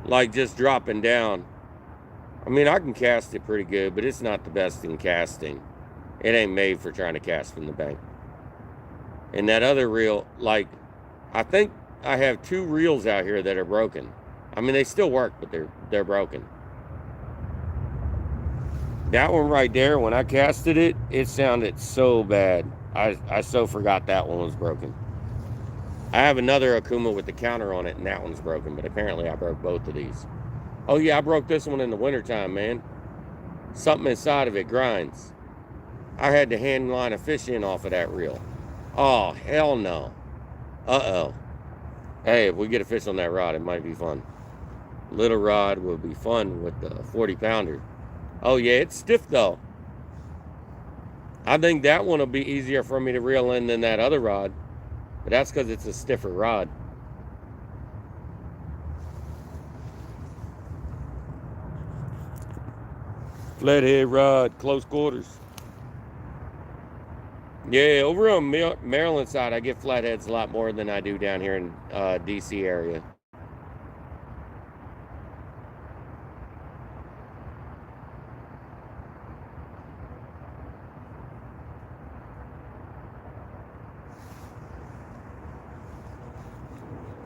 Like just dropping down. I mean, I can cast it pretty good, but it's not the best in casting. It ain't made for trying to cast from the bank. And that other reel, like, I think I have 2 reels out here that are broken. I mean, they still work, but they're broken. That one right there, when I casted it, it sounded so bad. I so forgot that one was broken. I have another Akuma with the counter on it, and that one's broken, but apparently I broke both of these. Oh yeah, I broke this one in the wintertime, man. Something inside of it grinds. I had to hand line a fish in off of that reel. Oh, hell no. Uh-oh. Hey, if we get a fish on that rod, it might be fun. Little rod will be fun with the 40-pounder. Oh yeah, it's stiff though. I think that one will be easier for me to reel in than that other rod. But that's because it's a stiffer rod. Flathead rod, close quarters. Yeah, over on Maryland side, I get flatheads a lot more than I do down here in DC area.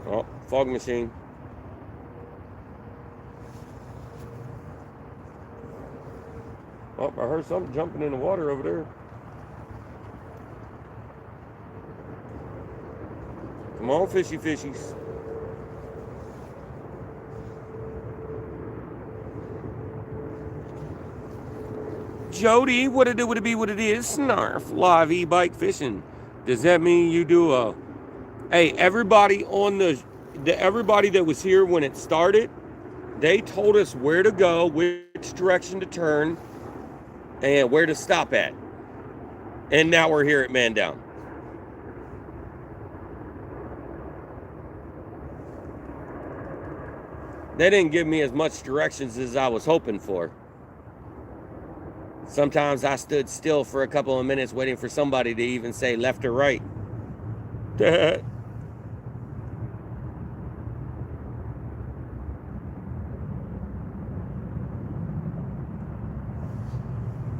Oh, fog machine. Oh, I heard something jumping in the water over there. Come on, fishy fishies. Jody, what it do, what it be, what it is? Snarf, live e-bike fishing. Does that mean you do a... Hey, everybody on everybody that was here when it started, they told us where to go, which direction to turn, and where to stop at. And now we're here at Man Down. They didn't give me as much directions as I was hoping for. Sometimes I stood still for a couple of minutes waiting for somebody to even say left or right.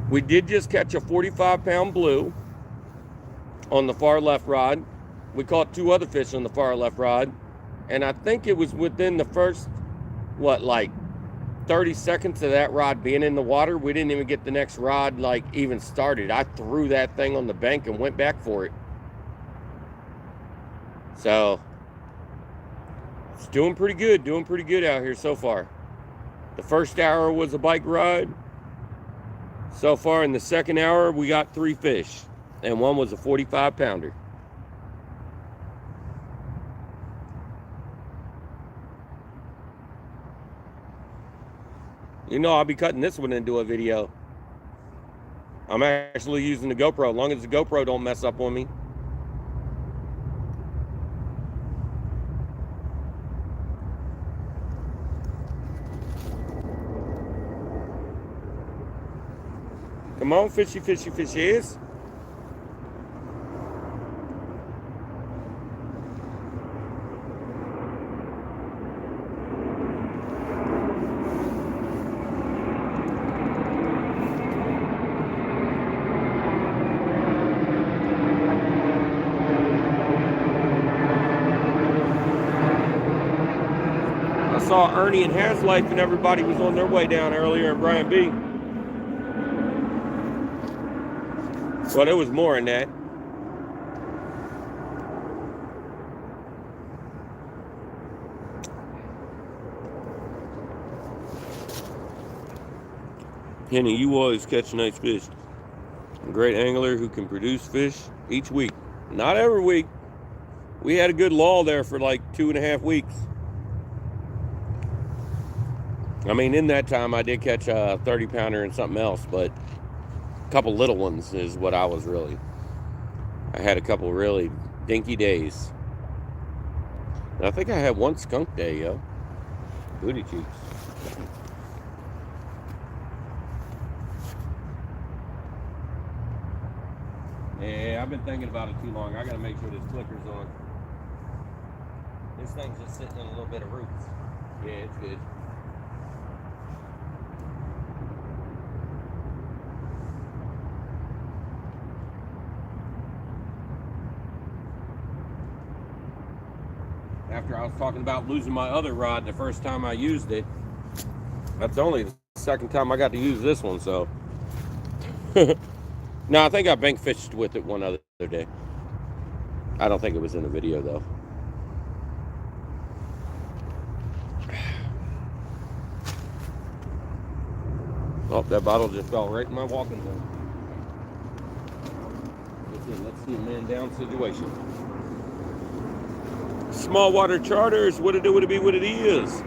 We did just catch a 45-pound blue on the far left rod. We caught 2 other fish on the far left rod. And I think it was within the first, like 30 seconds of that rod being in the water. We didn't even get the next rod, even started. I threw that thing on the bank and went back for it. So, it's doing pretty good out here so far. The first hour was a bike ride. So far in the second hour, we got 3 fish, and one was a 45-pounder. You know, I'll be cutting this one into a video. I'm actually using the GoPro, as long as the GoPro don't mess up on me. Come on, fishy, fishy, fishies. I saw Ernie and Haslife and everybody was on their way down earlier in Brian B. Well, there was more in that. Kenny, you always catch nice fish. A great angler who can produce fish each week. Not every week. We had a good lull there for like 2.5 weeks. I mean, in that time, I did catch a 30-pounder and something else, but a couple little ones is what I was really. I had a couple really dinky days. And I think I had one skunk day, yo. Booty cheeks. Yeah, I've been thinking about it too long. I gotta make sure this clicker's on. This thing's just sitting in a little bit of roots. Yeah, it's good. after I was talking about losing my other rod the first time I used it. That's only the second time I got to use this one, so. No, I think I bank fished with it one other day. I don't think it was in the video, though. Oh, that bottle just fell right in my walking zone. Let's see a man down situation. Small water charters, what it do, what it be, what it is.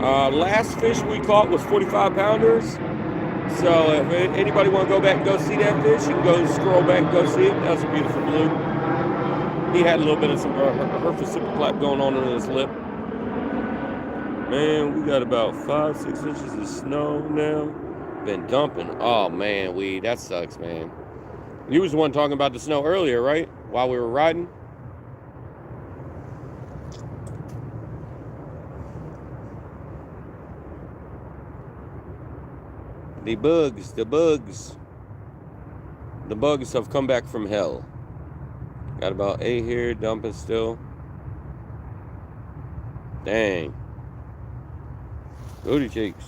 Last fish we caught was 45 pounders. So if anybody want to go back and go see that fish, you can go scroll back and go see it. That's a beautiful blue. He had a little bit of some herpes super clap going on in his lip. Man, we got about 5-6 inches of snow now. Been dumping. Oh man, that sucks, man. You was the one talking about the snow earlier, right? While we were riding. The bugs have come back from hell. Got about 8 here, dumping still. Dang. Booty cheeks.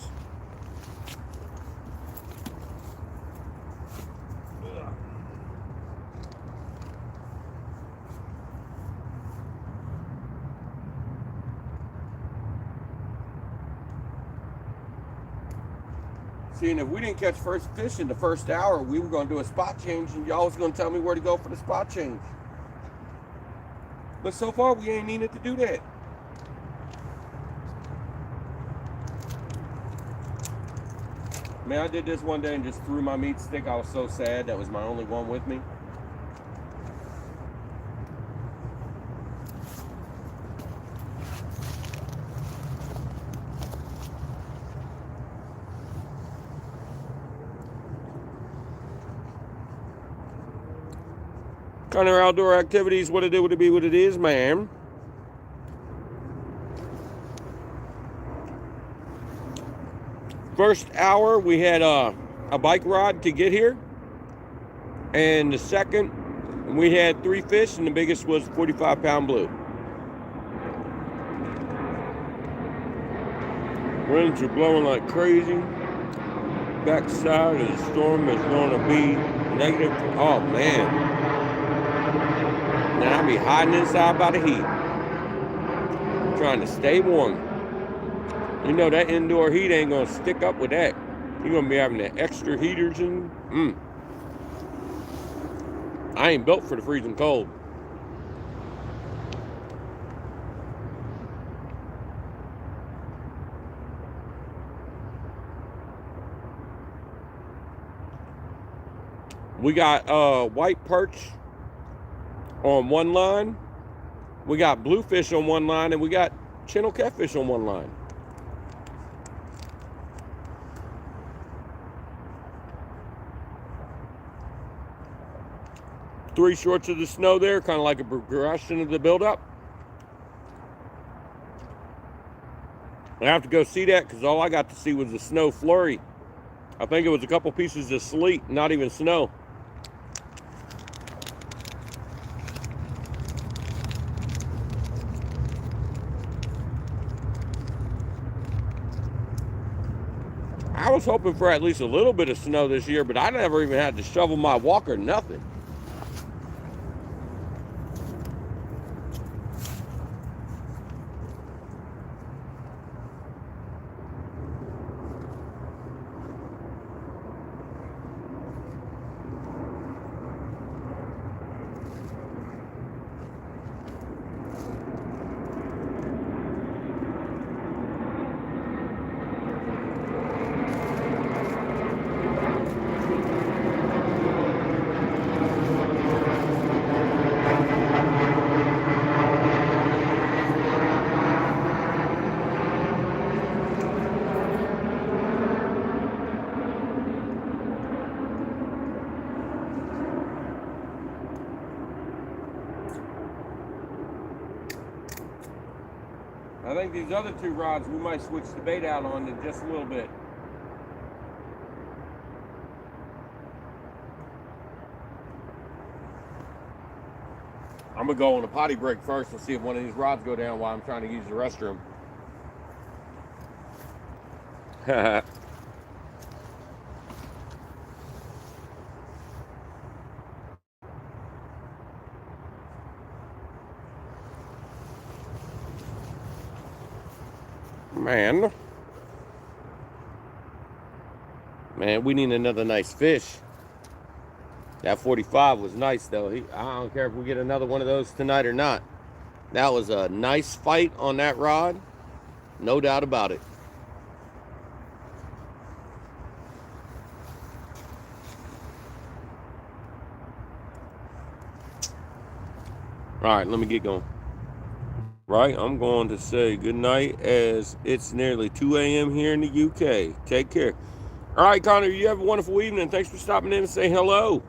See, and if we didn't catch first fish in the first hour, we were going to do a spot change, and y'all was going to tell me where to go for the spot change. But so far, we ain't needed to do that. Man, I did this one day and just threw my meat stick. I was so sad. That was my only one with me. Kind of outdoor activities, what it do, what it be, what it is, man. First hour, we had a bike ride to get here. And the second, we had 3 fish, and the biggest was 45-pound blue. Winds are blowing like crazy. Backside of the storm is going to be negative. Oh, man. And I'll be hiding inside by the heat. Trying to stay warm. You know that indoor heat ain't gonna stick up with that. You're gonna be having the extra heaters and I ain't built for the freezing cold. We got white perch on one line, we got bluefish on one line, and we got channel catfish on one line. Three shorts of the snow there, kind of like a progression of the buildup. I have to go see that because all I got to see was the snow flurry. I think it was a couple pieces of sleet, not even snow. I was hoping for at least a little bit of snow this year, but I never even had to shovel my walk or nothing. I think these other two rods we might switch the bait out on in just a little bit. I'm gonna go on a potty break first and see if one of these rods go down while I'm trying to use the restroom. Man, we need another nice fish. That 45 was nice though. I don't care if we get another one of those tonight or not. That was a nice fight on that rod. No doubt about it. All right, let me get going. Right, I'm going to say good night as it's nearly 2 a.m. here in the UK. Take care. All right, Connor, you have a wonderful evening. Thanks for stopping in and saying hello.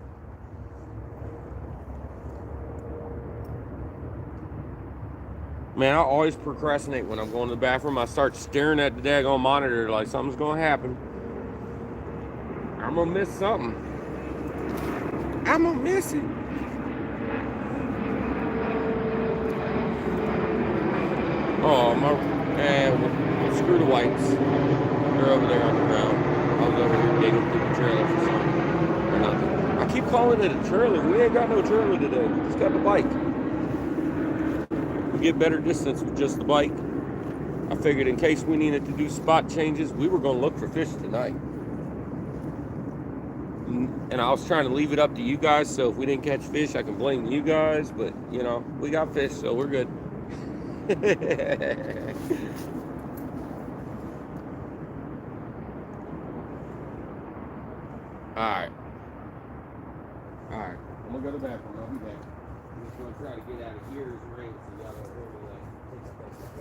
Man, I always procrastinate when I'm going to the bathroom. I start staring at the daggone monitor like something's going to happen. I'm going to miss something. I'm going to miss it. Oh, screw the whites. They're over there on the ground. I was over here digging through the trailer for something or nothing. I keep calling it a trailer. We ain't got no trailer today. We just got the bike. We get better distance with just the bike. I figured in case we needed to do spot changes, we were going to look for fish tonight. And I was trying to leave it up to you guys, so if we didn't catch fish, I can blame you guys. But, you know, we got fish, so we're good. Alright. Alright. I'm going to go to the bathroom. I'll be back. I'm just going to try to get out of here as rain, so y'all don't hear me like take that place up.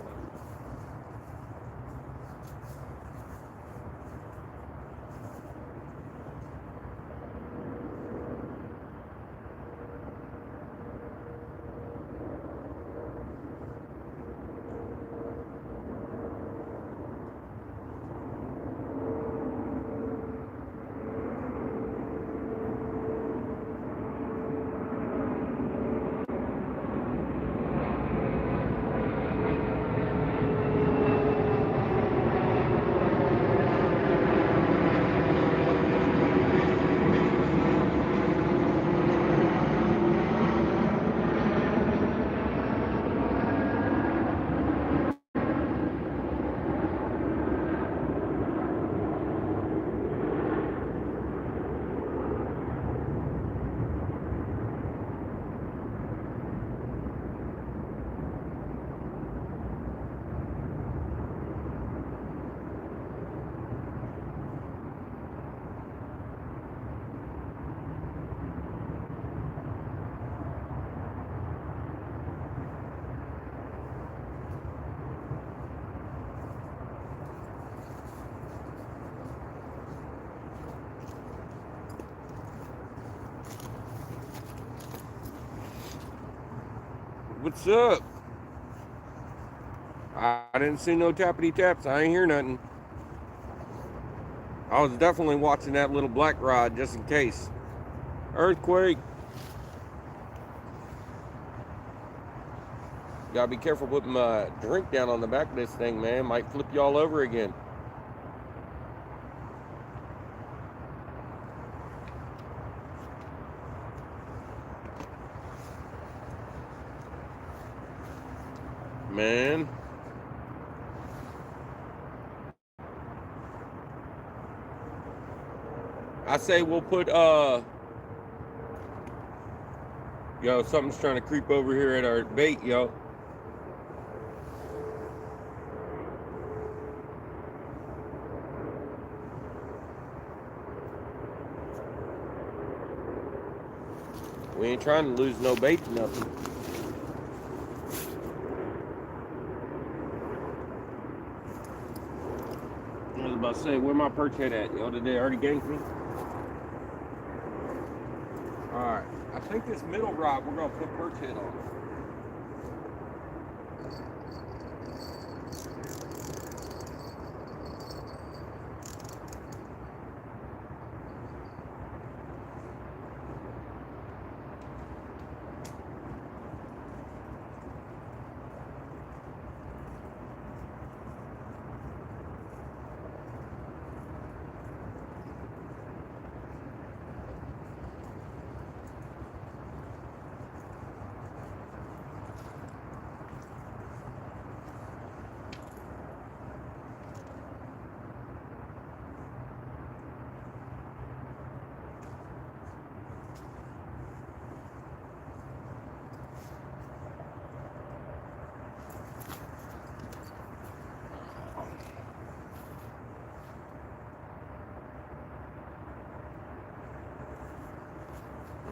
What's up? I didn't see no tappity taps. I ain't hear nothing. I was definitely watching that little black rod just in case. Earthquake. Gotta be careful putting my drink down on the back of this thing, man. Might flip you all over again. Man. I say we'll put, yo, something's trying to creep over here at our bait, yo. We ain't trying to lose no bait or nothing. I was about to say, where my perch head at? Yo, did they already ganked me? Alright, I think this middle rod we're going to put perch head on.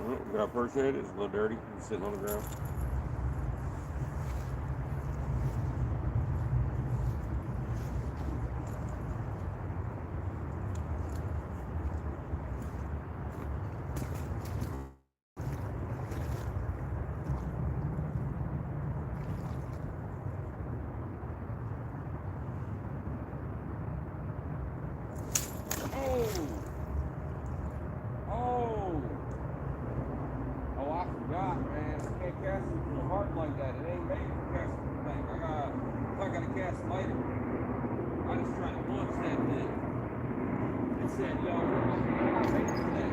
We got Perch head. It's a little dirty. He's sitting on the ground. Oh, I forgot, man. I can't cast it too hard like that. It ain't made for casting the thing. I gotta cast lighter. I just tried to launch that thing. It said, yo, I'm not making that.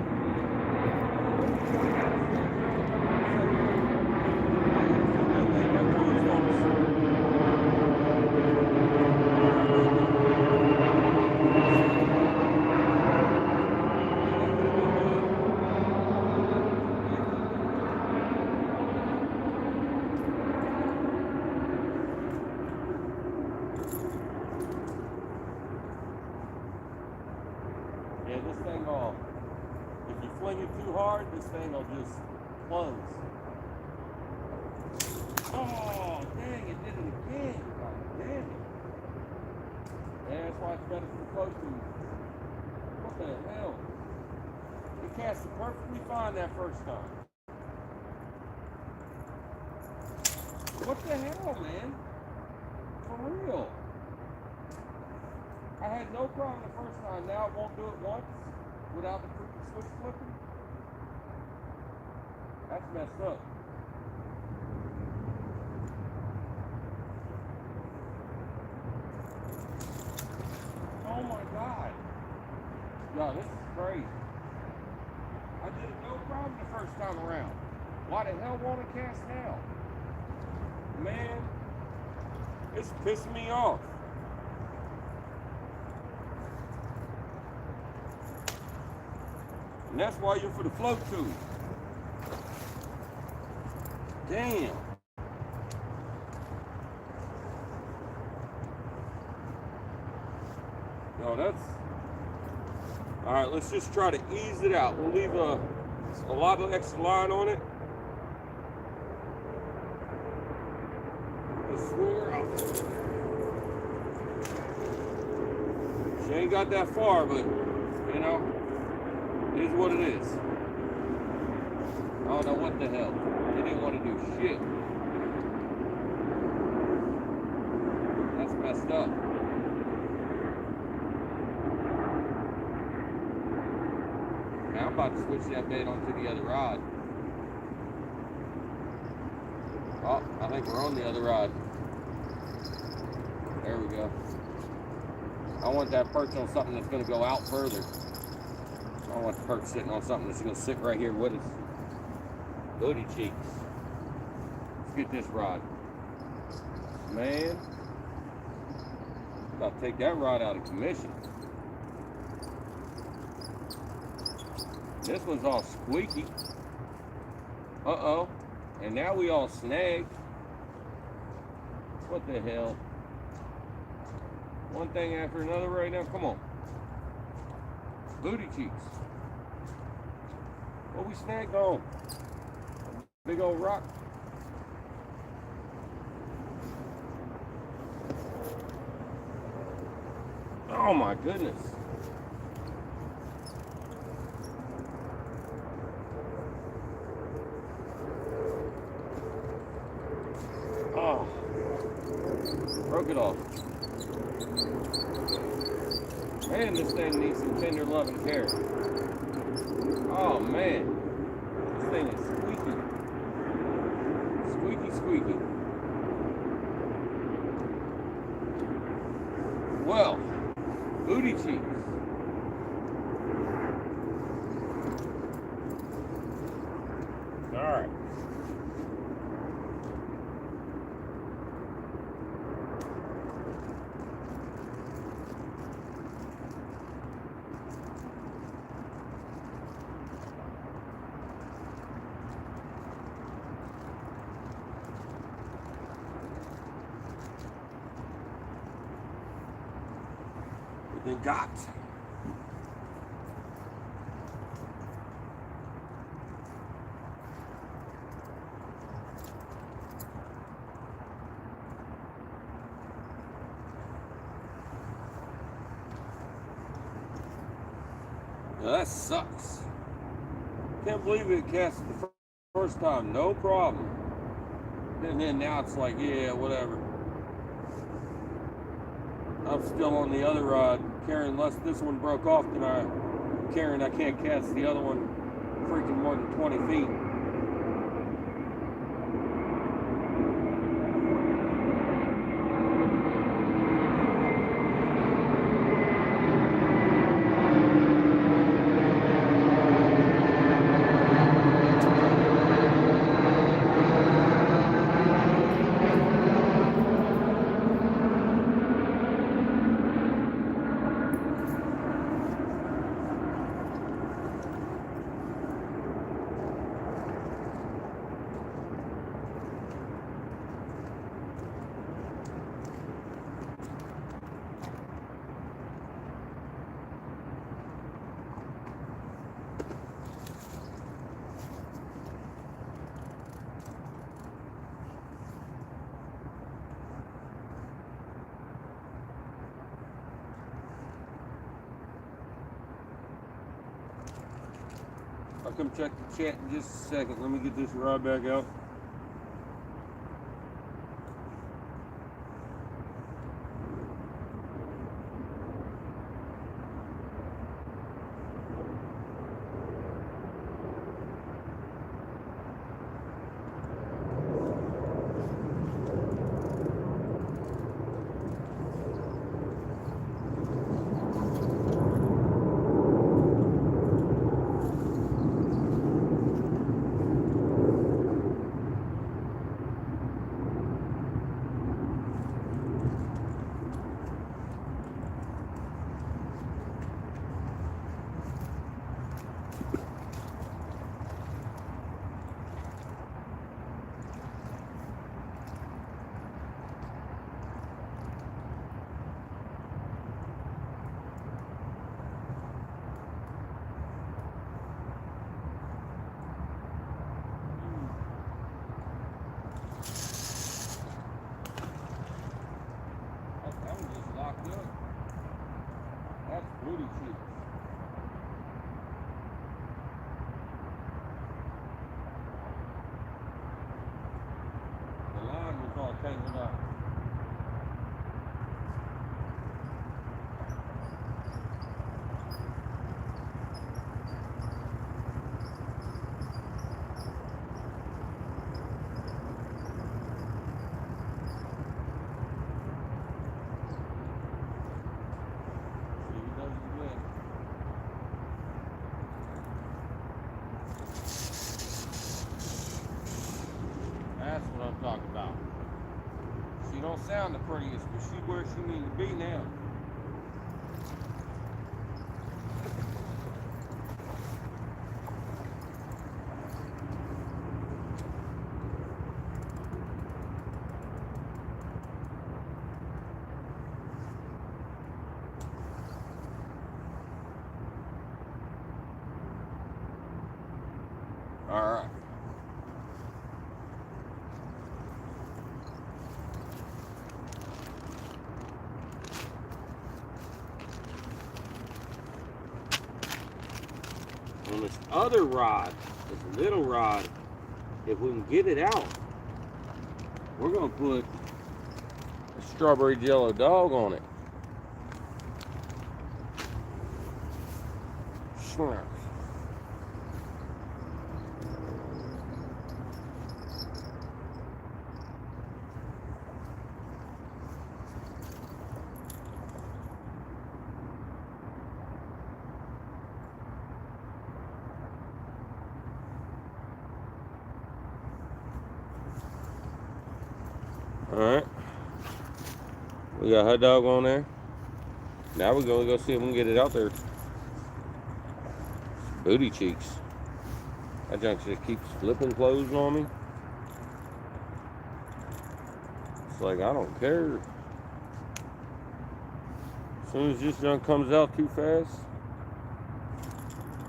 Yeah, this thing will, if you fling it too hard, this thing will just plunge. Oh, dang, it did it again. God damn it. Yeah, that's why it's better for the flow tube. What the hell? It cast it perfectly fine that first time. What the hell, man? For real. I had no problem the first time. Now it won't do it once without the freaking switch flipping. That's messed up. Oh my God. Yo, this is crazy. I did it no problem the first time around. Why the hell won't it cast now? Man, it's pissing me off. And that's why you're for the float tube. Damn. No, that's... Alright, let's just try to ease it out. We'll leave a lot of extra line on it. Just swing her out. She ain't got that far, but, you know, it is what it is. I don't know what the hell. They didn't want to do shit. That's messed up. Now I'm about to switch that bait onto the other rod. Oh, I think we're on the other rod. There we go. I want that perch on something that's going to go out further. I don't want the perch sitting on something that's going to sit right here with us. Booty cheeks. Let's get this rod. Man. I'm about to take that rod out of commission. This one's all squeaky. Uh-oh. And now we all snagged. What the hell? One thing after another right now. Come on. Booty cheeks. What we snagged on? Big old rock. Oh my goodness. Oh. Broke it off. Man, this thing needs some tender love and care. Oh man. This thing is squeaky. Squeaky, squeaky. Well, booty cheeks. All right. They got. Now that sucks. Can't believe it cast the first time, no problem. And then now it's like, yeah, whatever. I'm still on the other rod, carrying, unless this one broke off, then I can't cast the other one freaking more than 20 feet. I'll come check the chat in just a second. Let me get this rod back out. That's booty cheeks. The line was all tangled up. That's what I'm talking about. She don't sound the prettiest, but she's where she needs to be now. All right. On this other rod, this little rod, if we can get it out, we're going to put a strawberry jello dog on it. Shrimp. Alright. We got a hot dog on there. Now we're going to go see if we can get it out there. Booty cheeks. That junk just keeps flipping closed on me. It's like, I don't care. As soon as this junk comes out too fast,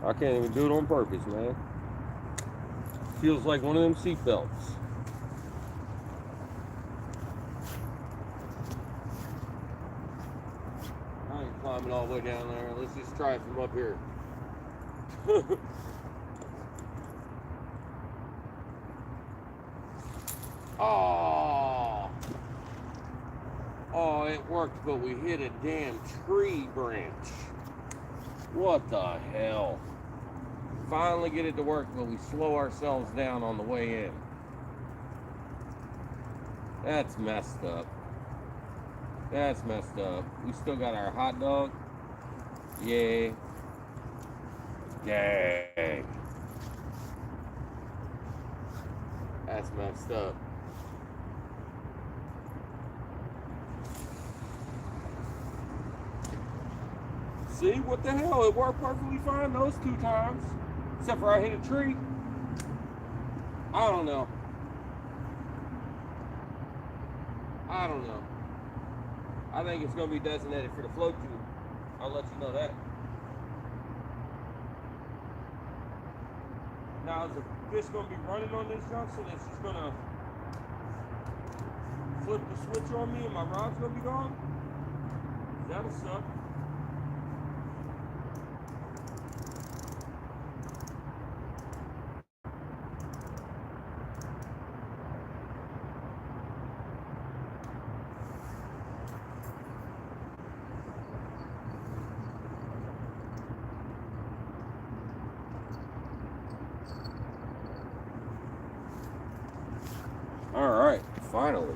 I can't even do it on purpose, man. Feels like one of them seat belts. I ain't climbing all the way down there. Let's just try it from up here. Oh, oh, it worked, but we hit a damn tree branch. What the hell? Finally get it to work, but we slow ourselves down on the way in. That's messed up. That's messed up. We still got our hot dog. Yeah. Dang. That's messed up. See, what the hell? It worked perfectly fine those 2 times. Except for I hit a tree. I don't know. I don't know. I think it's going to be designated for the float tube. I'll let you know that. Now, is the fish going to be running on this junk, so it's just going to flip the switch on me and my rod's going to be gone? That'll suck. All right, finally.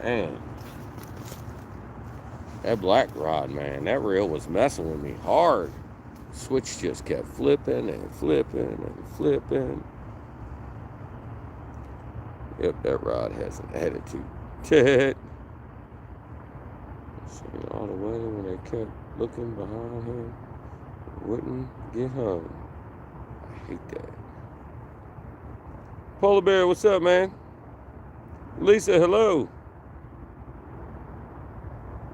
Man, that black rod, man, that reel was messing with me hard. Switch just kept flipping and flipping and flipping. Yep, that rod has an attitude. See, all the way when they kept looking behind him, wouldn't get home. I hate that. Polar Bear, what's up, man? Lisa, hello.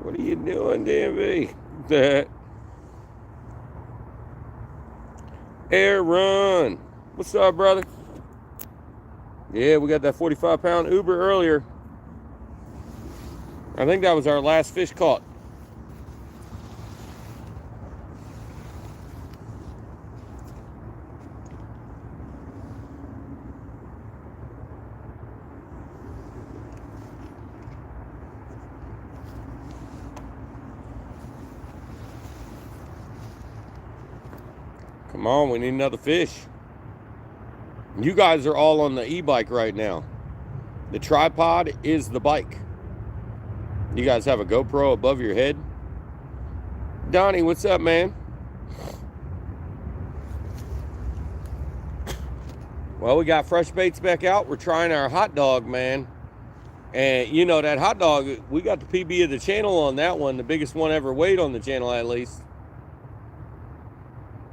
What are you doing, DMV? That Air Run. What's up, brother? Yeah, we got that 45-pound Uber earlier. I think that was our last fish caught. Come on, we need another fish. You guys are all on the e-bike right now. The tripod is the bike. You guys have a GoPro above your head. Donnie, what's up, man? Well, we got fresh baits back out. We're trying our hot dog, man. And you know, that hot dog, we got the PB of the channel on that one. The biggest one ever weighed on the channel, at least.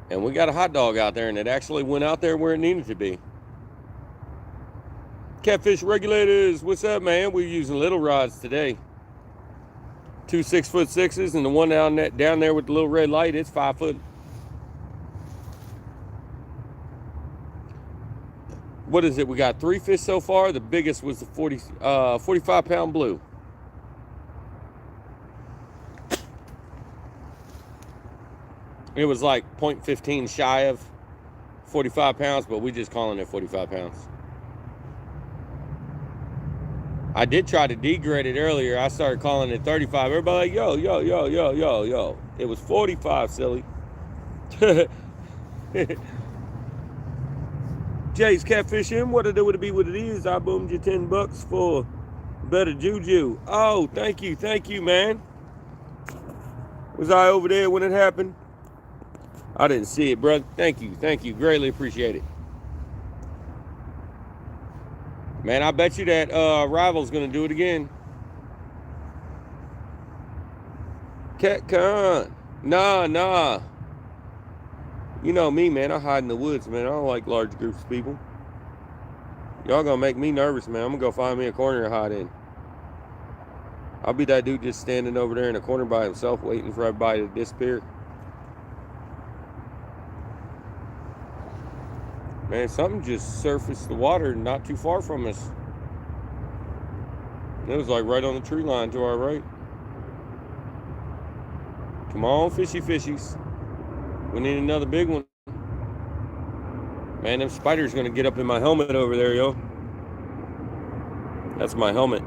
And we got a hot dog out there, and it actually went out there where it needed to be. Catfish regulators, what's up, man? We're using little rods today. 2 6'6" and the one down there with the little red light, it's 5 foot. What is it? We got 3 fish so far. The biggest was the 45-pound blue. It was like 0.15 shy of 45 pounds, but we just calling it 45 pounds. I did try to degrade it earlier. I started calling it 35. Everybody like, yo, yo, yo, yo, yo, yo. It was 45, silly. Jay's Catfishing. What would it be what it is? I boomed you $10 for better juju. Oh, thank you, man. Was I over there when it happened? I didn't see it, brother. Thank you. Greatly appreciate it. Man, I bet you that Rival's gonna do it again. CatCon. Nah. You know me, man. I hide in the woods, man. I don't like large groups of people. Y'all gonna make me nervous, man. I'm gonna go find me a corner to hide in. I'll be that dude just standing over there in a corner by himself waiting for everybody to disappear. Man, something just surfaced the water not too far from us. It was like right on the tree line to our right. Come on, fishies. We need another big one. Man, them spiders gonna get up in my helmet over there, yo. That's my helmet.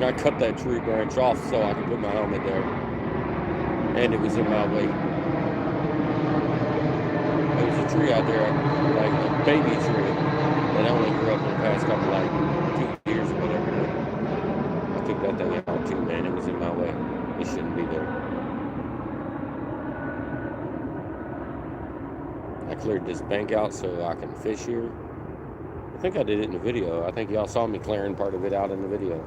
I cut that tree branch off so I could put my helmet there. And it was in my way. There was a tree out there, like a baby tree, that only grew up in the past couple, like 2 years or whatever. I took that thing out too, man. It was in my way. It shouldn't be there. I cleared this bank out so I can fish here. I think I did it in the video. I think y'all saw me clearing part of it out in the video.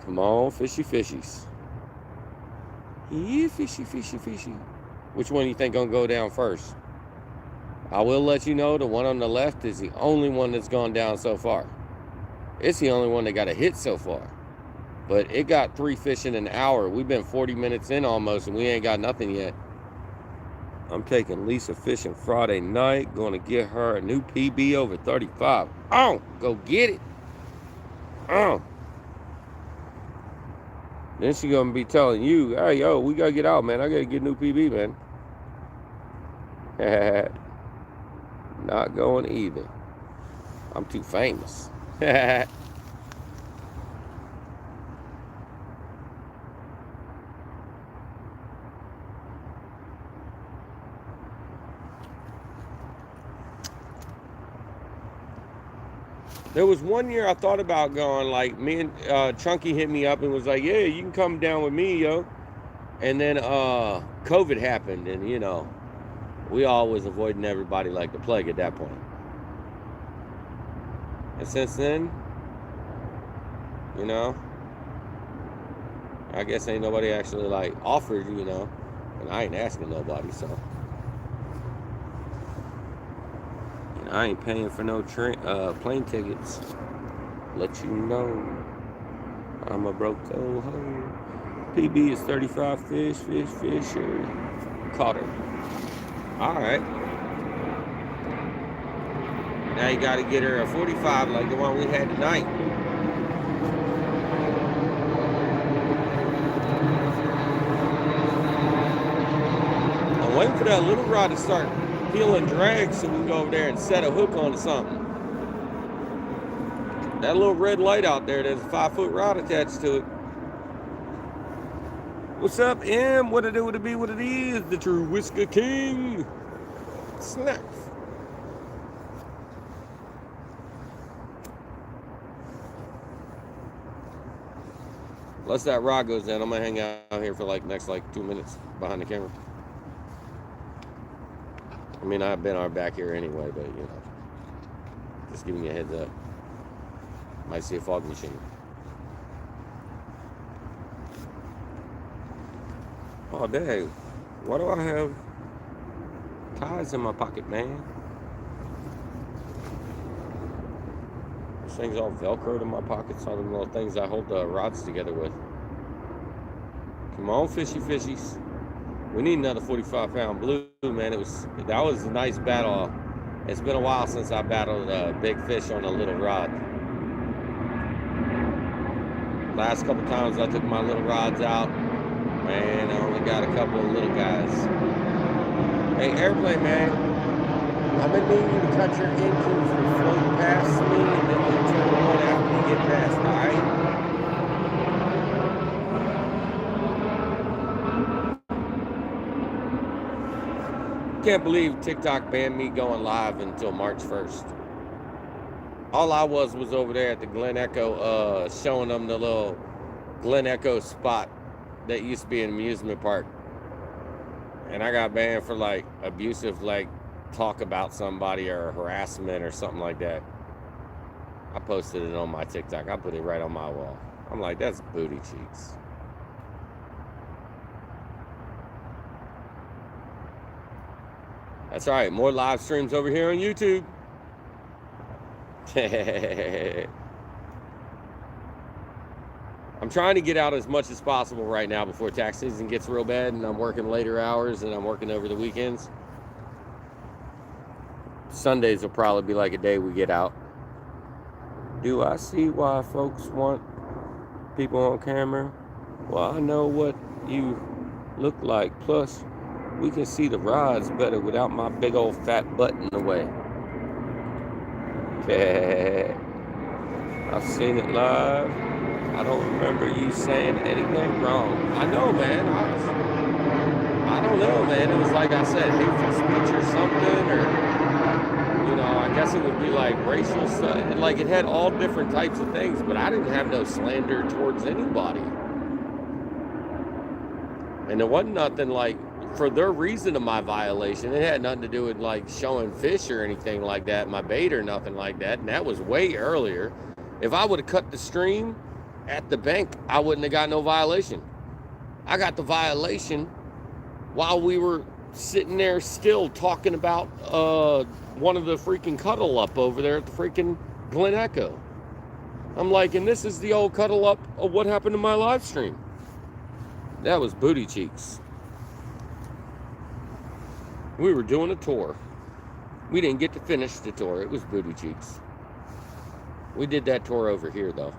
Come on, fishy fishies. Yeah, fishy, fishy, fishy. Which one do you think gonna go down first? I will let you know the one on the left is the only one that's gone down so far. It's the only one that got a hit so far. But it got 3 fish in an hour. We've been 40 minutes in almost and we ain't got nothing yet. I'm taking Lisa fishing Friday night. Going to get her a new PB over 35. Oh, go get it. Oh. Then she going to be telling you, hey, yo, we got to get out, man. I got to get a new PB, man. Not going either. I'm too famous. There was one year I thought about going, like, me and Chunky hit me up and was like, yeah, you can come down with me, yo. And then COVID happened, and, you know, we all was avoiding everybody like the plague at that point. And since then, you know, I guess ain't nobody actually, like, offered, you know. And I ain't asking nobody, so. I ain't paying for no plane tickets. Let you know. I'm a broke old hoe. PB is 35 fish. Caught her. Alright. Now you gotta get her a 45 like the one we had tonight. I'm waiting for that little rod to start peeling drag so we can go over there and set a hook onto something. That little red light out there, there's a 5-foot rod attached to it. What's up, M? What it do, what it be, what it is? The true Whisker King. Snacks. Unless that rod goes down, I'm gonna hang out here for like next 2 minutes behind the camera. I mean, I've been back here anyway, but, you know, just giving you a heads up. Might see a fog machine. Oh, dang. Why do I have ties in my pocket, man? This thing's all Velcroed in my pockets, all the little things I hold the rods together with. Come on, fishy fishies. We need another 45-pound blue, man. That was a nice battle. It's been a while since I battled a big fish on a little rod. Last couple times I took my little rods out, man, I only got a couple of little guys. Hey, airplane, man. I'm gonna need you to cut your engines and float past me, and then we'll turn on after you get past, all right? Can't believe TikTok banned me going live until March 1st. All I was over there at the Glen Echo, showing them the little Glen Echo spot that used to be an amusement park. And I got banned for like abusive, like talk about somebody or harassment or something like that. I posted it on my TikTok. I put it right on my wall. I'm like, that's booty cheeks. That's all right. More live streams over here on YouTube. I'm trying to get out as much as possible right now before tax season gets real bad and I'm working later hours and I'm working over the weekends. Sundays will probably be like a day we get out. Do I see why folks want people on camera? Well, I know what you look like. Plus, we can see the rods better without my big old fat butt in the way. I've seen it live. I don't remember you saying anything wrong. I know, man. I don't know, man. It was like I said, hateful speech or something, or, you know, I guess it would be like racial stuff. Like, it had all different types of things, but I didn't have no slander towards anybody. And it wasn't nothing like, for their reason of my violation, it had nothing to do with like showing fish or anything like that, my bait or nothing like that. And that was way earlier. If I would have cut the stream at the bank, I wouldn't have got no violation. I got the violation while we were sitting there still talking about one of the freaking cuddle up over there at the freaking Glen Echo. I'm like, and this is the old cuddle up of what happened to my live stream. That was booty cheeks. We were doing a tour. We didn't get to finish the tour. It was booty cheeks. We did that tour over here, though.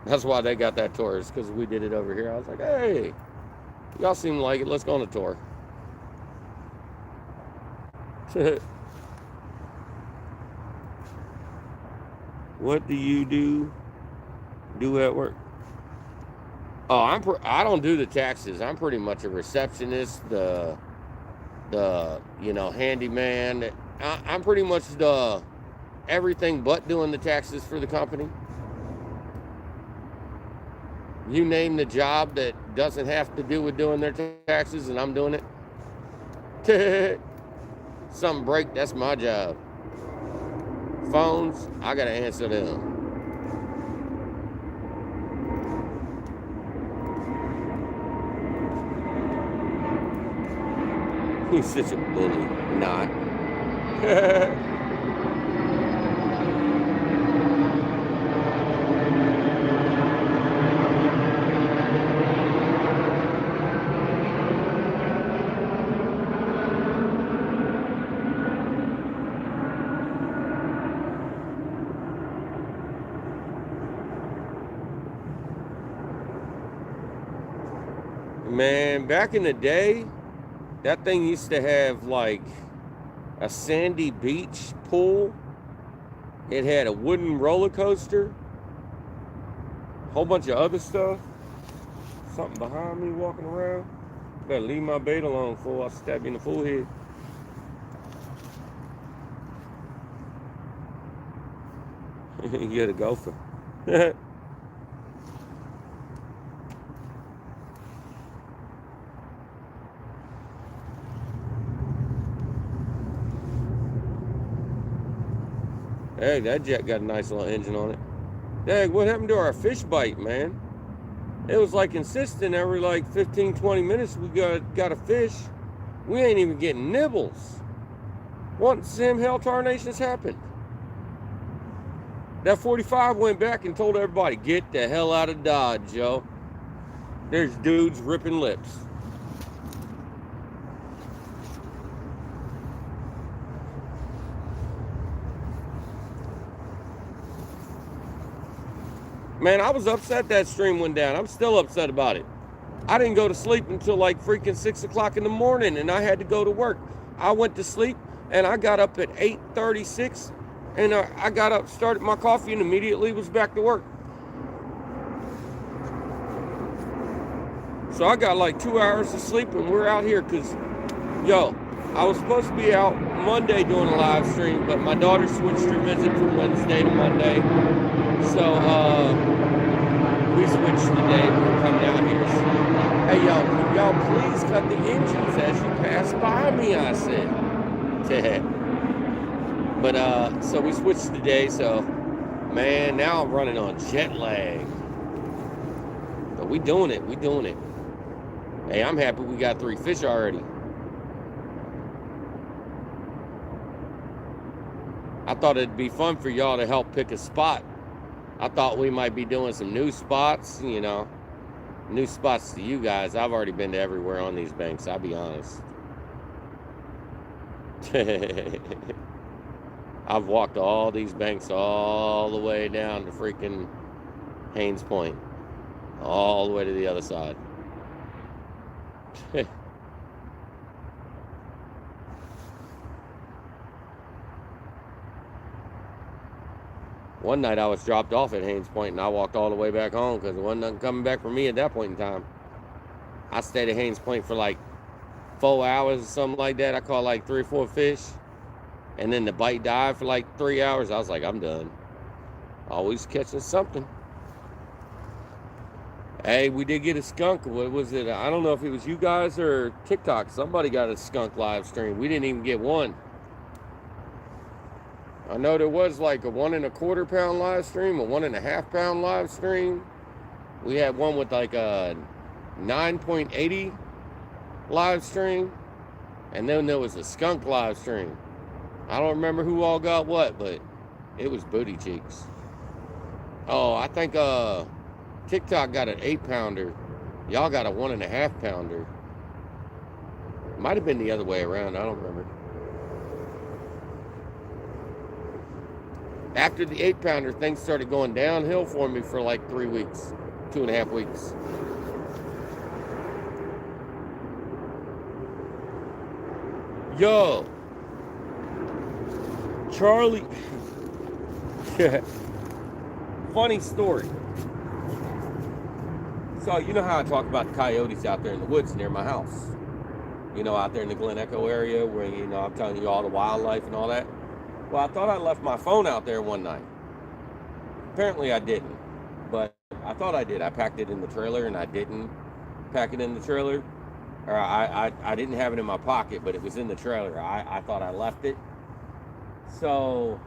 That's why they got that tour, is because we did it over here. I was like, hey, y'all seem like it. Let's go on a tour. What do you do at work? Oh, I don't do the taxes. I'm pretty much a receptionist, the you know, handyman. I'm pretty much the everything but doing the taxes for the company. You name the job that doesn't have to do with doing their taxes, and I'm doing it. Something break, that's my job. Phones, I gotta answer them. He's such a bully. Not. Man, back in the day, that thing used to have like a sandy beach pool. It had a wooden roller coaster, a whole bunch of other stuff. Something behind me walking around. Better leave my bait alone, fool. I'll stab you in the forehead. You're the gopher. Hey, that jet got a nice little engine on it. Dang, what happened to our fish bite, man? It was like consistent every like 15, 20 minutes we got a fish. We ain't even getting nibbles. What Sam hell tarnations happened? That 45 went back and told everybody, get the hell out of Dodge, yo. There's dudes ripping lips. Man, I was upset that stream went down. I'm still upset about it. I didn't go to sleep until like freaking 6 o'clock in the morning, and I had to go to work. I went to sleep, and I got up at 8:36, and I got up, started my coffee, and immediately was back to work. So I got like 2 hours of sleep, and we're out here because, yo, I was supposed to be out Monday doing a live stream, but my daughter switched her visit from Wednesday to Monday. So, we switched today. We're coming out here. Hey, y'all please cut the engines as you pass by me, I said. But, so we switched today, so, man, now I'm running on jet lag. But we doing it. Hey, I'm happy we got 3 fish already. I thought it'd be fun for y'all to help pick a spot. I thought we might be doing some new spots, you know. New spots to you guys. I've already been to everywhere on these banks, I'll be honest. I've walked all these banks all the way down to freaking Haynes Point, all the way to the other side. One night I was dropped off at Haynes Point and I walked all the way back home because there wasn't nothing coming back for me at that point in time. I stayed at Haynes Point for like 4 hours or something like that. I caught like 3 or 4 fish. And then the bite died for like 3 hours. I was like, I'm done. Always catching something. Hey, we did get a skunk. What was it? I don't know if it was you guys or TikTok. Somebody got a skunk live stream. We didn't even get one. I know there was like a 1 1/4 pound live stream, a 1 1/2 pound live stream. We had one with like a 9.80 live stream. And then there was a skunk live stream. I don't remember who all got what, but it was booty cheeks. Oh, I think TikTok got an 8-pounder. Y'all got a 1 1/2 pounder. Might have been the other way around. I don't remember. After the 8-pounder, things started going downhill for me for like 3 weeks, 2.5 weeks. Yo, Charlie. Funny story. So you know how I talk about the coyotes out there in the woods near my house? You know, out there in the Glen Echo area where, you know, I'm telling you all the wildlife and all that. Well, I thought I left my phone out there one night. Apparently I didn't, but I thought I did. I packed it in the trailer and I didn't pack it in the trailer. Or I didn't have it in my pocket, but it was in the trailer. I thought I left it. So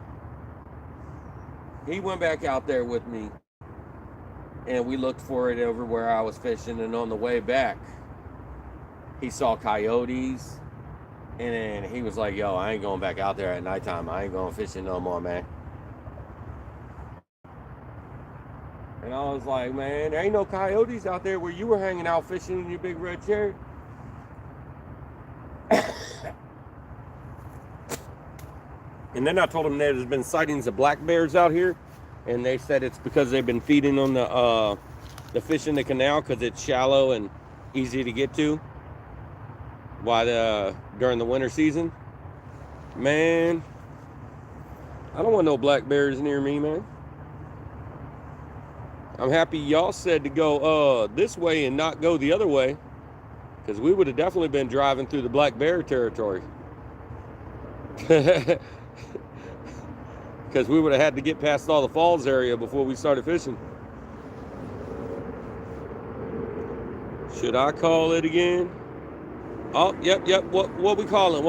he went back out there with me and we looked for it over where I was fishing, and on the way back he saw coyotes, and then he was like, yo, I ain't going back out there at nighttime. I ain't going fishing no more, man. And I was like, man, there ain't no coyotes out there where you were hanging out fishing in your big red cherry. And then I told him there's been sightings of black bears out here, and they said it's because they've been feeding on the fish in the canal because it's shallow and easy to get to during the winter season. Man, I don't want no black bears near me, man. I'm happy y'all said to go this way and not go the other way, because we would have definitely been driving through the black bear territory. Because we would have had to get past all the falls area before we started fishing. Should I call it again? Oh, yep. What we calling?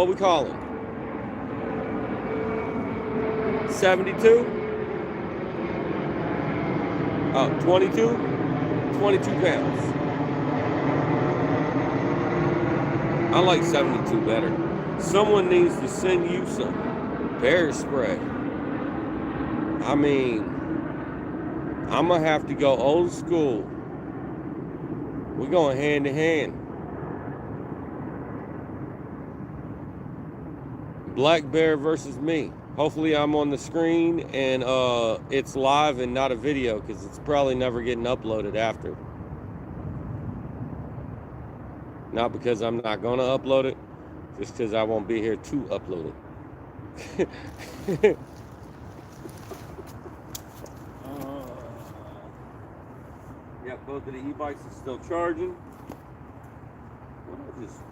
72? Oh, 22? 22 pounds. I like 72 better. Someone needs to send you some bear spray. I mean, I'm going to have to go old school. We're going hand in hand. Black bear versus me. Hopefully I'm on the screen and it's live and not a video, because it's probably never getting uploaded after. Not because I'm not going to upload it, just because I won't be here to upload it. Yeah, both of the e-bikes are still charging. What is this?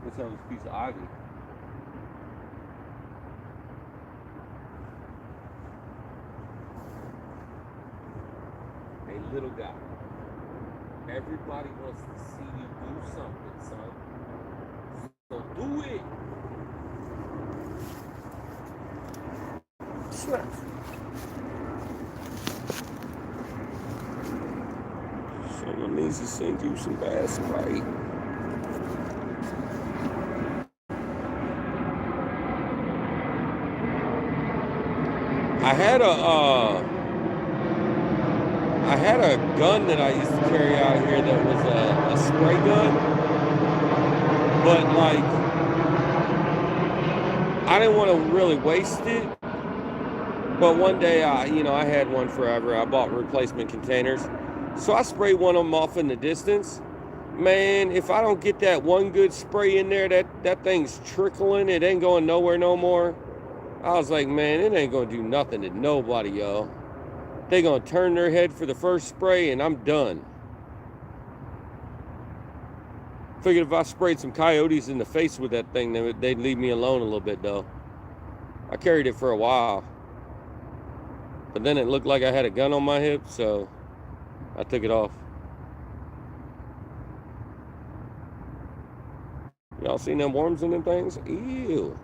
Let's have this piece of ivy. Hey, little guy. Everybody wants to see you do something, son. So do it. Sure. Someone needs to send you some bass spray. I had a gun that I used to carry out here that was a spray gun, but like I didn't want to really waste it. But one day, I had one forever. I bought replacement containers. So I sprayed one of them off in the distance. Man, if I don't get that one good spray in there, that thing's trickling. It ain't going nowhere no more. I was like, man, it ain't going to do nothing to nobody, y'all. They going to turn their head for the first spray, and I'm done. Figured if I sprayed some coyotes in the face with that thing, they'd leave me alone a little bit, though. I carried it for a while. But then it looked like I had a gun on my hip, so I took it off. Y'all seen them worms in them things? Ew.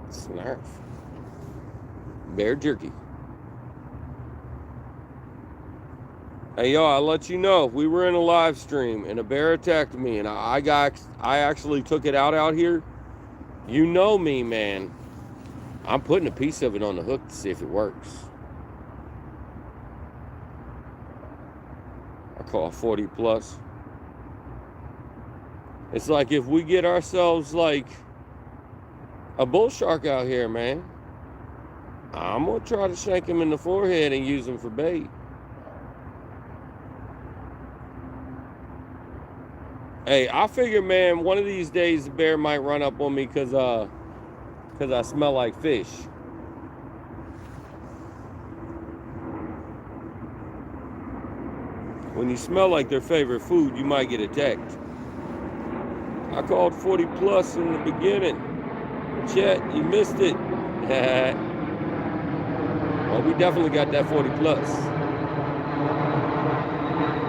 Snarf. Bear jerky. Hey, y'all, I'll let you know, if we were in a live stream and a bear attacked me and I actually took it out here, you know me, man. I'm putting a piece of it on the hook to see if it works. I call 40 plus. It's like if we get ourselves like a bull shark out here, man, I'm going to try to shank him in the forehead and use him for bait. Hey, I figure, man, one of these days the bear might run up on me because I smell like fish. When you smell like their favorite food, you might get attacked. I called 40 plus in the beginning. Chet, you missed it. Well, we definitely got that 40 plus.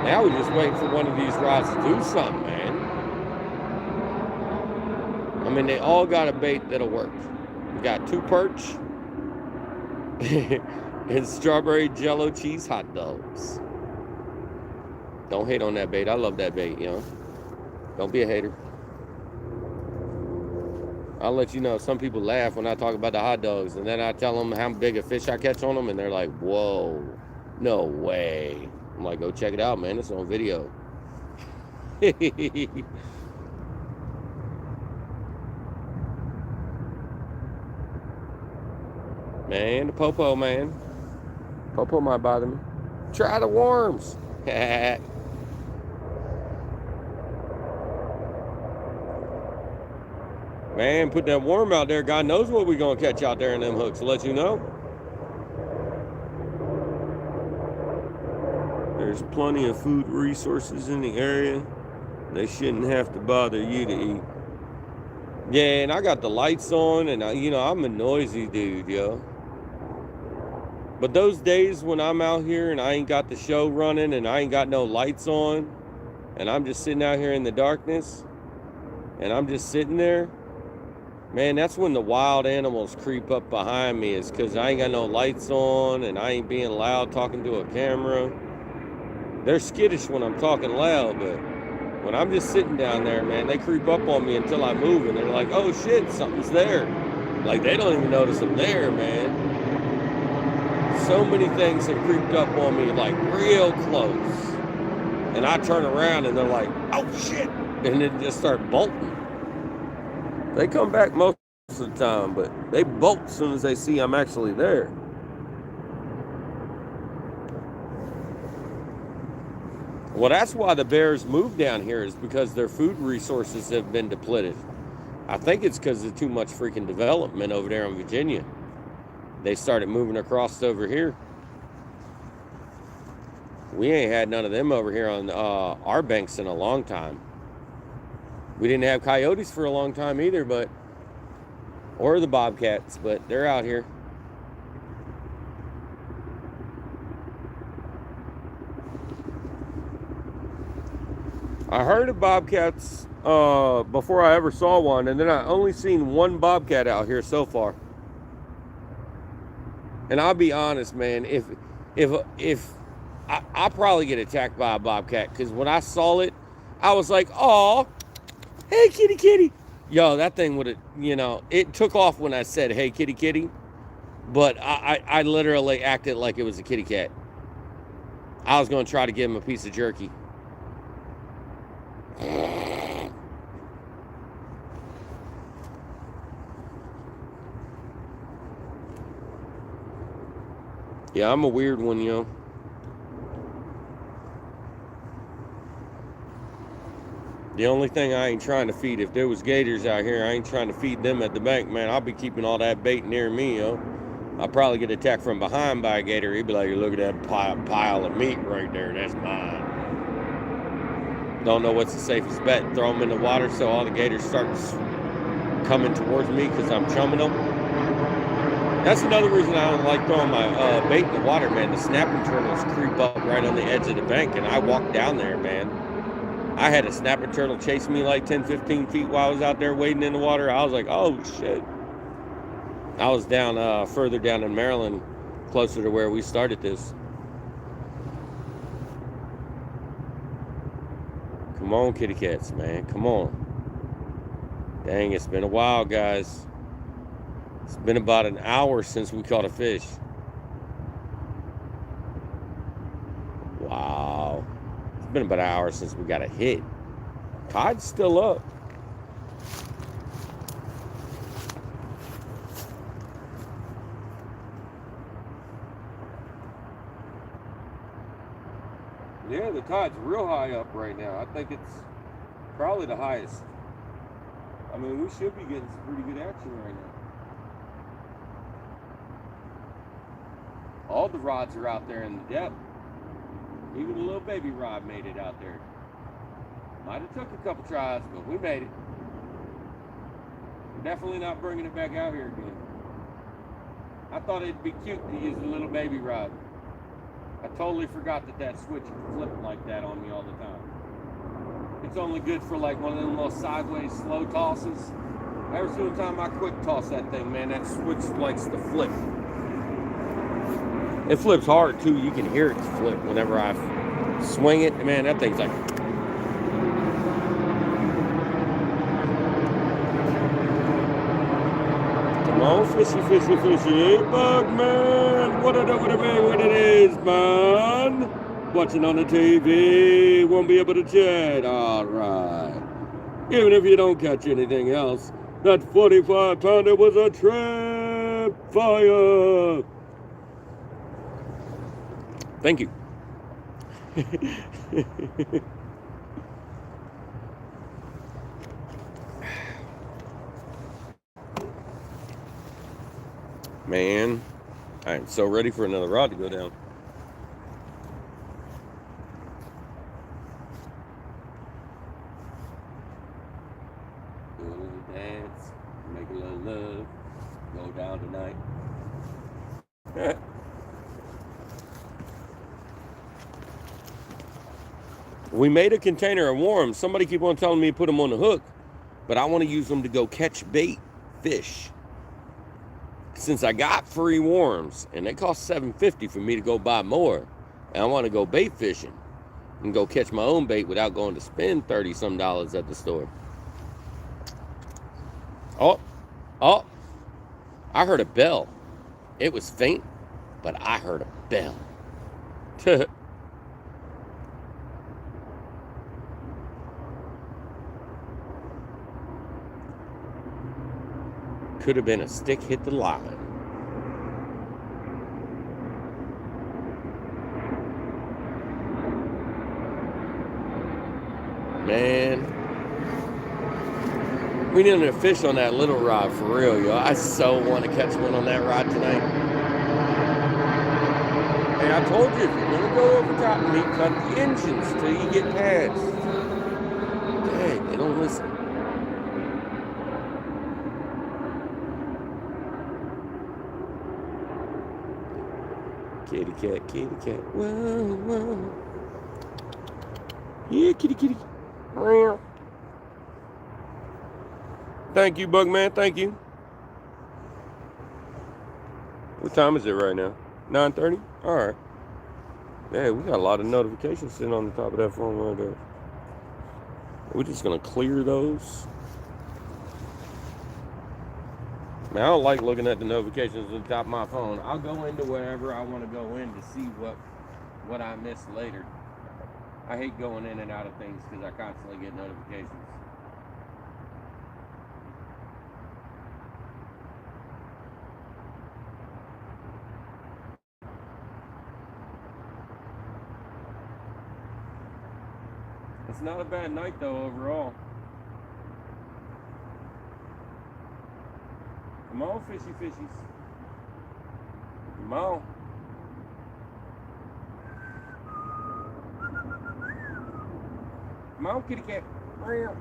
Now we're just waiting for one of these rods to do something, man. I mean, they all got a bait that'll work. We got 2 perch and strawberry Jello cheese hot dogs. Don't hate on that bait. I love that bait, you know. Don't be a hater. I'll let you know, some people laugh when I talk about the hot dogs, and then I tell them how big a fish I catch on them, and they're like, whoa, no way. I'm like, go check it out, man. It's on video. Man, the popo, man. Popo might bother me. Try the worms. Man, put that worm out there. God knows what we're going to catch out there in them hooks. I'll let you know. There's plenty of food resources in the area. They shouldn't have to bother you to eat. Yeah, and I got the lights on, and I'm a noisy dude, yo. But those days when I'm out here and I ain't got the show running and I ain't got no lights on, and I'm just sitting out here in the darkness, and I'm just sitting there, man, that's when the wild animals creep up behind me, is because I ain't got no lights on and I ain't being loud talking to a camera. They're skittish when I'm talking loud, but when I'm just sitting down there, man, they creep up on me until I move, and they're like, oh shit, something's there. Like, they don't even notice I'm there, man. So many things have creeped up on me, like, real close. And I turn around and they're like, oh shit, and then just start bolting. They come back most of the time, but they bolt as soon as they see I'm actually there. Well, that's why the bears move down here, is because their food resources have been depleted. I think it's because of too much freaking development over there in Virginia. They started moving across over here. We ain't had none of them over here on our banks in a long time. We didn't have coyotes for a long time either, or the bobcats, but they're out here. I heard of bobcats before I ever saw one, and then I only seen one bobcat out here so far. And I'll be honest, man, if I'll probably get attacked by a bobcat, because when I saw it, I was like, oh, hey, kitty, kitty. Yo, that thing would have, it took off when I said, hey, kitty, kitty. But I literally acted like it was a kitty cat. I was going to try to give him a piece of jerky. Yeah, I'm a weird one, you know. The only thing I ain't trying to feed, if there was gators out here, I ain't trying to feed them at the bank, man. I'll be keeping all that bait near me, yo. I'll probably get attacked from behind by a gator. He'd be like, look at that pile of meat right there. That's mine. Don't know what's the safest bet. Throw them in the water so all the gators start coming towards me because I'm chumming them. That's another reason I don't like throwing my bait in the water, man. The snapping turtles creep up right on the edge of the bank, and I walk down there, man. I had a snapping turtle chase me like 10, 15 feet while I was out there wading in the water. I was like, oh, shit. I was down further down in Maryland, closer to where we started this. Come on, kitty cats, man. Come on. Dang, it's been a while, guys. It's been about an hour since we caught a fish. Wow. It's been about an hour since we got a hit. Tide's still up. Yeah, the tide's real high up right now. I think it's probably the highest. I mean, we should be getting some pretty good action right now. All the rods are out there in the depth. Even the little baby rod made it out there. Might have took a couple tries, but we made it. We're definitely not bringing it back out here again. I thought it'd be cute to use a little baby rod. I totally forgot that switch flipped like that on me all the time. It's only good for like one of them little sideways slow tosses. Every single time I quick toss that thing, man, that switch likes to flip. It flips hard too. You can hear it flip whenever I swing it. Man, that thing's like... Come on, fishy, fishy, fishy. Bug, man. What it is, man. Watching on the TV. Won't be able to chat. All right. Even if you don't catch anything else, that 45-pounder was a trap fire. Thank you. Man, I am so ready for another rod to go down. Do a little dance, make a little love, go down tonight. We made a container of worms. Somebody keep on telling me to put them on the hook, but I want to use them to go catch bait fish. Since I got free worms, and they cost $7.50 for me to go buy more, and I want to go bait fishing and go catch my own bait without going to spend $30-some at the store. Oh, I heard a bell. It was faint, but I heard a bell. Could have been a stick hit the line. Man, we need a fish on that little rod for real, yo. I so want to catch one on that rod tonight. Hey, I told you, if you're going to go over top of me, cut the engines till you get past. Dang, they don't listen. Kitty cat, kitty cat. Whoa, whoa. Yeah, kitty, kitty. Thank you, Bugman. Thank you. What time is it right now? 9:30? All right. Yeah, we got a lot of notifications sitting on the top of that phone right there. We're just going to clear those. Man, I don't like looking at the notifications on the top of my phone. I'll go into wherever I want to go in to see what I missed later. I hate going in and out of things because I constantly get notifications. It's not a bad night though overall. Come on, fishy fishies. Come on. Come on, kitty cat. Meow.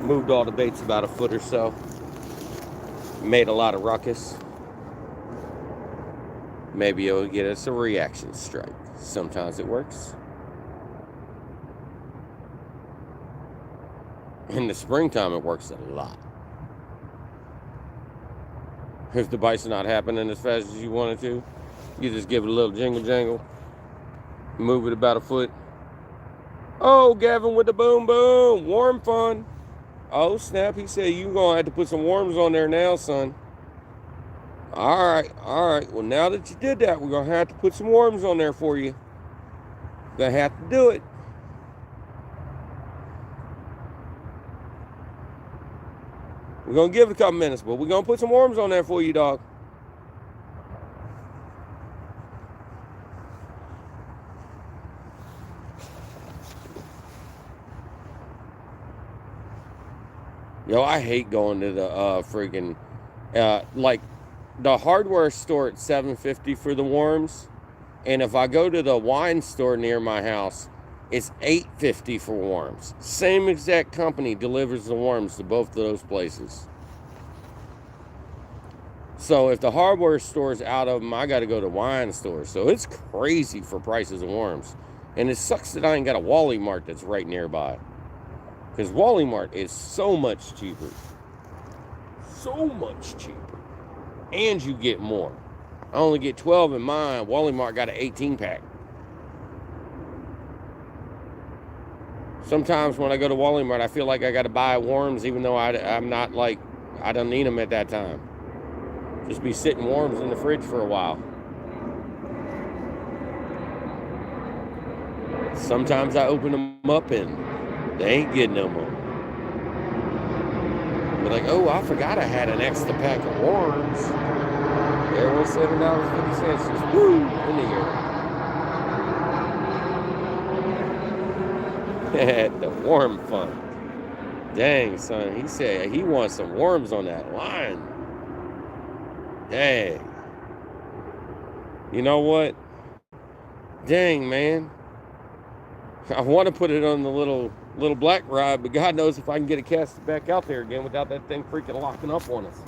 Moved all the baits about a foot or so. Made a lot of ruckus. Maybe it'll get us a reaction strike. Sometimes it works. In the springtime, it works a lot. If the bite's not happening as fast as you want it to, you just give it a little jingle jangle. Move it about a foot. Oh, Gavin with the boom boom. Worm fun. Oh, snap. He said you're going to have to put some worms on there now, son. All right. Well, now that you did that, we're going to have to put some worms on there for you. Going to have to do it. We're going to give it a couple minutes, but we're going to put some worms on there for you, dog. Yo, I hate going to the freaking, like, the hardware store at $7.50 for the worms. And if I go to the wine store near my house, it's $8.50 for worms. Same exact company delivers the worms to both of those places. So if the hardware store is out of them, I got to go to wine store. So it's crazy for prices of worms. And it sucks that I ain't got a Wally Mart that's right nearby. Because Wally Mart is so much cheaper. So much cheaper. And you get more. I only get 12 in mine. Wally Mart got an 18-pack. Sometimes when I go to Wally Mart, I feel like I got to buy worms even though I'm not like, I don't need them at that time. Just be sitting worms in the fridge for a while. Sometimes I open them up and they ain't good no more. Be like, oh, I forgot I had an extra pack of worms. There was $7.50 just woo in the air. The worm fun. Dang, son. He said he wants some worms on that line. Dang. You know what? Dang, man. I want to put it on the little black rod, but God knows if I can get it cast back out there again without that thing freaking locking up on us.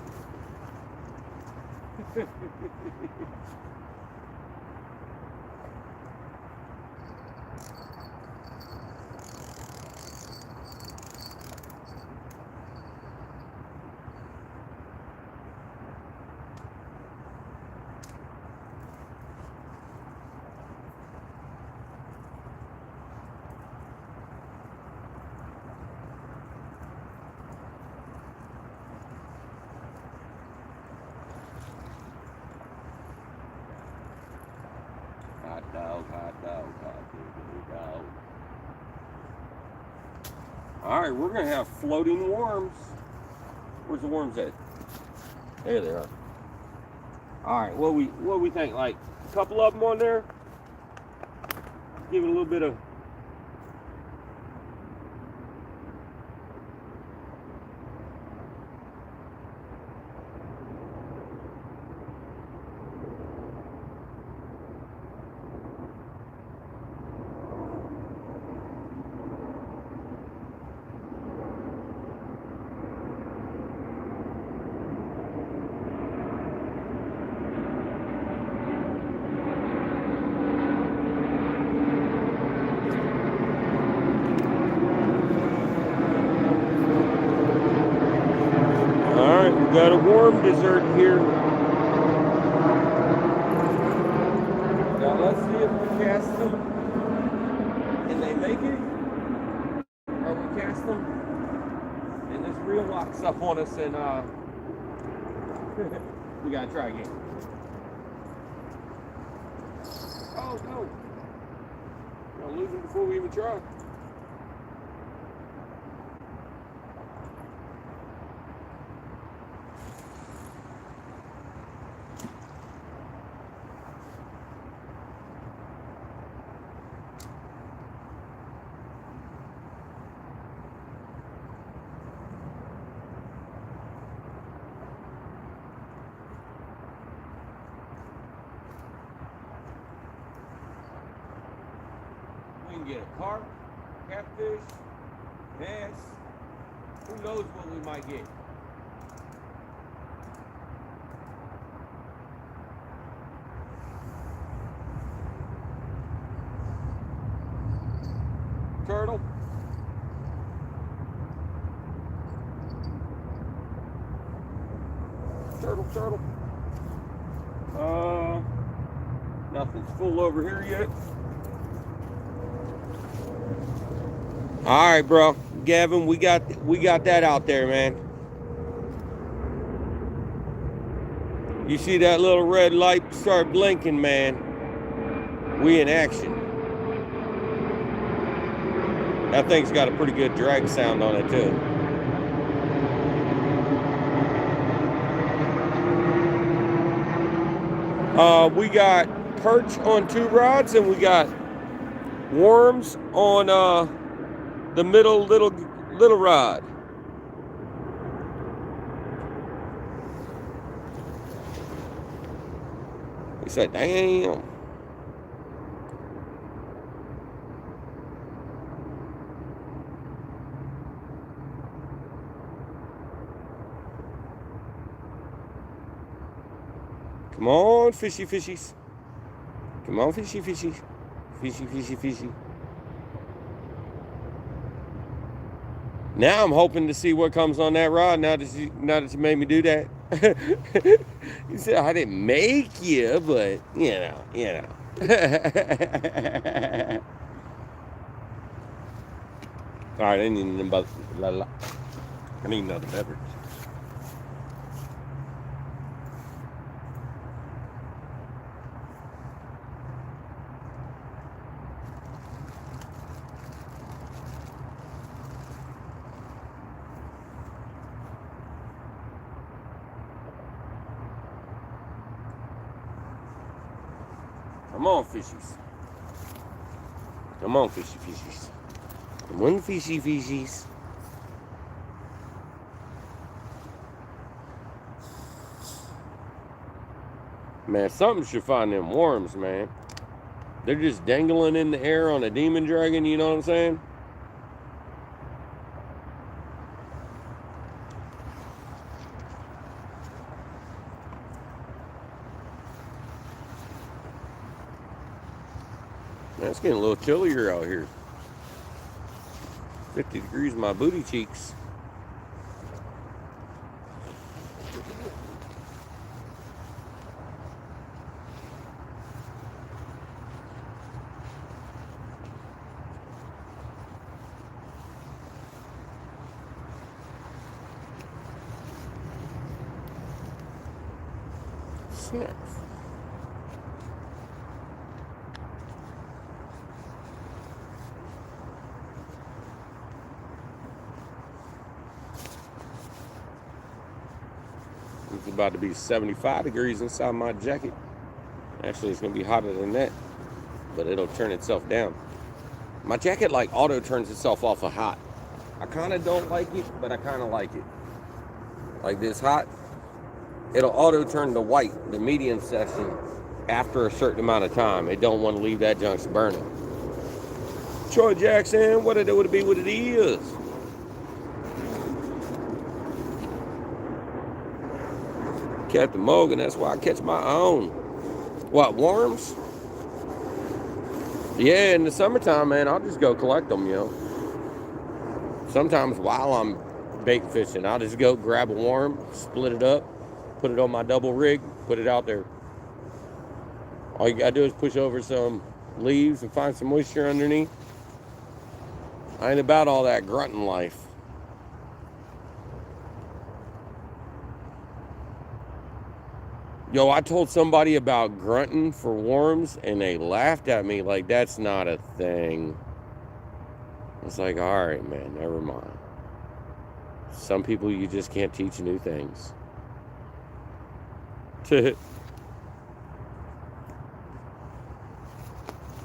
Hot dog, hot dog, hot dog. All right, we're gonna have floating worms. Where's the worms at? There they are. All right, what we think? Like a couple of them on there. Give it a little bit of. Got a worm dessert here. and they make it, or we cast them, and this reel locks up on us, and we gotta try again. Oh no! I'll lose them before we even try. We can get a carp, catfish, bass. Who knows what we might get? Turtle. Turtle. Nothing's full over here yet. All right, bro. Gavin, we got that out there, man. You see that little red light start blinking, man? We in action. That thing's got a pretty good drag sound on it, too. We got perch on 2 rods, and we got worms on the middle little rod. He said, damn. Come on, fishies. Come on, fishies. Fishy. Now I'm hoping to see what comes on that rod. Now that you made me do that. You said I didn't make you, but you know. All right, I need another beverage. Come on, fishies. Come on, fishies. Come on, fishies. Man, something should find them worms, man. They're just dangling in the air on a demon dragon, you know what I'm saying? Man, it's getting a little chillier out here. 50 degrees in my booty cheeks. Snaps. It's about to be 75 degrees inside my jacket. Actually, it's going to be hotter than that, but it'll turn itself down. My jacket like auto turns itself off of hot. I kind of don't like it, but I kind of like it. Like this hot, it'll auto turn to white, the medium section, after a certain amount of time. It don't want to leave that junk burning. Troy Jackson, what it would be what it is. Captain Morgan, that's why I catch my own. What, worms? Yeah, in the summertime, man, I'll just go collect them, you know. Sometimes while I'm bait fishing, I'll just go grab a worm, split it up, put it on my double rig, put it out there. All you gotta do is push over some leaves and find some moisture underneath. I ain't about all that grunting life. Yo, I told somebody about grunting for worms, and they laughed at me like that's not a thing. It's like, all right, man, never mind. Some people you just can't teach new things.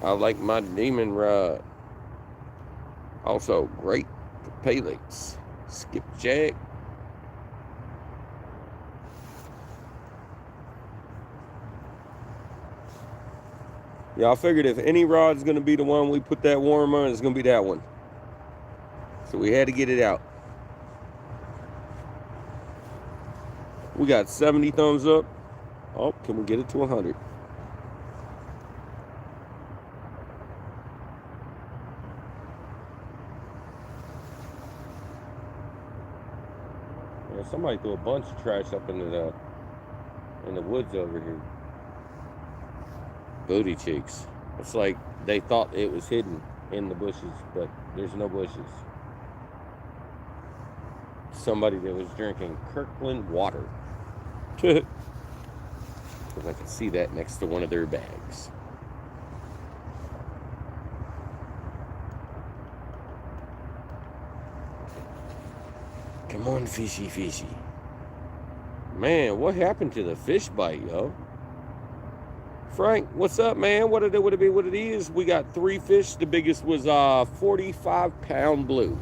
I like my demon rod. Also great for pellets. Skipjack. Yeah, I figured if any rod's going to be the one we put that worm on, it's going to be that one. So we had to get it out. We got 70 thumbs up. Oh, can we get it to 100? Yeah, somebody threw a bunch of trash up in the woods over here. Booty cheeks. It's like they thought it was hidden in the bushes, but there's no bushes. Somebody that was drinking Kirkland water. Because I can see that next to one of their bags. Come on, fishy, fishy. Man, what happened to the fish bite, yo? Frank, what's up, man? What it would it be? What it is? We got 3 fish. The biggest was 45-pound blue.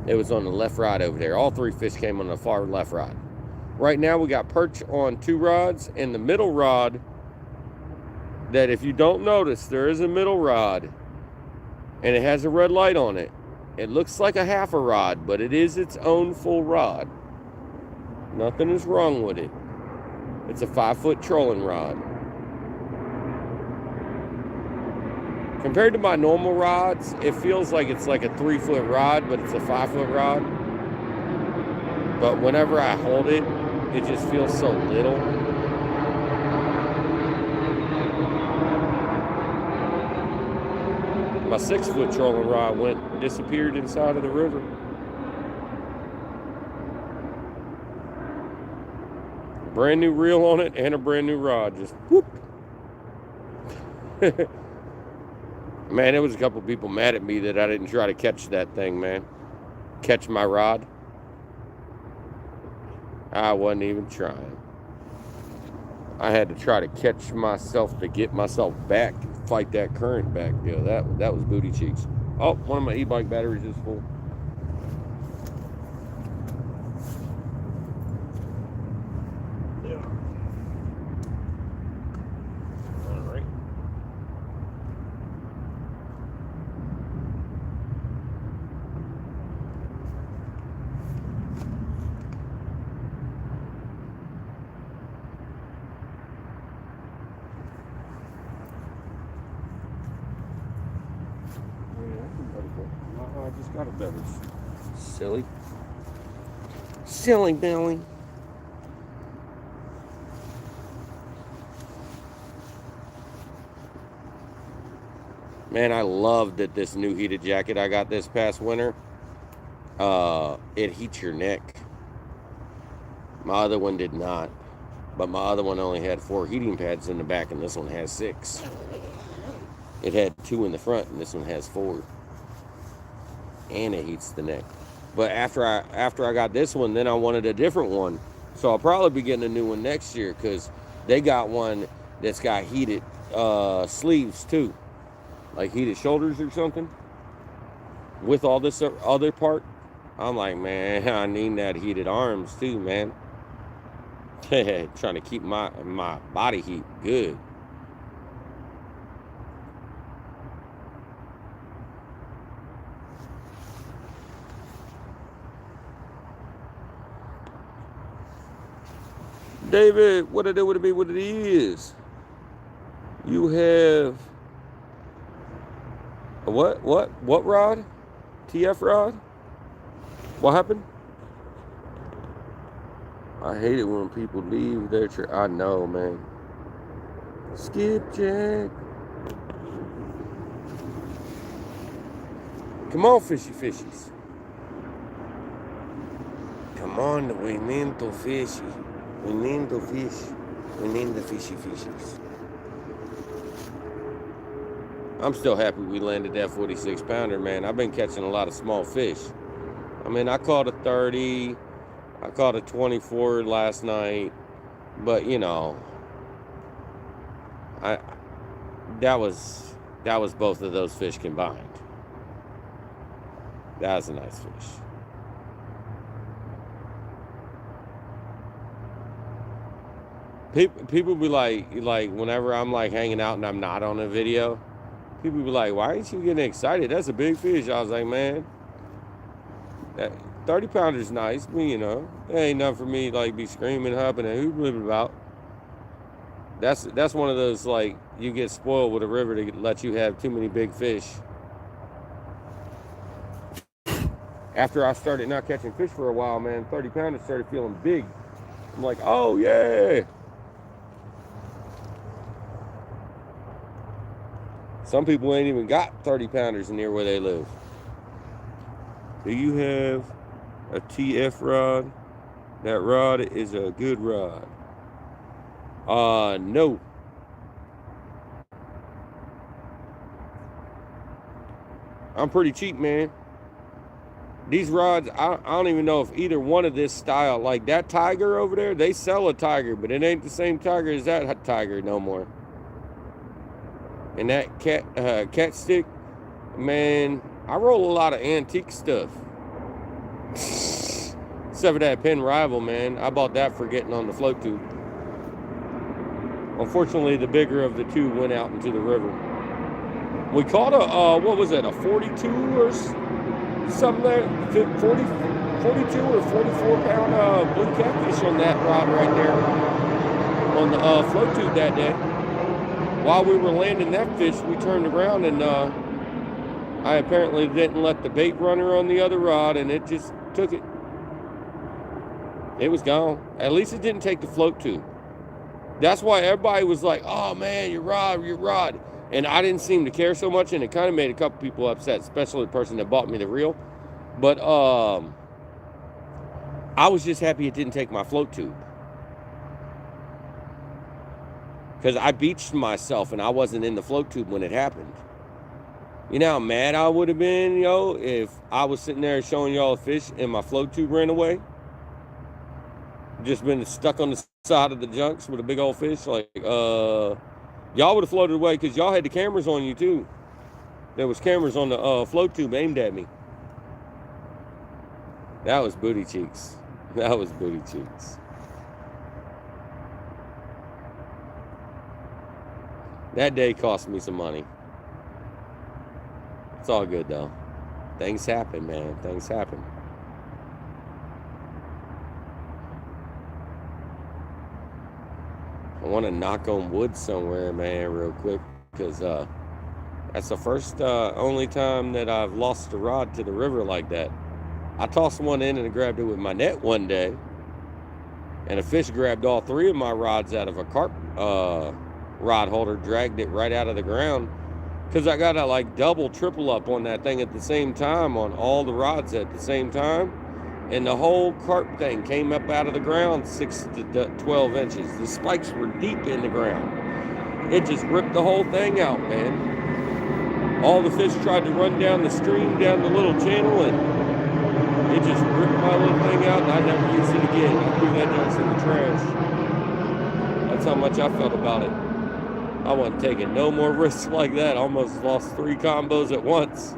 It was on the left rod over there. All 3 fish came on the far left rod. Right now we got perch on 2 rods, and the middle rod, that if you don't notice, there is a middle rod, and it has a red light on it. It looks like a half a rod, but it is its own full rod. Nothing is wrong with it. It's a 5-foot trolling rod. Compared to my normal rods, it feels like it's like a 3-foot rod, but it's a 5-foot rod. But whenever I hold it, it just feels so little. My 6-foot trolling rod disappeared inside of the river. Brand new reel on it and a brand new rod. Just whoop. Man, there was a couple people mad at me that I didn't try to catch that thing, man. Catch my rod. I wasn't even trying. I had to try to catch myself to get myself back, fight that current back. Yeah, that was booty cheeks. Oh, one of my e-bike batteries is full. Yeah. All right. I just got a beverage. Silly. Silly Billy. Man, I love that this new heated jacket I got this past winter. It heats your neck. My other one did not. But my other one only had 4 heating pads in the back, and this one has 6. It had 2 in the front, and this one has 4. And it heats the neck. But after I got this one, then I wanted a different one. So I'll probably be getting a new one next year, because they got one that's got heated sleeves too. Like heated shoulders or something. With all this other part. I'm like, man, I need that heated arms too, man. Trying to keep my body heat good. David, what it would be, what it is. You have a what rod? TF rod? What happened? I hate it when people leave their I know, man. Skipjack. Come on, fishy fishies. Come on, we need to fishy. We need to fish. We need the fishy fishies. I'm still happy we landed that 46 pounder, man. I've been catching a lot of small fish. I mean, I caught a 30. I caught a 24 last night. But, you know, that was both of those fish combined. That was a nice fish. People be like whenever I'm like hanging out and I'm not on a video, people be like, why aren't you getting excited? That's a big fish. I was like, man, that 30 pounder's nice, but you know, it ain't nothing for me to like be screaming, hopping, and hooping about. That's one of those, like, you get spoiled with a river to let you have too many big fish. After I started not catching fish for a while, man, 30 pounders started feeling big. I'm like, oh yeah. Some people ain't even got 30 pounders near where they live. Do you have a TF rod? That rod is a good rod. No. I'm pretty cheap, man. These rods, I don't even know if either one of this style, like that tiger over there, they sell a tiger, but it ain't the same tiger as that tiger no more. And that cat stick, man, I roll a lot of antique stuff. Except for that Penn Rival, man. I bought that for getting on the float tube. Unfortunately, the bigger of the two went out into the river. We caught a, what was it, a 42 or something there? 42 or 44 pound blue catfish on that rod right there on the float tube that day. While we were landing that fish, we turned around and I apparently didn't let the bait runner on the other rod, and it just took it. It was gone. At least it didn't take the float tube. That's why everybody was like, oh man, your rod. And I didn't seem to care so much, and it kind of made a couple people upset, especially the person that bought me the reel. But I was just happy it didn't take my float tube. Because I beached myself and I wasn't in the float tube when it happened. You know how mad I would have been, yo, if I was sitting there showing y'all a fish and my float tube ran away? Just been stuck on the side of the junks with a big old fish. Like, y'all would have floated away because y'all had the cameras on you too. There was cameras on the float tube aimed at me. That was booty cheeks. That was booty cheeks. That day cost me some money. It's all good though. Things happen, man. Things happen. I want to knock on wood somewhere, man, real quick, because that's the first, only time that I've lost a rod to the river like that. I tossed one in and grabbed it with my net one day, and a fish grabbed all three of my rods out of a carp rod holder, dragged it right out of the ground, because I got to like double, triple up on that thing at the same time on all the rods at the same time. And the whole carp thing came up out of the ground 6 to 12 inches. The spikes were deep in the ground. It just ripped the whole thing out, man. All the fish tried to run down the stream, down the little channel, and it just ripped my little thing out, and I never used it again. I threw that junk in the trash. That's how much I felt about it. I wasn't taking no more risks like that. I almost lost 3 combos at once.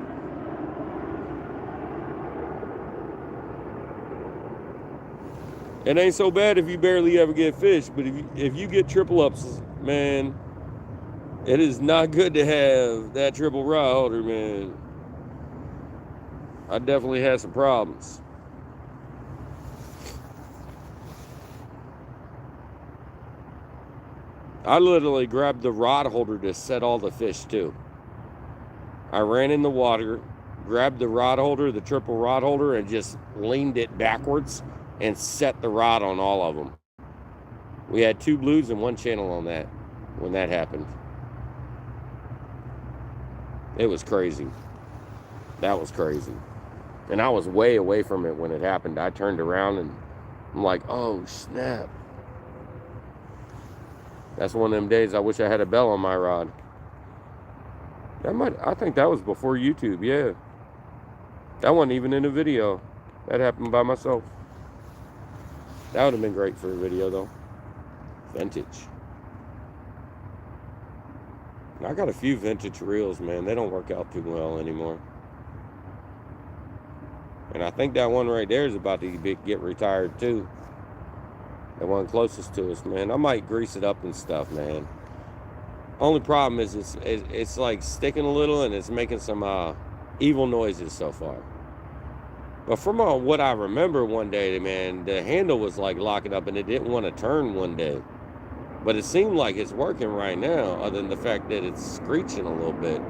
It ain't so bad if you barely ever get fish, but if you get triple ups, man, it is not good to have that triple rod holder, man. I definitely had some problems. I literally grabbed the rod holder to set all the fish too. I ran in the water, grabbed the rod holder, the triple rod holder, and just leaned it backwards and set the rod on all of them. We had 2 blues and 1 channel on that when that happened. It was crazy. That was crazy. And I was way away from it when it happened. I turned around and I'm like, oh, snap. That's one of them days I wish I had a bell on my rod. I think that was before YouTube, yeah. That wasn't even in a video. That happened by myself. That would have been great for a video, though. Vintage. I got a few vintage reels, man. They don't work out too well anymore. And I think that one right there is about to get retired, too. The one closest to us, man. I might grease it up and stuff, man. Only problem is it's like sticking a little and it's making some evil noises so far. But from what I remember one day, man, the handle was like locking up and it didn't want to turn one day. But it seemed like it's working right now, other than the fact that it's screeching a little bit.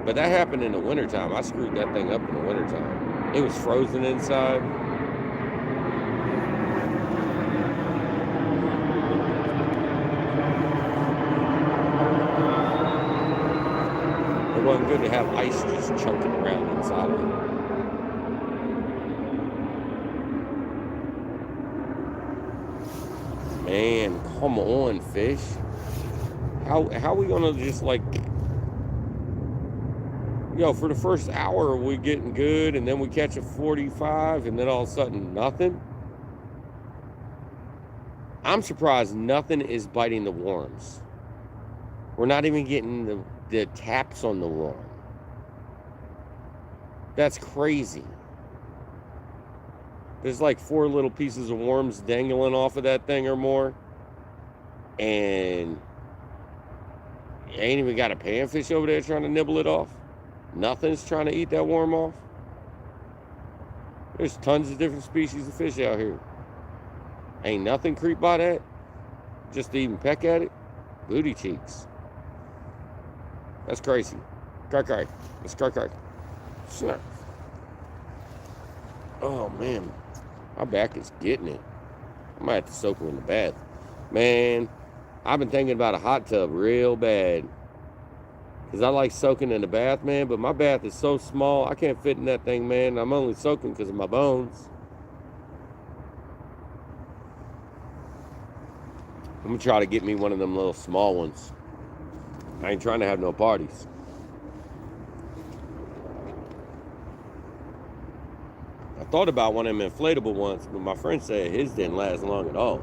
But that happened in the wintertime. I screwed that thing up in the wintertime. It was frozen inside. It wasn't good to have ice just chunking around inside of it. Man, come on, fish. How we gonna just like, for the first hour we getting good and then we catch a 45 and then all of a sudden nothing? I'm surprised nothing is biting the worms. We're not even getting the taps on the worm. That's crazy. There's like 4 little pieces of worms dangling off of that thing or more. And you ain't even got a panfish over there trying to nibble it off. Nothing's trying to eat that worm off. There's tons of different species of fish out here. Ain't nothing creep by that. Just to even peck at it. Booty cheeks. That's crazy. Cry. It's cry. Snap. Oh, man. My back is getting it. I might have to soak her in the bath. Man, I've been thinking about a hot tub real bad. Because I like soaking in the bath, man. But my bath is so small, I can't fit in that thing, man. I'm only soaking because of my bones. I'm going to try to get me one of them little small ones. I ain't trying to have no parties. I thought about one of them inflatable ones, but my friend said his didn't last long at all.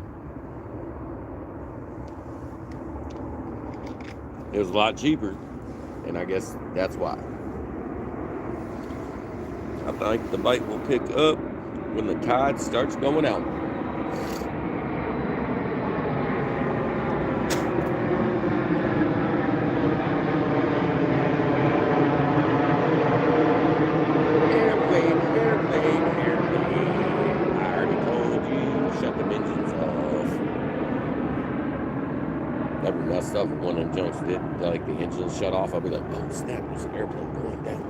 It was a lot cheaper, and I guess that's why. I think the bite will pick up when the tide starts going out. Stuff if one of them junks did like the engine shut off, I'll be like, oh snap, there's an airplane going down.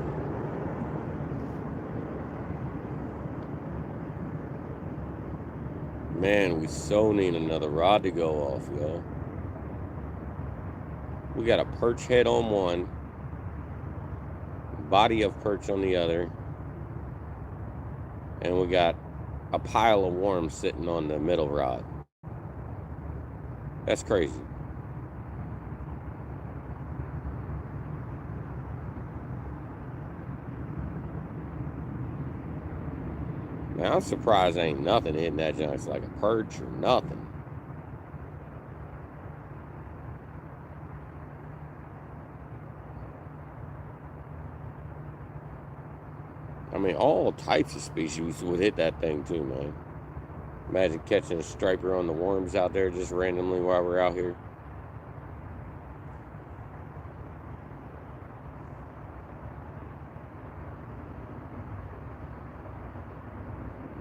Man, we so need another rod to go off, yo. We got a perch head on one, body of perch on the other, and we got a pile of worms sitting on the middle rod. That's crazy. Man, I'm surprised ain't nothing hitting that junk. It's like a perch or nothing. I mean, all types of species would hit that thing too, man. Imagine catching a striper on the worms out there just randomly while we're out here.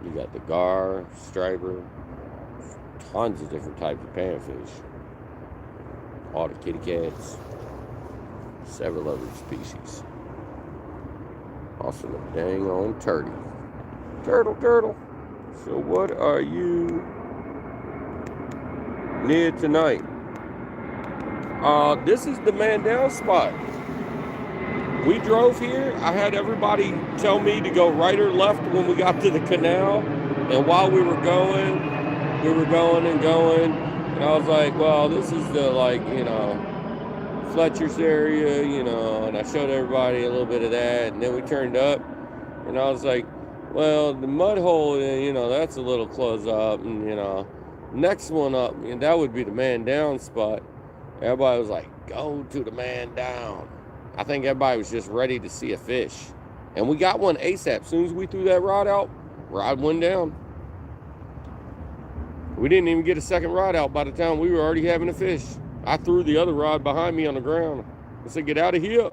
You got the gar, striper, tons of different types of panfish. All the kitty cats, several other species. Also the dang on turtle. Turtle. So what are you near tonight? This is the man down spot. We drove here. I had everybody tell me to go right or left when we got to the canal. And while we were going and going. And I was like, well, this is the, like, you know, Fletcher's area, you know. And I showed everybody a little bit of that. And then we turned up. And I was like, well, the mud hole, you know, that's a little close up. And, you know, next one up, and that would be the man down spot. Everybody was like, go to the man down. I think everybody was just ready to see a fish. And we got one ASAP. As soon as we threw that rod out, rod went down. We didn't even get a second rod out by the time we were already having a fish. I threw the other rod behind me on the ground. I said, get out of here.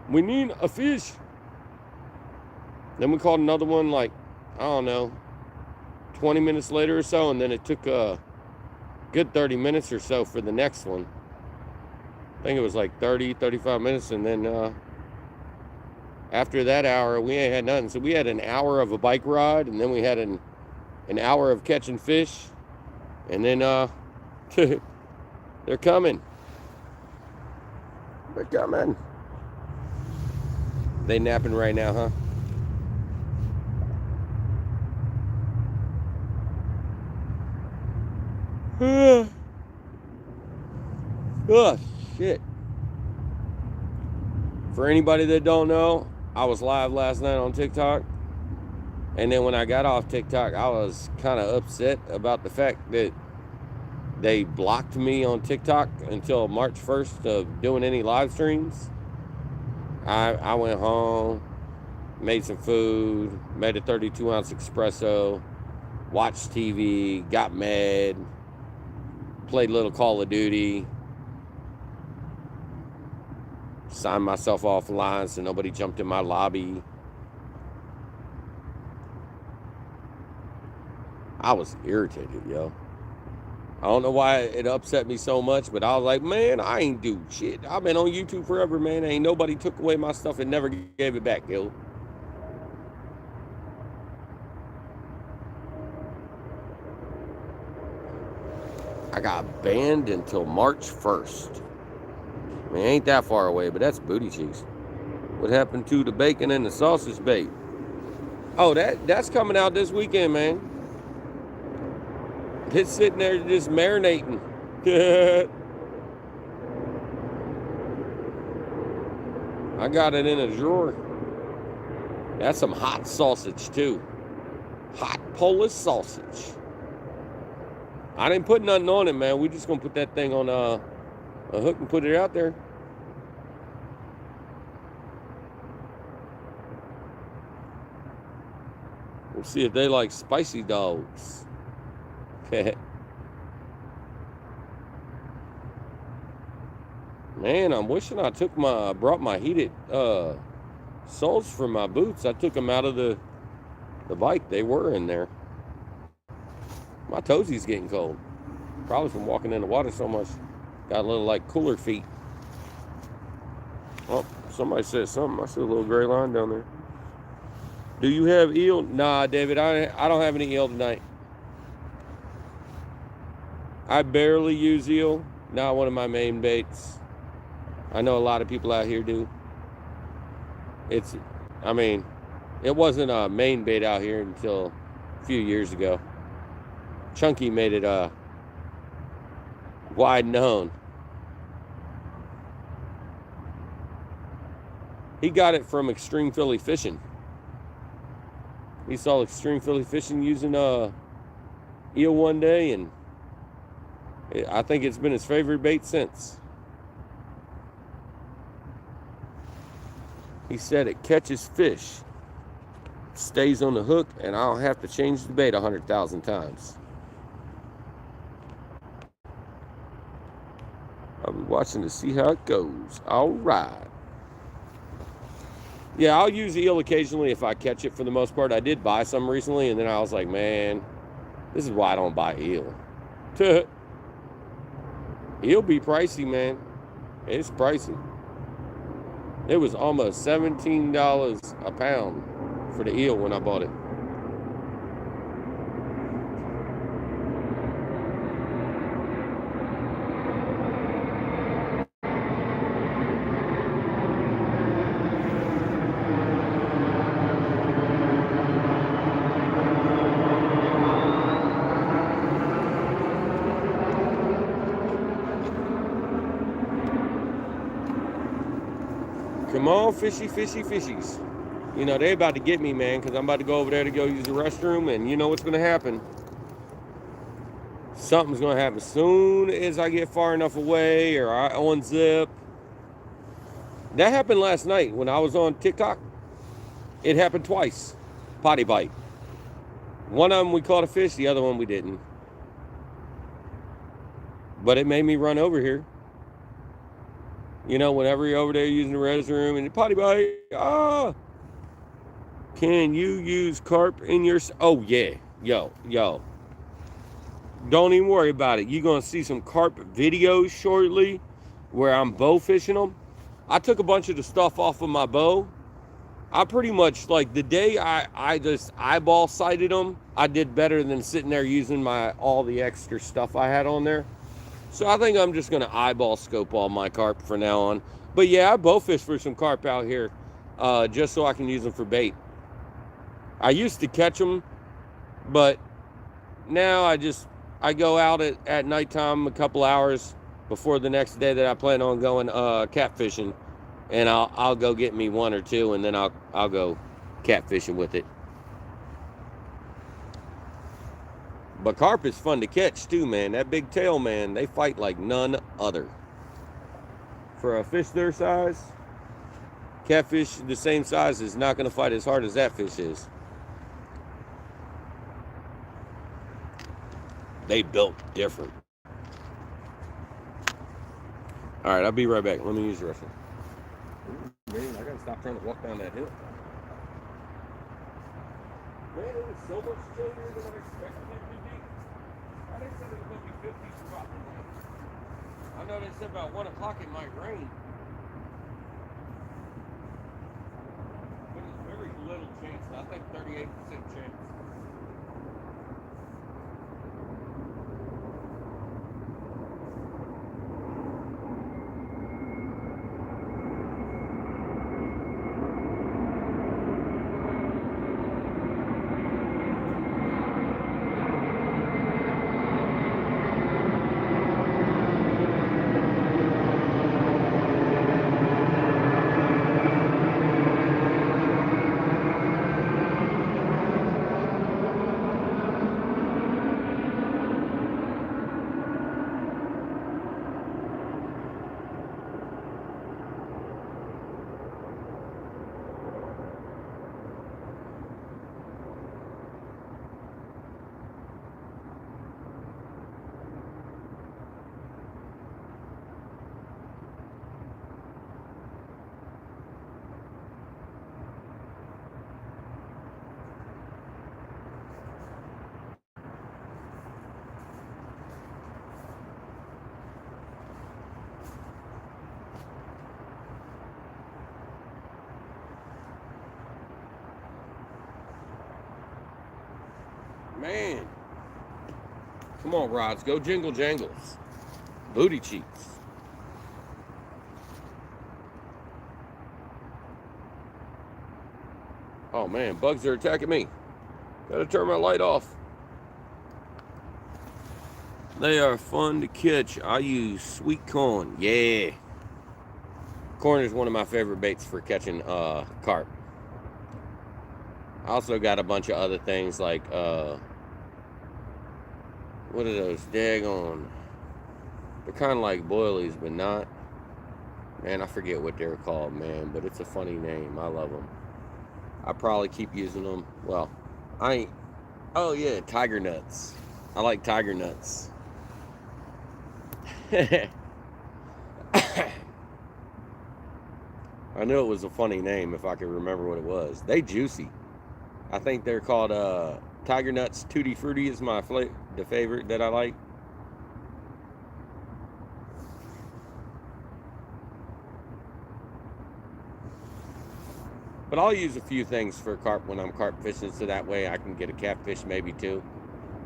We need a fish. Then we caught another one, like, I don't know, 20 minutes later or so. And then it took a good 30 minutes or so for the next one. I think it was like 30, 35 minutes. And then after that hour, we ain't had nothing. So we had an hour of a bike ride, and then we had an hour of catching fish. And then they're coming. They're coming. They napping right now, huh? Oh, shit. For anybody that don't know, I was live last night on TikTok. And then when I got off TikTok, I was kind of upset about the fact that they blocked me on TikTok until March 1st of doing any live streams. I went home, made some food, made a 32-ounce espresso, watched TV, got mad, played a little Call of Duty, signed myself offline so nobody jumped in my lobby. I was irritated, yo. I don't know why it upset me so much, but I was like, man, I ain't do shit. I've been on YouTube forever, man. Ain't nobody took away my stuff and never gave it back, yo. I got banned until March 1st. I mean, ain't that far away, but that's booty cheeks. What happened to the bacon and the sausage bait? Oh, that's coming out this weekend, man. It's sitting there just marinating. I got it in a drawer. That's some hot sausage, too. Hot Polish sausage. I didn't put nothing on it, man. We just gonna put that thing on a hook and put it out there. We'll see if they like spicy dogs. Man, I'm wishing I brought my heated soles for my boots. I took them out of the bike. They were in there. My toesies getting cold. Probably from walking in the water so much. Got a little like cooler feet. Oh, somebody said something. I see a little gray line down there. Do you have eel? Nah, David, I don't have any eel tonight. I barely use eel. Not one of my main baits. I know a lot of people out here do. It wasn't a main bait out here until a few years ago. Chunky made it wide known. He got it from Extreme Philly Fishing. He saw Extreme Philly Fishing using eel one day, and I think it's been his favorite bait since. He said it catches fish, stays on the hook, and I don't have to change the bait 100,000 times. I'll be watching to see how it goes. All right. Yeah, I'll use eel occasionally if I catch it for the most part. I did buy some recently, and then I was like, man, this is why I don't buy eel. Eel be pricey, man. It's pricey. It was almost $17 a pound for the eel when I bought it. on, fishies. You know, they about to get me, man, because I'm about to go over there to go use the restroom, and you know what's going to happen. Something's going to happen. As soon as I get far enough away or I unzip. That happened last night when I was on TikTok. It happened twice. Potty bite. One of them we caught a fish, the other one we didn't. But it made me run over here. You know, whenever you're over there using the restroom and the potty bite, can you use carp in your... Oh, yeah. Yo. Don't even worry about it. You're going to see some carp videos shortly where I'm bow fishing them. I took a bunch of the stuff off of my bow. I pretty much, like, the day I just eyeball sighted them, I did better than sitting there using all the extra stuff I had on there. So I think I'm just going to eyeball scope all my carp from now on. But yeah, I bow fish for some carp out here just so I can use them for bait. I used to catch them, but now I go out at nighttime a couple hours before the next day that I plan on going catfishing, and I'll go get me one or two, and then I'll go catfishing with it. But carp is fun to catch too, man. That big tail, man, they fight like none other. For a fish their size, catfish the same size is not going to fight as hard as that fish is. They built different. All right, I'll be right back. Let me use the restroom. Man, I gotta stop trying to walk down that hill. Man, it was so much chillier than I expected it to be. They said it was going to be 50 throughout the night. I know they said about 1 o'clock it might rain. But it's very little chance. I think 38% chance. Man. Come on, rods. Go jingle jangles. Booty cheeks. Oh, man. Bugs are attacking me. Gotta turn my light off. They are fun to catch. I use sweet corn. Yeah. Corn is one of my favorite baits for catching carp. I also got a bunch of other things like, what are those? Daggone. They're kind of like boilies, but not. Man, I forget what they're called, man, but it's a funny name. I love them. I probably keep using them. Well, I ain't. Oh, yeah, tiger nuts. I like tiger nuts. I knew it was a funny name if I could remember what it was. They juicy. I think they're called Tiger Nuts Tutti Frutti is the favorite that I like. But I'll use a few things for carp when I'm carp fishing, so that way I can get a catfish maybe too.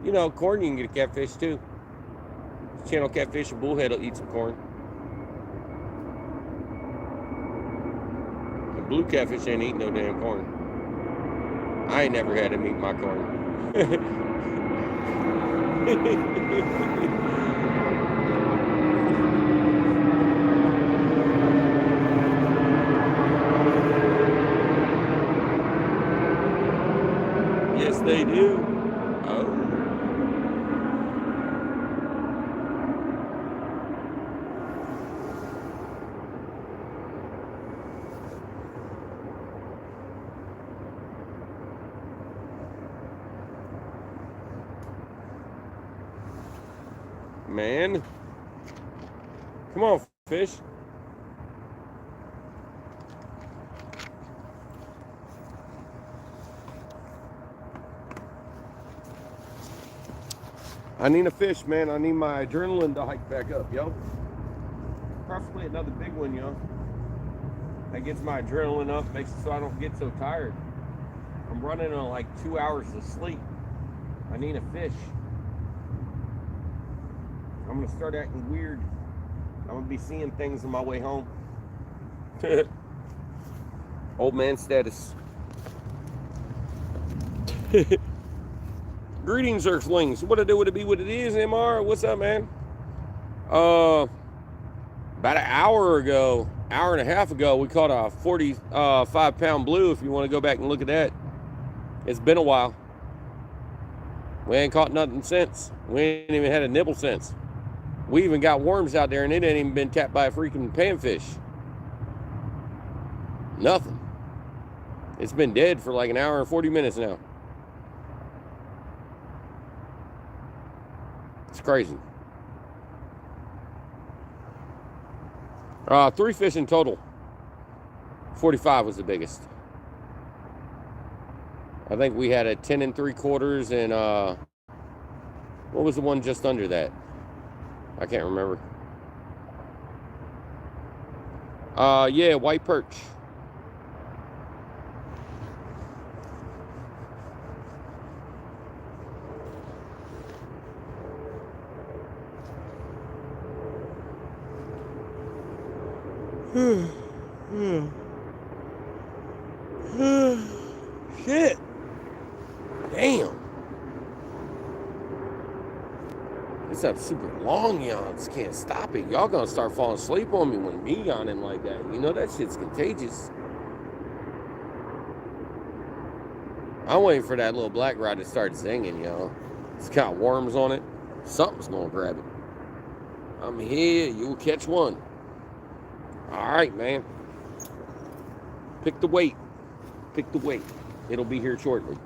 You know, corn you can get a catfish too. C&O Catfish and bullhead will eat some corn. The blue catfish ain't eating no damn corn. I ain't never had him eat my corn. Yes, they do. Oh. Man. Come on, fish. I need a fish, man. I need my adrenaline to hike back up, yo. Preferably another big one, yo. That gets my adrenaline up, makes it so I don't get so tired. I'm running on like 2 hours of sleep. I need a fish. I'm gonna start acting weird. I'm gonna be seeing things on my way home. Old man status. Greetings, Earthlings. What it do, what it be, what it is, MR? What's up, man? About an hour and a half ago, we caught a 45-pound blue. If you want to go back and look at that, it's been a while. We ain't caught nothing since. We ain't even had a nibble since. We even got worms out there, and it ain't even been tapped by a freaking panfish. Nothing. It's been dead for like an hour and 40 minutes now. It's crazy. 3 fish in total. 45 was the biggest. I think we had a 10 3/4 and what was the one just under that? I can't remember. Yeah, white perch. Shit. Damn. It's up super long yawns. Can't stop it. Y'all gonna start falling asleep on me when me yawning like that. You know that shit's contagious. I'm waiting for that little black rod to start singing, y'all. It's got worms on it. Something's gonna grab it. I'm here. You'll catch one. All right, man. Pick the weight. Pick the weight. It'll be here shortly.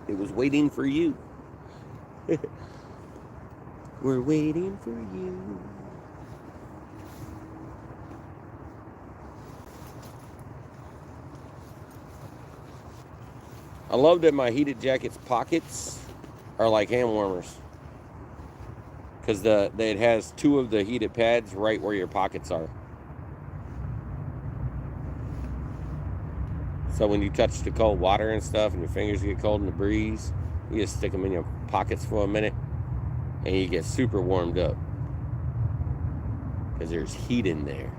It was waiting for you. We're waiting for you. I love that my heated jacket's pockets are like hand warmers. Because it has 2 of the heated pads right where your pockets are. So when you touch the cold water and stuff and your fingers get cold in the breeze, you just stick them in your pockets for a minute and you get super warmed up. Because there's heat in there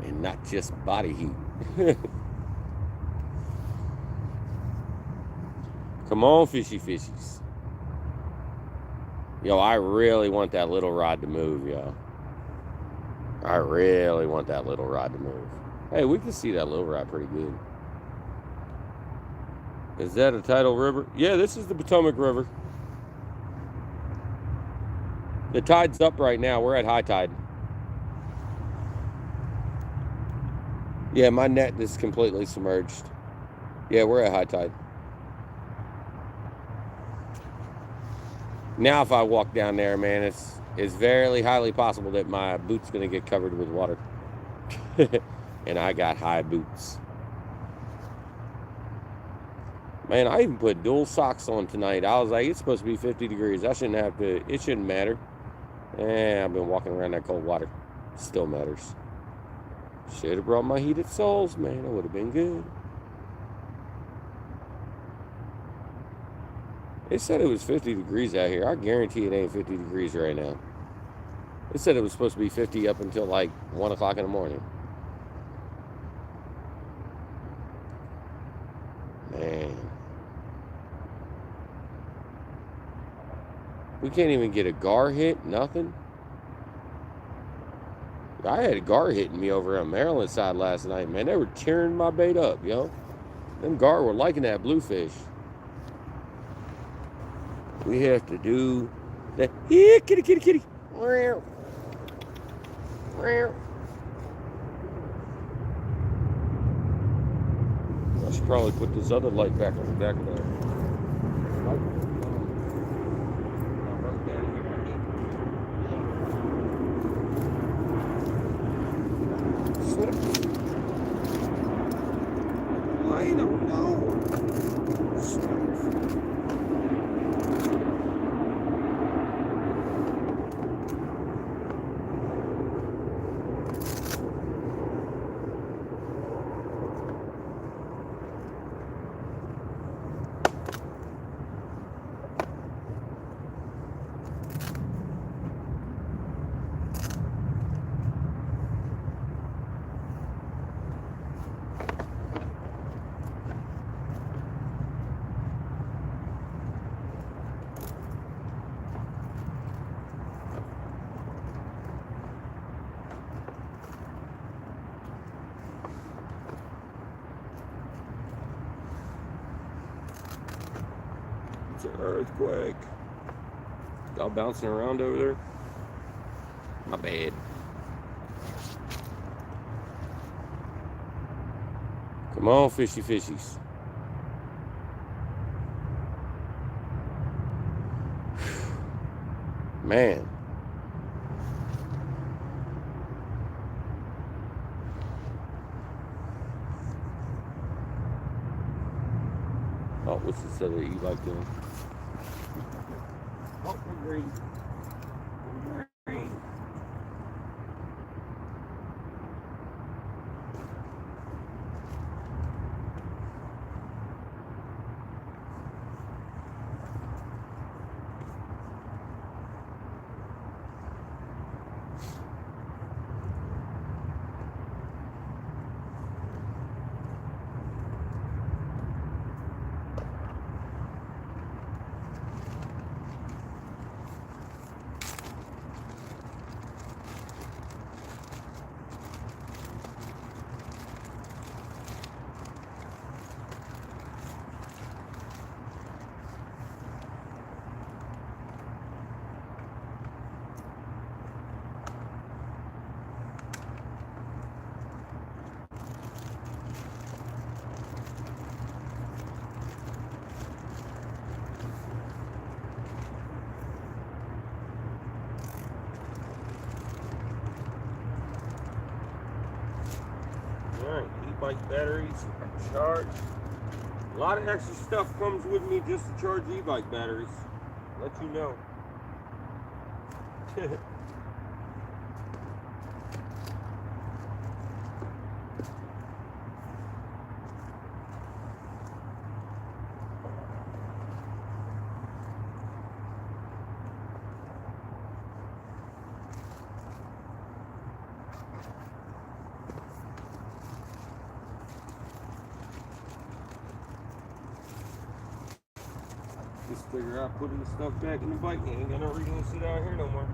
and not just body heat. Come on, fishy fishies. Yo, I really want that little rod to move, yo. I really want that little rod to move. Hey, we can see that little rod pretty good. Is that a tidal river? Yeah, this is the Potomac River. The tide's up right now. We're at high tide. Yeah, my net is completely submerged. Yeah, we're at high tide. Now if I walk down there, man, it's very highly possible that my boot's going to get covered with water. And I got high boots. Man, I even put dual socks on tonight. I was like, it's supposed to be 50 degrees. I shouldn't have to, it shouldn't matter. I've been walking around that cold water. Still matters. Should have brought my heated soles, man. It would have been good. They said it was 50 degrees out here. I guarantee it ain't 50 degrees right now. They said it was supposed to be 50 up until like 1 o'clock in the morning. Man. We can't even get a gar hit, nothing. I had a gar hitting me over on Maryland side last night, man. They were tearing my bait up, yo. Them gar were liking that bluefish. We have to do that. Yeah, kitty, kitty, kitty. I should probably put this other light back on the back of there. I don't know. It's an earthquake. Y'all bouncing around over there? My bad. Come on, fishy fishies. Man. Oh, what's this other e-bike doing? Oh, we're green. We're green. Alright, e-bike batteries are charged. A lot of extra stuff comes with me just to charge e-bike batteries. Let you know. Just figure out putting the stuff back in the bike. You ain't got no reason to sit out here no more.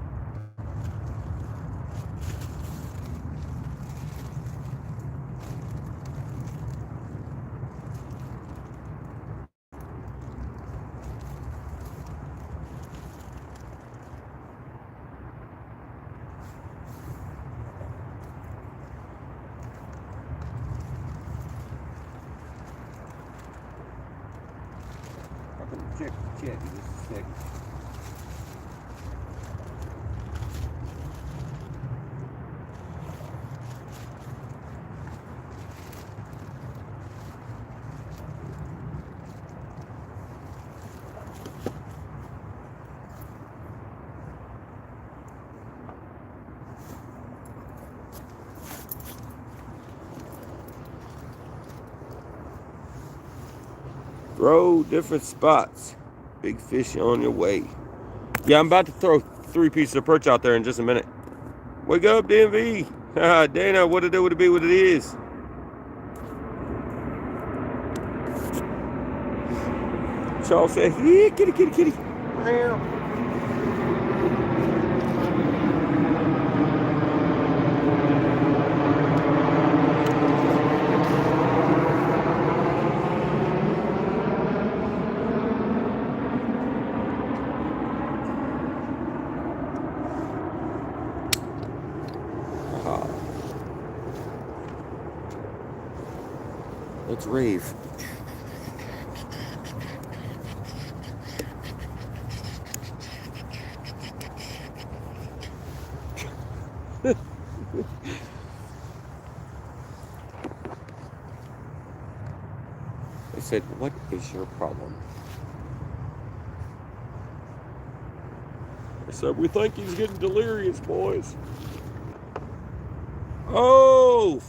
Check in just a second. Throw different spots. Big fish on your way. Yeah, I'm about to throw 3 pieces of perch out there in just a minute. Wake up, DMV. Dana, what it do, what it be, what it is. Charles said, yeah, kitty, kitty, kitty. Let's rave. They said, "What is your problem?" I said, "We think he's getting delirious, boys." Oh!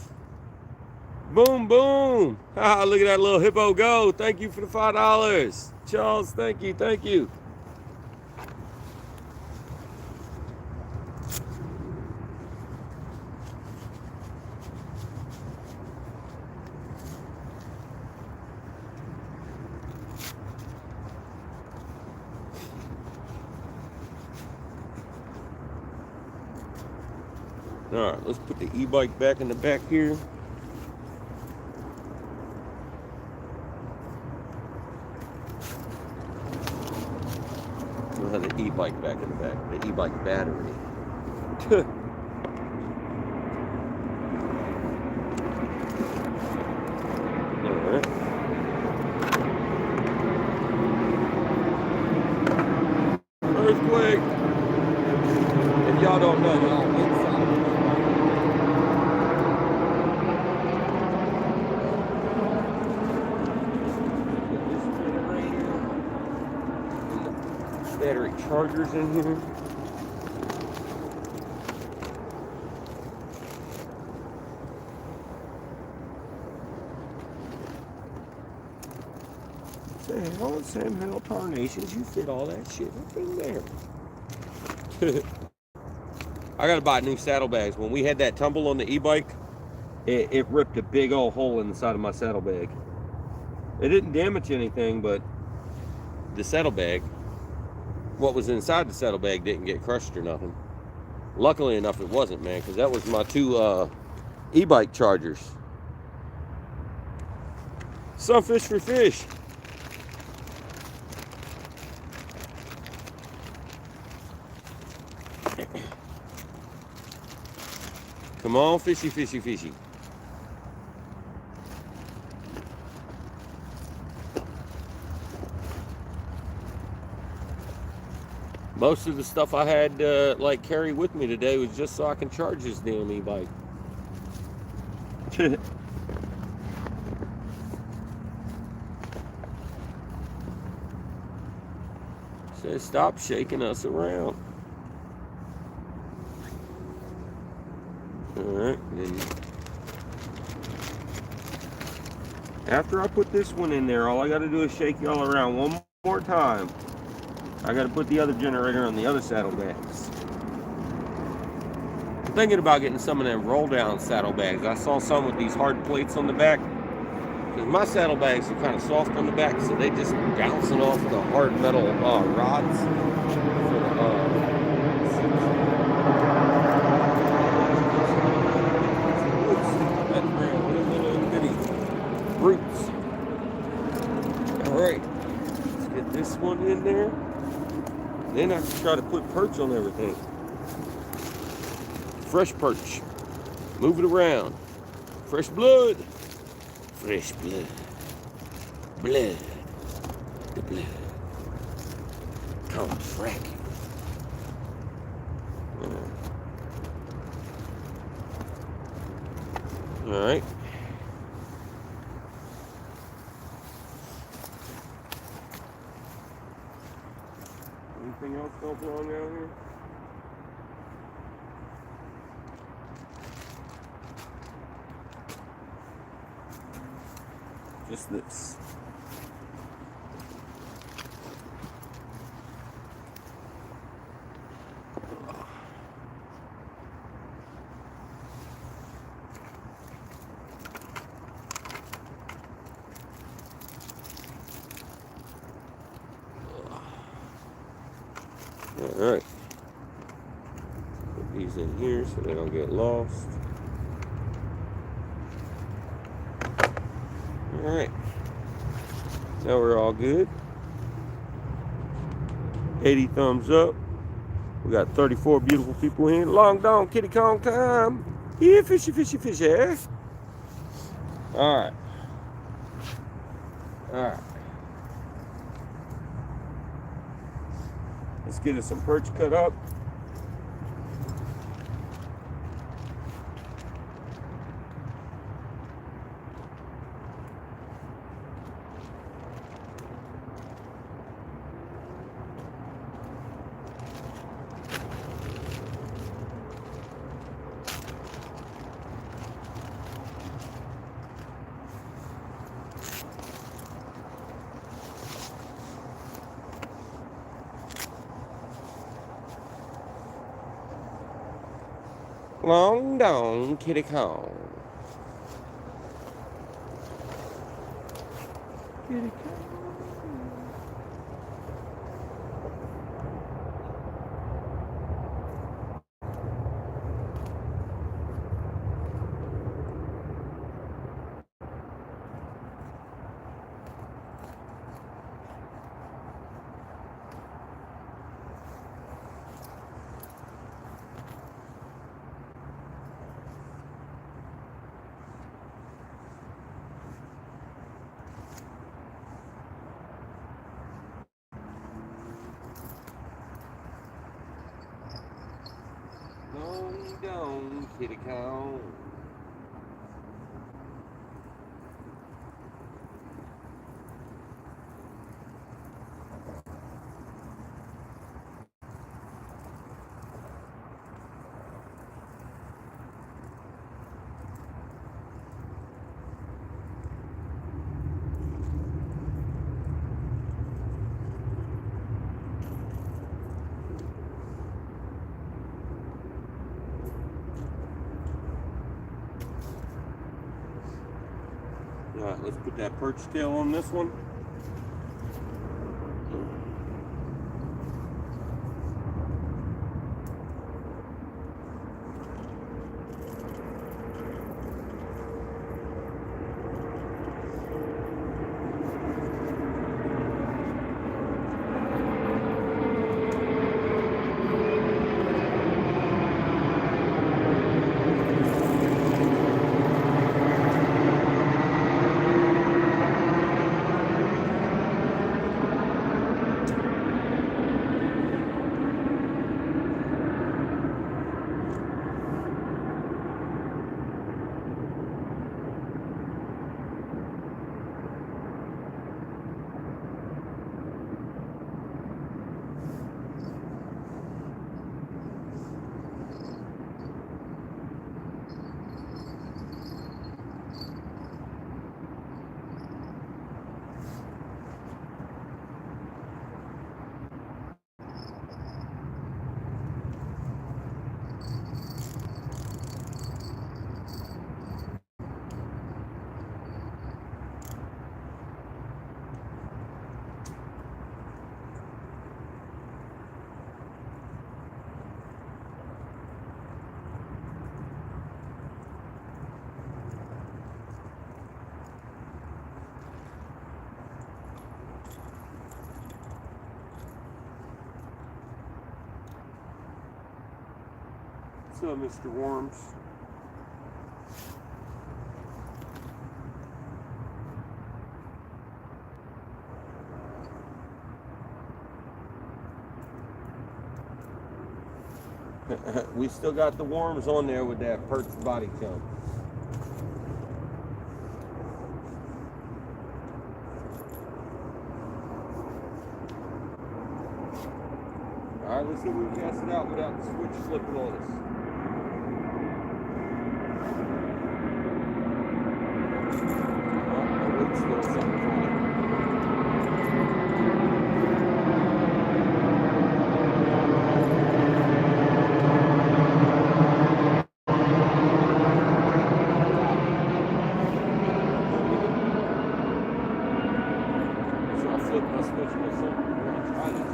Boom, boom. Ah, look at that little hippo go. Thank you for the $5. Charles, thank you, thank you. All right, let's put the e-bike back in the back here. We'll have the e-bike back in the back, the e-bike battery. All right. Earthquake. If y'all don't know, y'all inside. Battery chargers in here. Sam hell tarnations, you fit all that shit up in there. I gotta buy new saddlebags. When we had that tumble on the e-bike, it ripped a big old hole in the side of my saddlebag. It didn't damage anything, but the saddlebag, what was inside the saddlebag didn't get crushed or nothing. Luckily enough it wasn't, man, because that was my two e-bike chargers. Sunfish for fish. Come on, fishy, fishy, fishy. Most of the stuff I had like carry with me today was just so I can charge this damn e-bike. Says stop shaking us around. Alright, then after I put this one in there, all I gotta do is shake y'all around one more time. I gotta put the other generator on the other saddlebags. I'm thinking about getting some of them roll down saddlebags. I saw some with these hard plates on the back. Because my saddlebags are kind of soft on the back, so they just bouncing off the hard metal rods. Roots. Alright, let's get this one in there. Then I can try to put perch on everything. Fresh perch. Move it around. Fresh blood. Fresh blood. Blood. The blood. Come fracking. Alright. Anything else going wrong out here? Just this. All right. Put these in here so they don't get lost. All right. Now we're all good. 80 thumbs up. We got 34 beautiful people in. Long Dong Kitty Kong time. Yeah, fishy, fishy, fishy. All right. Alright. Let's get us some perch cut up. Long dong, kitty Kong. Kitty Kong. Long dong, kitty Kong. Alright, let's put that perch tail on this one. What's up, Mr. Worms? We still got the worms on there with that perch body count. Alright, let's see if we can cast it out without the switch flipping on us. Oh, the weight's doing something funny. So I'll flip my switch myself. We're going to try this.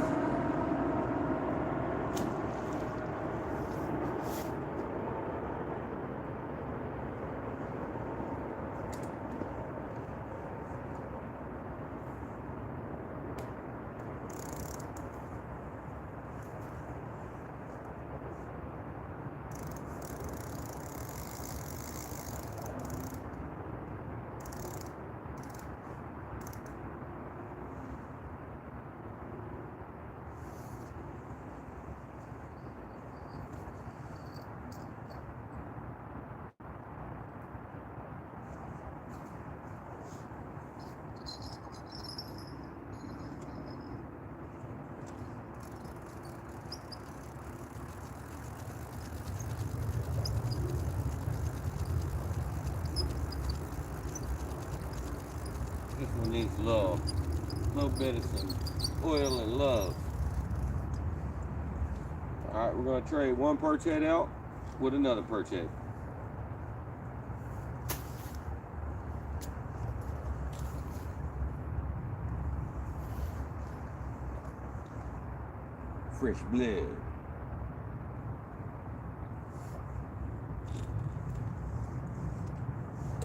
This one needs love. A little bit of some oil and love. Alright, we're going to trade one perch head out with another perch head. Fresh blood.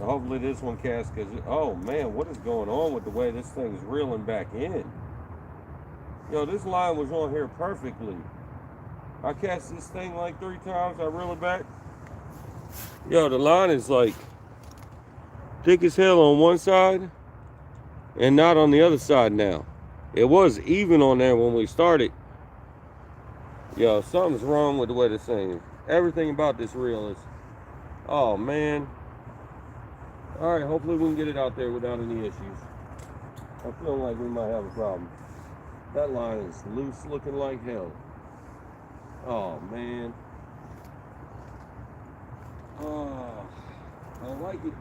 Hopefully this one casts, because, oh man, what is going on with the way this thing's reeling back in? Yo, this line was on here perfectly. I cast this thing like 3 times, I reel it back. Yo, the line is like thick as hell on one side and not on the other side now. It was even on there when we started. Yo, something's wrong with the way this thing is. Everything about this reel is, oh man. All right, hopefully we can get it out there without any issues. I'm feeling like we might have a problem. That line is loose looking like hell. Oh man. Oh, I don't like it.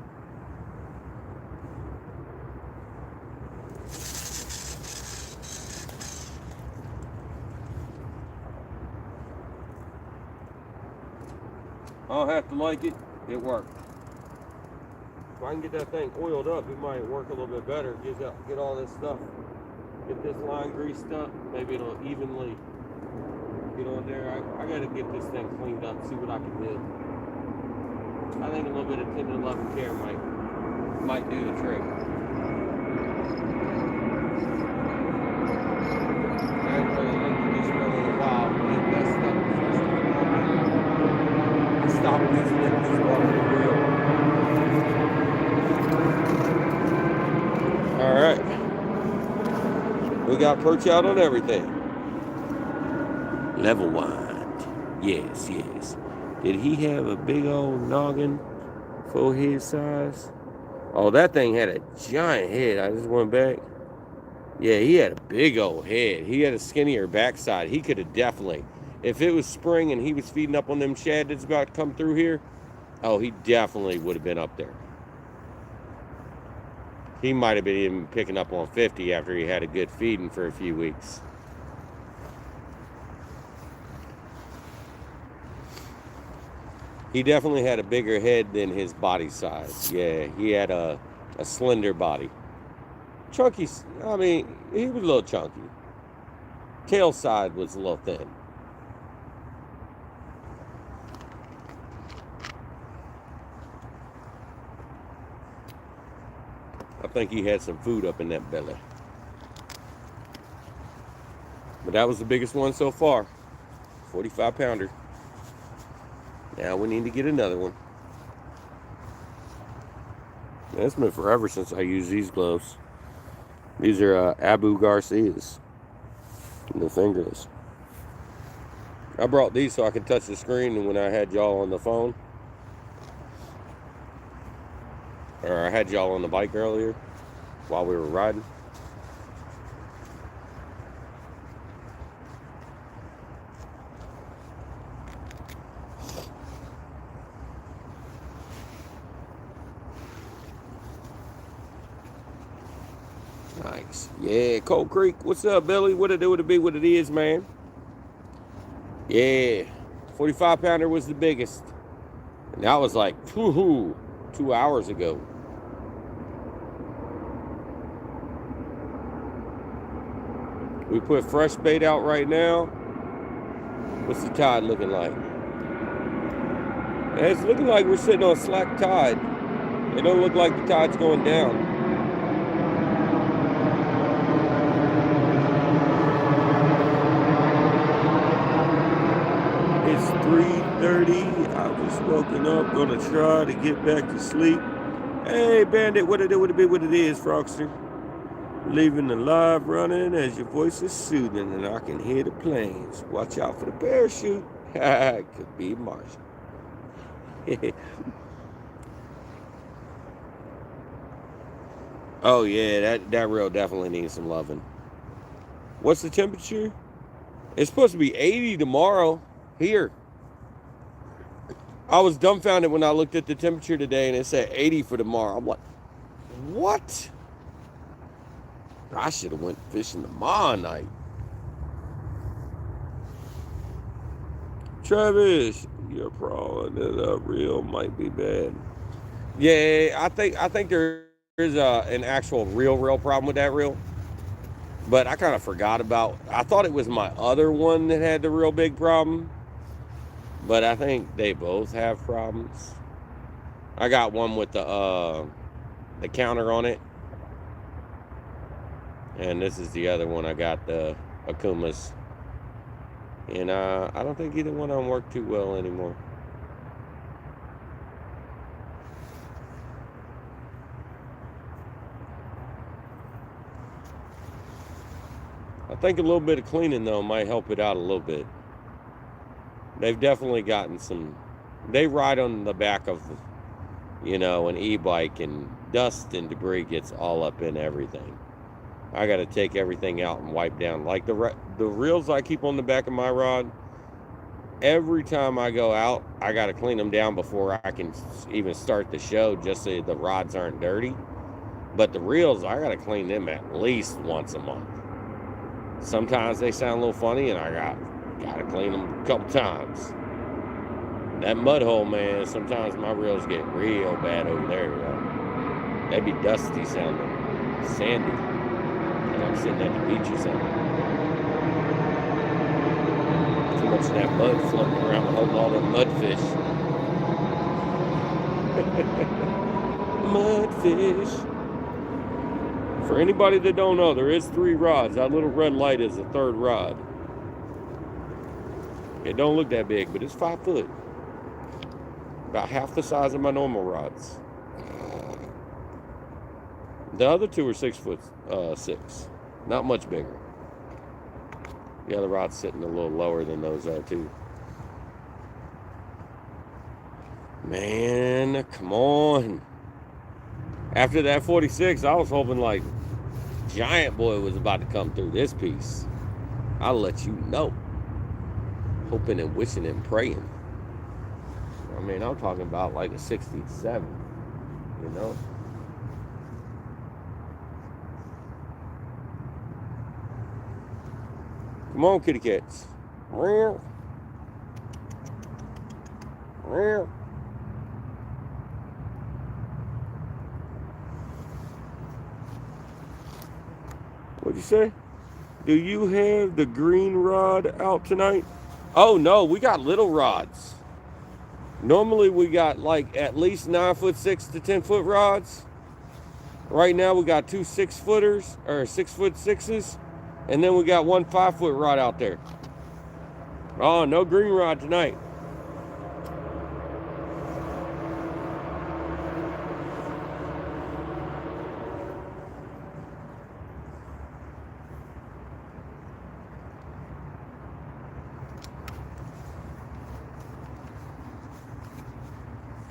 I don't have to like it. It worked. If I can get that thing oiled up, it might work a little bit better. Get all this stuff, get this line greased up. Maybe it'll evenly get on there. I gotta get this thing cleaned up, see what I can do. I think a little bit of 10 to 11 care might do the trick. I haven't really looked at this reel in a while, but it messed up the first time. I stopped using it just off the reel. All right, we got perch out on everything. Level wind, yes. Did he have a big old noggin for his size? Oh, that thing had a giant head. I just went back. Yeah, he had a big old head. He had a skinnier backside. He could have definitely, if it was spring and he was feeding up on them shad that's about to come through here, oh, he definitely would have been up there. He might have been even picking up on 50 after he had a good feeding for a few weeks. He definitely had a bigger head than his body size. Yeah, he had a slender body. Chunky, I mean, he was a little chunky. Tail side was a little thin. I think he had some food up in that belly. But that was the biggest one so far. 45 pounder. Now we need to get another one. Man, it's been forever since I used these gloves. These are Abu Garcias. The fingerless. I brought these so I could touch the screen when I had y'all on the phone. Or I had y'all on the bike earlier while we were riding. Nice. Yeah, Cold Creek. What's up, Billy? What it do to be what it is, man? Yeah. 45 pounder was the biggest. And that was like 2 hours ago. We put fresh bait out right now. What's the tide looking like? And it's looking like we're sitting on slack tide. It don't look like the tide's going down. It's 3:30. I've just woken up. Gonna try to get back to sleep. Hey, Bandit, what it do, what it be, what it is, Frogster? Leaving the live running as your voice is soothing and I can hear the planes. Watch out for the parachute. It could be Martian. Oh yeah, that reel definitely needs some loving. What's the temperature? It's supposed to be 80 tomorrow here. I was dumbfounded when I looked at the temperature today and it said 80 for tomorrow. I'm like, what? I should have went fishing tomorrow night. Travis, your problem that reel might be bad. Yeah, I think there is an actual real problem with that reel. But I kind of forgot about. I thought it was my other one that had the real big problem. But I think they both have problems. I got one with the counter on it. And this is the other one. I got the Akumas. And I don't think either one of them work too well anymore. I think a little bit of cleaning, though, might help it out a little bit. They've definitely gotten some... They ride on the back of, an e-bike, and dust and debris gets all up in everything. I got to take everything out and wipe down. Like the reels I keep on the back of my rod, every time I go out, I got to clean them down before I can even start the show, just so the rods aren't dirty. But the reels, I got to clean them at least once a month. Sometimes they sound a little funny, and I got to clean them a couple times. That mud hole, man, sometimes my reels get real bad over there. They be dusty sounding, sandy. And I'm sitting at the beach or something. Too much of that mud floating around holding all them mudfish. Mudfish. For anybody that don't know, there is 3 rods. That little red light is the 3rd rod. It don't look that big, but it's 5 foot. About half the size of my normal rods. The other 2 are 6 foot 6. Not much bigger. The other rod's sitting a little lower than those are too. Man, come on. After that 46, I was hoping like Giant Boy was about to come through this piece. I'll let you know. Hoping and wishing and praying. I mean, I'm talking about like a 67, Come on, kitty cats. What'd you say? Do you have the green rod out tonight? Oh, no, we got little rods. Normally, we got like at least 9'6" to 10-foot rods. Right now, we got 2 6-footers, or 6'6", and then we got 1 5-foot rod out there. Oh, no green rod tonight.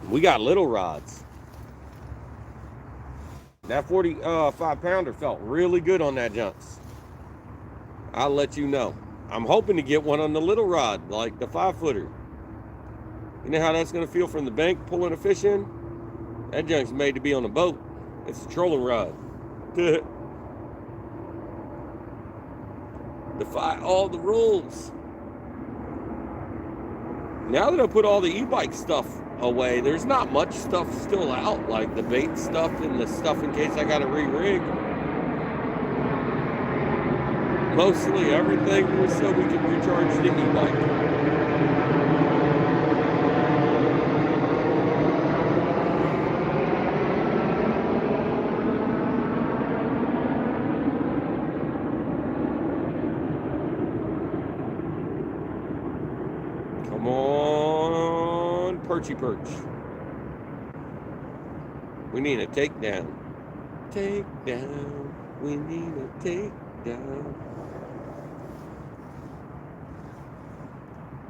We got little rods. That 45-pounder felt really good on that junks. I'll let you know. I'm hoping to get one on the little rod, like the 5-footer. You know how that's going to feel from the bank pulling a fish in? That junk's made to be on a boat. It's a trolling rod. Defy all the rules. Now that I put all the e-bike stuff away, there's not much stuff still out, like the bait stuff and the stuff in case I got to re-rig. Mostly everything was so we could recharge the e-bike. Come on, Perchy Perch. We need a takedown. Takedown. We need a takedown.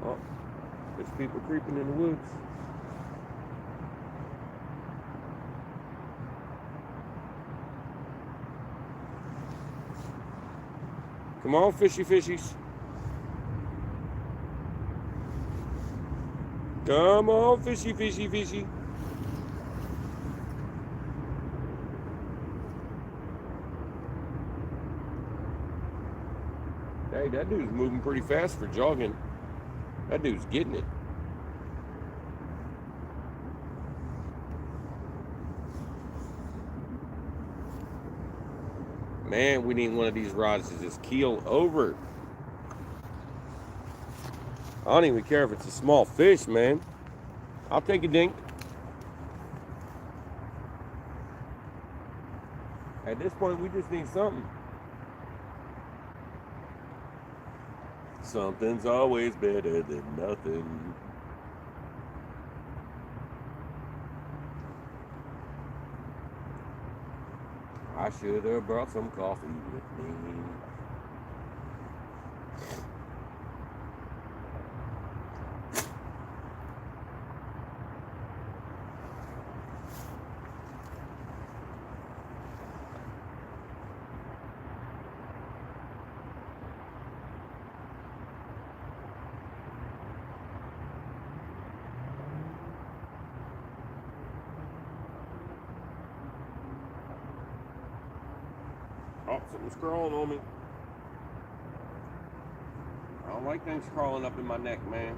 Oh, there's people creeping in the woods. Come on, fishy fishies. Come on, fishy, fishy, fishy. Hey, that dude's moving pretty fast for jogging. That dude's getting it. Man, we need one of these rods to just keel over. I don't even care if it's a small fish, man. I'll take a dink. At this point, we just need something. Something's always better than nothing. I should have brought some coffee with me. Oh, something's crawling on me. I don't like things crawling up in my neck, man.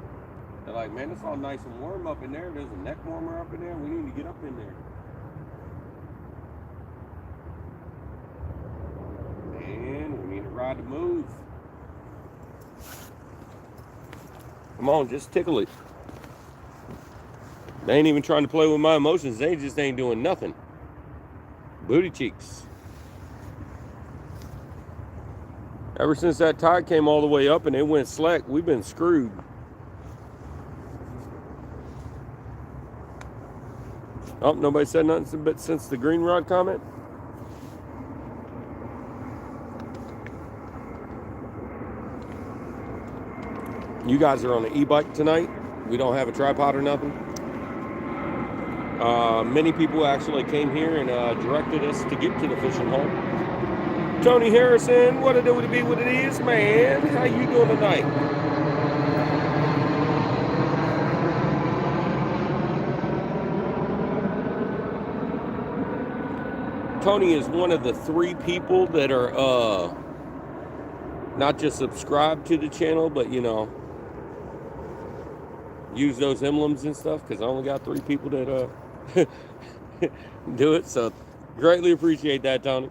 They're like, man, it's all nice and warm up in there. There's a neck warmer up in there. We need to get up in there. Man, we need a rod to move. Come on, just tickle it. They ain't even trying to play with my emotions. They just ain't doing nothing. Booty cheeks. Ever since that tide came all the way up and it went slack, we've been screwed. Oh, nobody said nothing since the green rod comment? You guys are on an e-bike tonight. We don't have a tripod or nothing. Many people actually came here and directed us to get to the fishing hole. Tony Harrison, what it do to be what it is, man? How you doing tonight? Tony is one of the 3 people that are not just subscribed to the channel, but you know, use those emblems and stuff, because I only got 3 people that do it. So greatly appreciate that, Tony.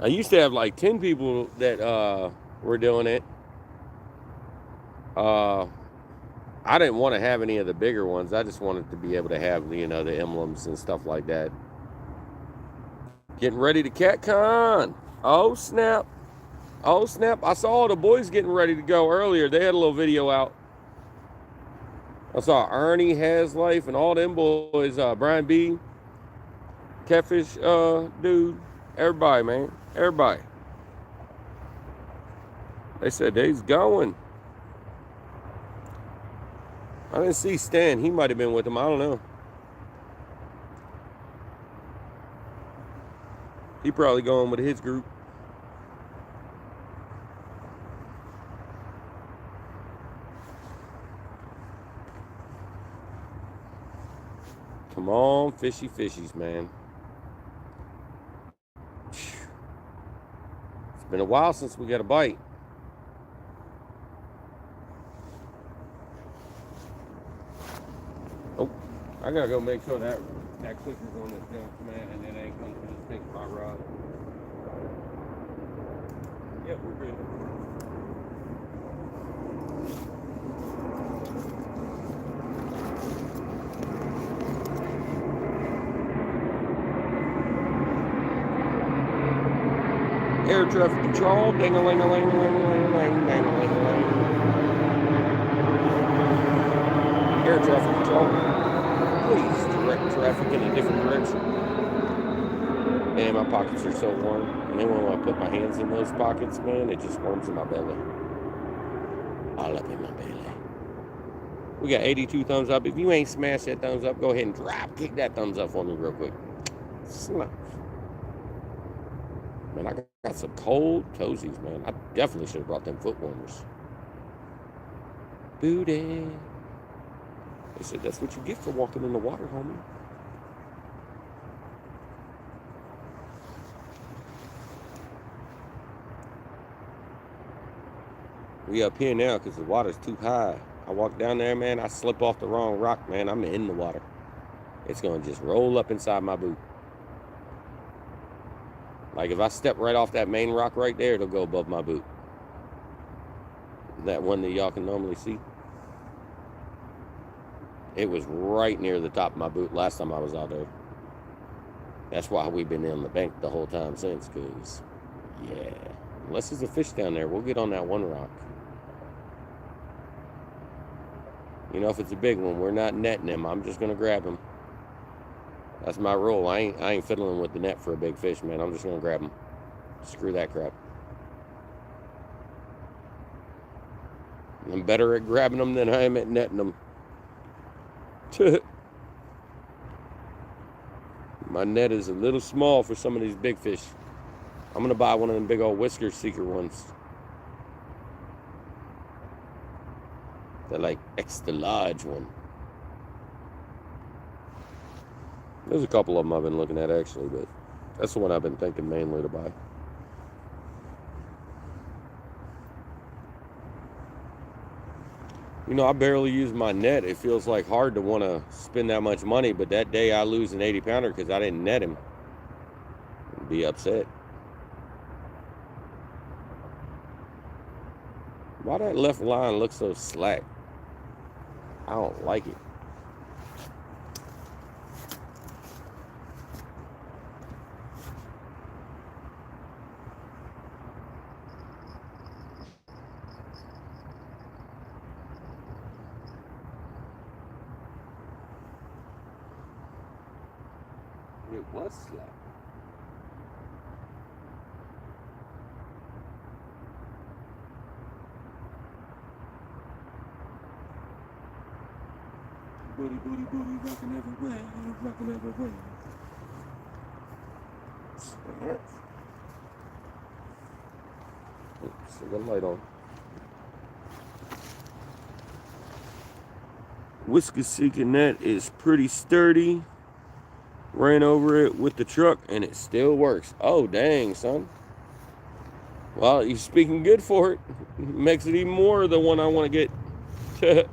I used to have like 10 people that were doing it. I didn't want to have any of the bigger ones. I just wanted to be able to have, you know, the emblems and stuff like that. Getting ready to CatCon. Oh, snap. Oh, snap. I saw the boys getting ready to go earlier. They had a little video out. I saw Ernie, Has Life, and all them boys. Brian B. Catfish, dude. Everybody, man. Everybody. They said they's going. I didn't see Stan. He might have been with them. I don't know. He probably going with his group. Come on, fishy fishies, man. It's been a while since we got a bite. Oh, I gotta go make sure that clicker's on this junk, man, and it ain't going to just take my rod. Yep, we're good. Air traffic control, ding-a-ling-a-ling-a-ling-a-ling-a-ling-ding-a-ling-a-ling. Air traffic control, please direct traffic in a different direction. Man, my pockets are so warm. And then when I put my hands in those pockets, man, it just warms in my belly. All up in my belly. We got 82 thumbs up. If you ain't smashed that thumbs up, go ahead and kick that thumbs up for me real quick. Slap. Man, I got some cold toesies, man. I definitely should have brought them foot warmers. Booty. They said, that's what you get for walking in the water, homie. We up here now because the water's too high. I walk down there, man, I slip off the wrong rock, man, I'm in the water. It's going to just roll up inside my boot. Like if I step right off that main rock right there, it'll go above my boot. That one that y'all can normally see. It was right near the top of my boot last time I was out there. That's why we've been on the bank the whole time since, because, yeah. Unless there's a fish down there, we'll get on that one rock. You know, if it's a big one, we're not netting him. I'm just going to grab him. That's my rule. I ain't fiddling with the net for a big fish, man. I'm just going to grab him. Screw that crap. I'm better at grabbing them than I am at netting them. My net is a little small for some of these big fish. I'm going to buy one of them big old Whisker seeker ones. They're like extra large one. There's a couple of them I've been looking at actually, but that's the one I've been thinking mainly to buy. You know, I barely use my net. It feels like hard to want to spend that much money, but that day I lose an 80-pounder because I didn't net him. I'd be upset. Why that left line looks so slack? I don't like it. It was slack. Booty, booty, booty, rockin' everywhere, rockin' everywhere. Oops, I got a light on. Whisker seeking net is pretty sturdy. Ran over it with the truck and it still works. Oh, dang, son. Well, you're speaking good for it. Makes it even more the one I want to get.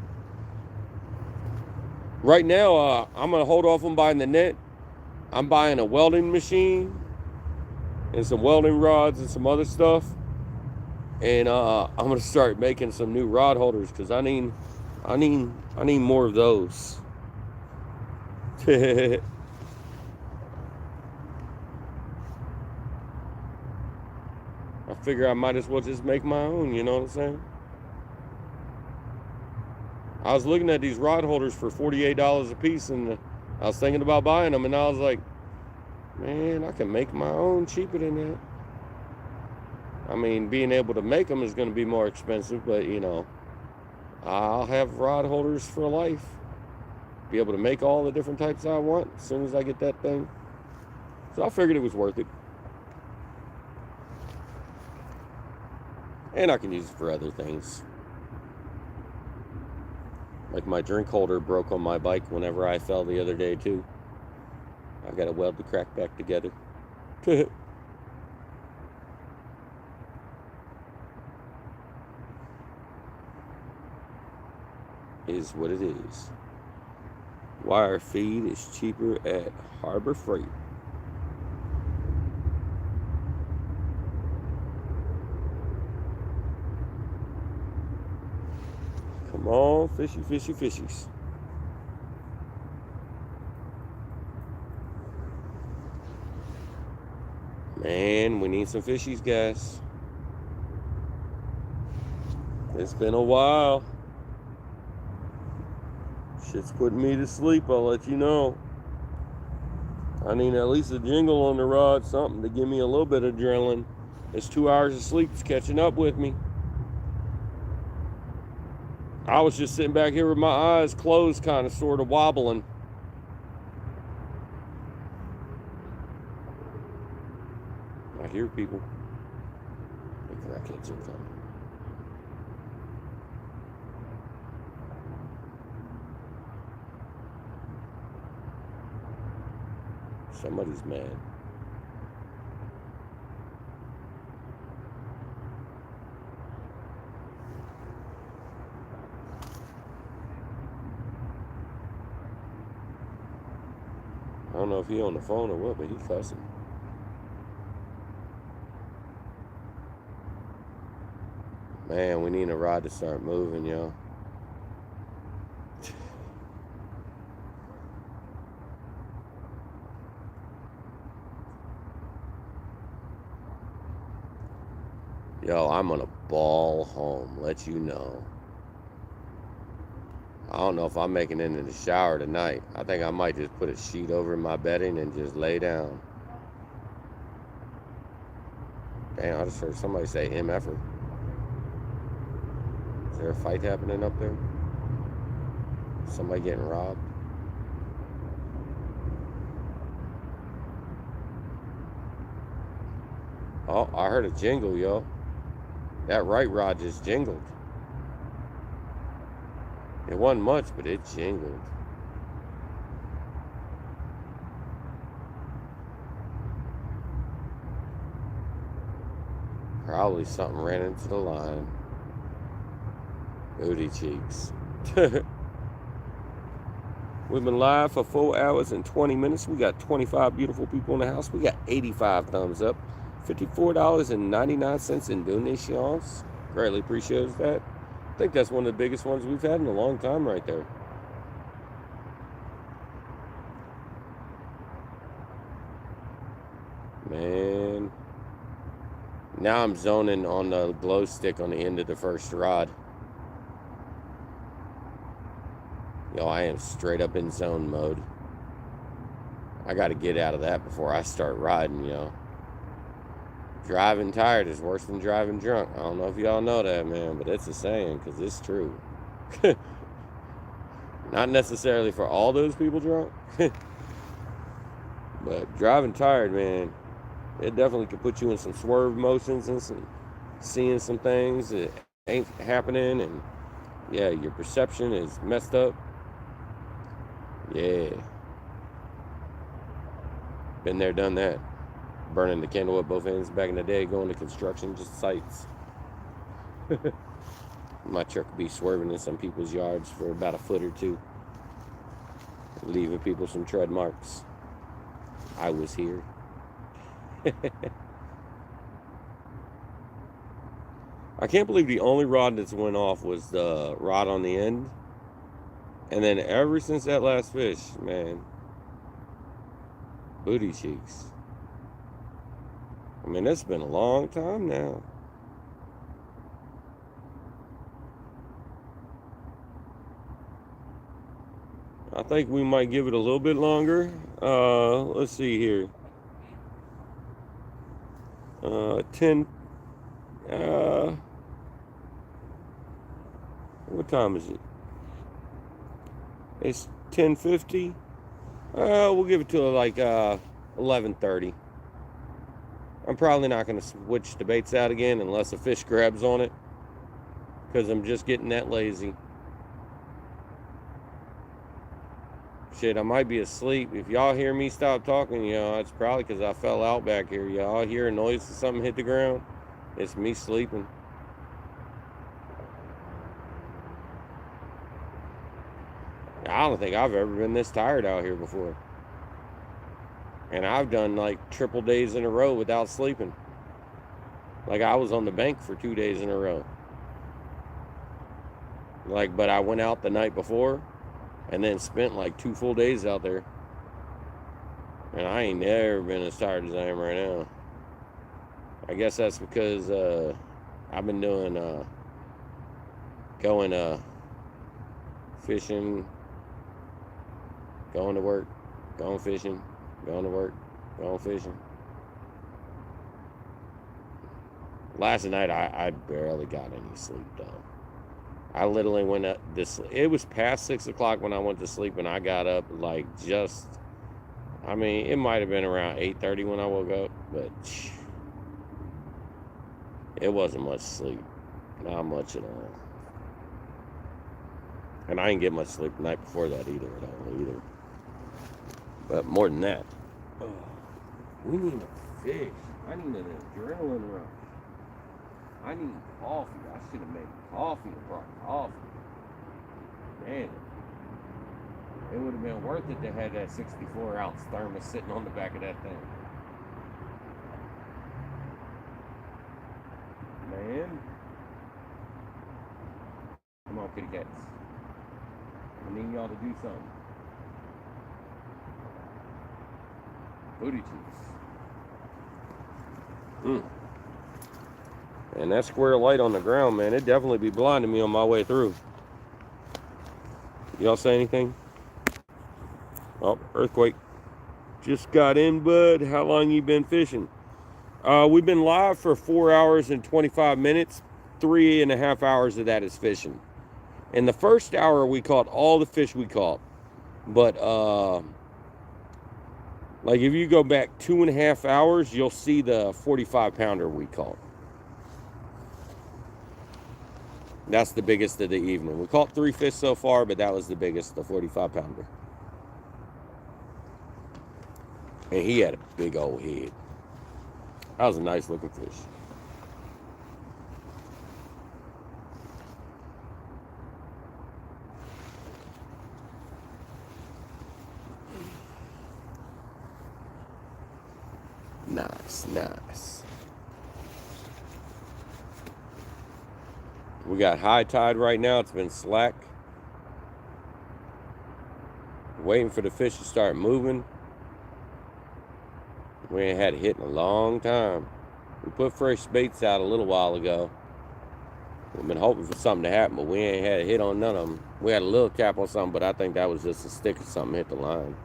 Right now, I'm going to hold off on buying the net. I'm buying a welding machine and some welding rods and some other stuff. And I'm going to start making some new rod holders because I need more of those. I figure I might as well just make my own, you know what I'm saying? I was looking at these rod holders for $48 a piece, and I was thinking about buying them, and I was like, man, I can make my own cheaper than that. I mean, being able to make them is going to be more expensive, but, you know, I'll have rod holders for life. Be able to make all the different types I want as soon as I get that thing. So I figured it was worth it. And I can use it for other things. Like my drink holder broke on my bike whenever I fell the other day too. I got to weld the crack back together. Is what it is. Wire feed is cheaper at Harbor Freight. Come on, fishy, fishy, fishies. Man, we need some fishies, guys. It's been a while. Shit's putting me to sleep, I'll let you know. I need at least a jingle on the rod, something to give me a little bit of adrenaline. This 2 hours of sleep is catching up with me. I was just sitting back here with my eyes closed, kind of sort of wobbling. I hear people. The crackheads are coming. Somebody's mad. don't know if he on the phone or what, but he cussing. Man, we need a rod to start moving, y'all. Yo, I'm on a ball home, let you know. I don't know if I'm making it into the shower tonight. I think I might just put a sheet over my bedding and just lay down. Damn, I just heard somebody say MF'er. Is there a fight happening up there? Somebody getting robbed? Oh, I heard a jingle, yo. That right rod just jingled. It wasn't much, but it jingled. Probably something ran into the line. Booty cheeks. We've been live for 4 hours and 20 minutes. We got 25 beautiful people in the house. We got 85 thumbs up. $54.99 in donations. Greatly appreciate that. I think that's one of the biggest ones we've had in a long time right there. Man. Now I'm zoning on the glow stick on the end of the first rod. Yo, I am straight up in zone mode. I got to get out of that before I start riding, yo. Driving tired is worse than driving drunk. I don't know if y'all know that, man, but it's a saying, because it's true. Not necessarily for all those people drunk, but driving tired, man, it definitely could put you in some swerve motions and some seeing some things that ain't happening, and yeah, your perception is messed up. Yeah. Been there, done that. Burning the candle at both ends back in the day, going to construction just sites. My truck would be swerving in some people's yards for about a foot or two, leaving people some tread marks. I was here. I can't believe the only rod that's went off was the rod on the end. And then ever since that last fish, man, booty cheeks. I mean, it's been a long time now. I think we might give it a little bit longer. Let's see here. 10. What time is it? It's 10:50. We'll give it to like 11:30. I'm probably not going to switch the baits out again unless a fish grabs on it, because I'm just getting that lazy. Shit, I might be asleep. If y'all hear me stop talking, it's probably because I fell out back here. Y'all hear a noise of something hit the ground? It's me sleeping. I don't think I've ever been this tired out here before. And I've done like triple days in a row without sleeping. Like I was on the bank for 2 days in a row. But I went out the night before and then spent like 2 full days out there. And I ain't never been as tired as I am right now. I guess that's because I've been doing going fishing, going to work, going fishing, going to work, going fishing. Last night I barely got any sleep though. I literally went up it was past 6 o'clock when I went to sleep, and I got up like it might have been around 8:30 when I woke up, but it wasn't much sleep. Not much at all. And I didn't get much sleep the night before that either. But more than that, we need a fish. I need an adrenaline rush. I need coffee. I should have made coffee and brought coffee. Man, It would have been worth it to have that 64-ounce thermos sitting on the back of that thing. Man. Come on, kitty cats. I need y'all to do something. Booty cheeks. And that square light on the ground, man, it definitely be blinding me on my way through. Y'all say anything? Oh, earthquake. Just got in, bud. How long you been fishing? We've been live for 4 hours and 25 minutes. 3.5 hours of that is fishing. In the first hour, we caught all the fish we caught. But, like if you go back 2.5 hours, you'll see the 45-pounder we caught. That's the biggest of the evening. We caught 3 fish so far, but that was the biggest, the 45-pounder. And he had a big old head. That was a nice looking fish. Nice, nice. We got high tide right now. It's been slack. Waiting for the fish to start moving. We ain't had a hit in a long time. We put fresh baits out a little while ago. We've been hoping for something to happen, but we ain't had a hit on none of them. We had a little cap on something, but I think that was just a stick or something hit the line.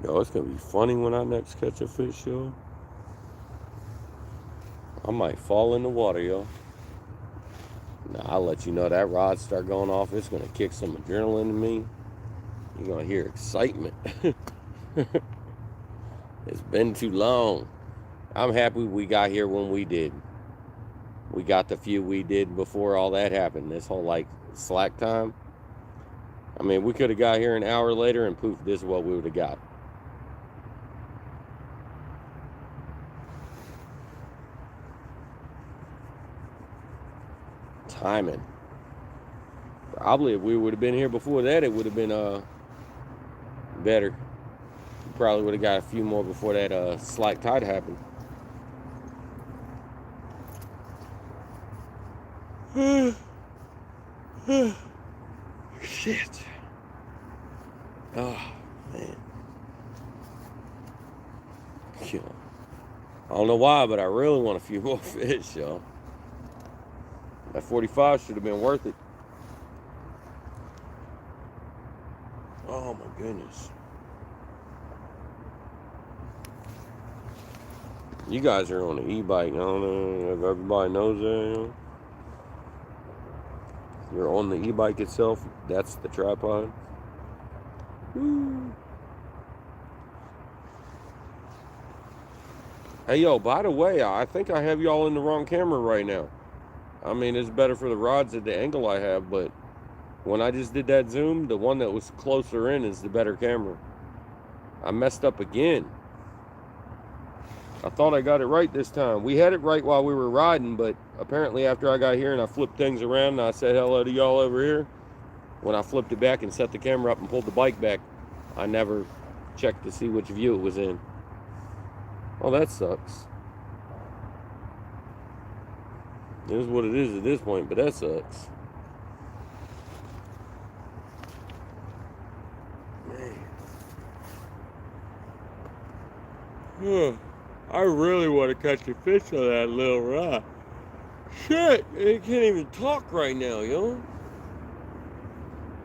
Yo, it's gonna be funny when I next catch a fish, yo. I might fall in the water, yo. Now, I'll let you know that rod start going off. It's gonna kick some adrenaline in me. You're gonna hear excitement. It's been too long. I'm happy we got here when we did. We got the few we did before all that happened. This whole, like, slack time. I mean, we could have got here an hour later and poof, this is what we would have got. Timing. Probably if we would have been here before that, it would have been better. Probably would have got a few more before that slack tide happened. Shit. Oh, man. Yeah. I don't know why, but I really want a few more fish, y'all. That 45 should have been worth it. Oh, my goodness. You guys are on the e-bike. I don't know if everybody knows that, you know? You're on the e-bike itself. That's the tripod. Woo. Hey, yo, by the way, I think I have y'all in the wrong camera right now. I mean, it's better for the rods at the angle I have, but when I just did that zoom, the one that was closer in is the better camera. I messed up again. I thought I got it right this time. We had it right while we were riding, but apparently after I got here and I flipped things around and I said hello to y'all over here, when I flipped it back and set the camera up and pulled the bike back, I never checked to see which view it was in. Oh, that sucks. It is what it is at this point, but that sucks. Man. I really want to catch a fish on that little rod. Shit, it can't even talk right now, yo.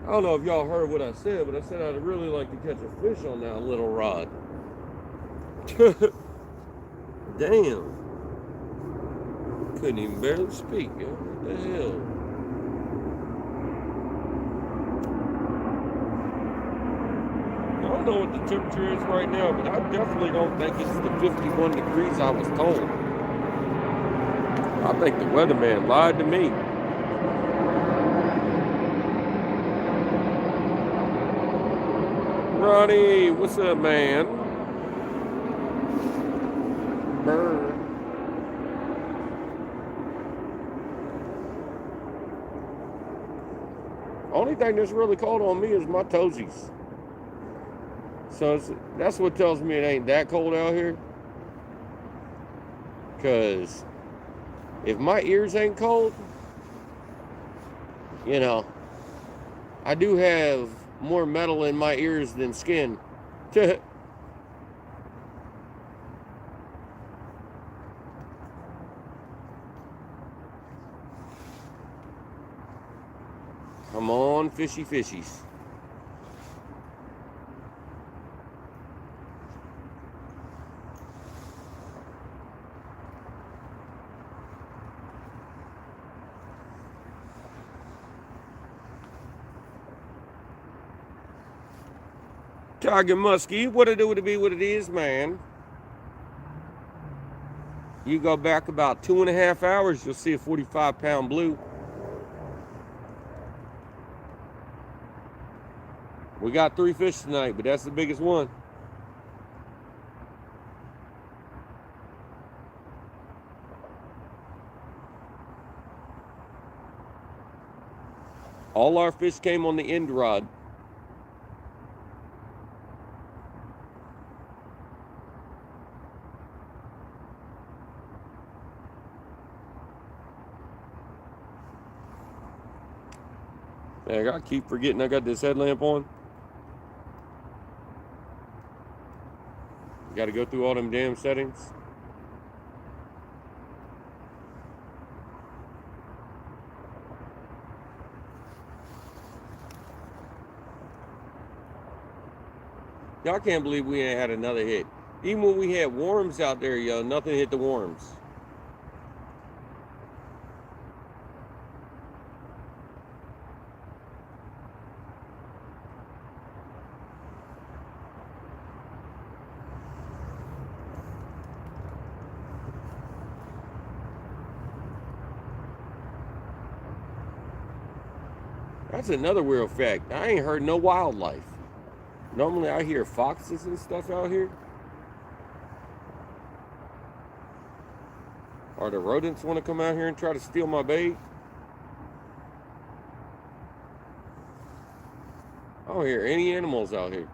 I don't know if y'all heard what I said, but I said I'd really like to catch a fish on that little rod. Damn. Couldn't even barely speak, yo. What the hell? I don't know what the temperature is right now, but I definitely don't think it's the 51 degrees I was told. I think the weatherman lied to me. Ronnie, what's up, man? Burr. Only thing that's really cold on me is my toesies. So that's what tells me it ain't that cold out here. Because if my ears ain't cold, you know, I do have more metal in my ears than skin. Come on, fishy fishies. Tiger Muskie, what it do to be what it is, man. You go back about 2.5 hours, you'll see a 45-pound blue. We got 3 fish tonight, but that's the biggest one. All our fish came on the end rod. I gotta keep forgetting I got this headlamp on. Gotta go through all them damn settings. Y'all can't believe we ain't had another hit. Even when we had worms out there, yo, nothing hit the worms. That's another weird fact. I ain't heard no wildlife. Normally I hear foxes and stuff out here. Or the rodents want to come out here and try to steal my bait. I don't hear any animals out here.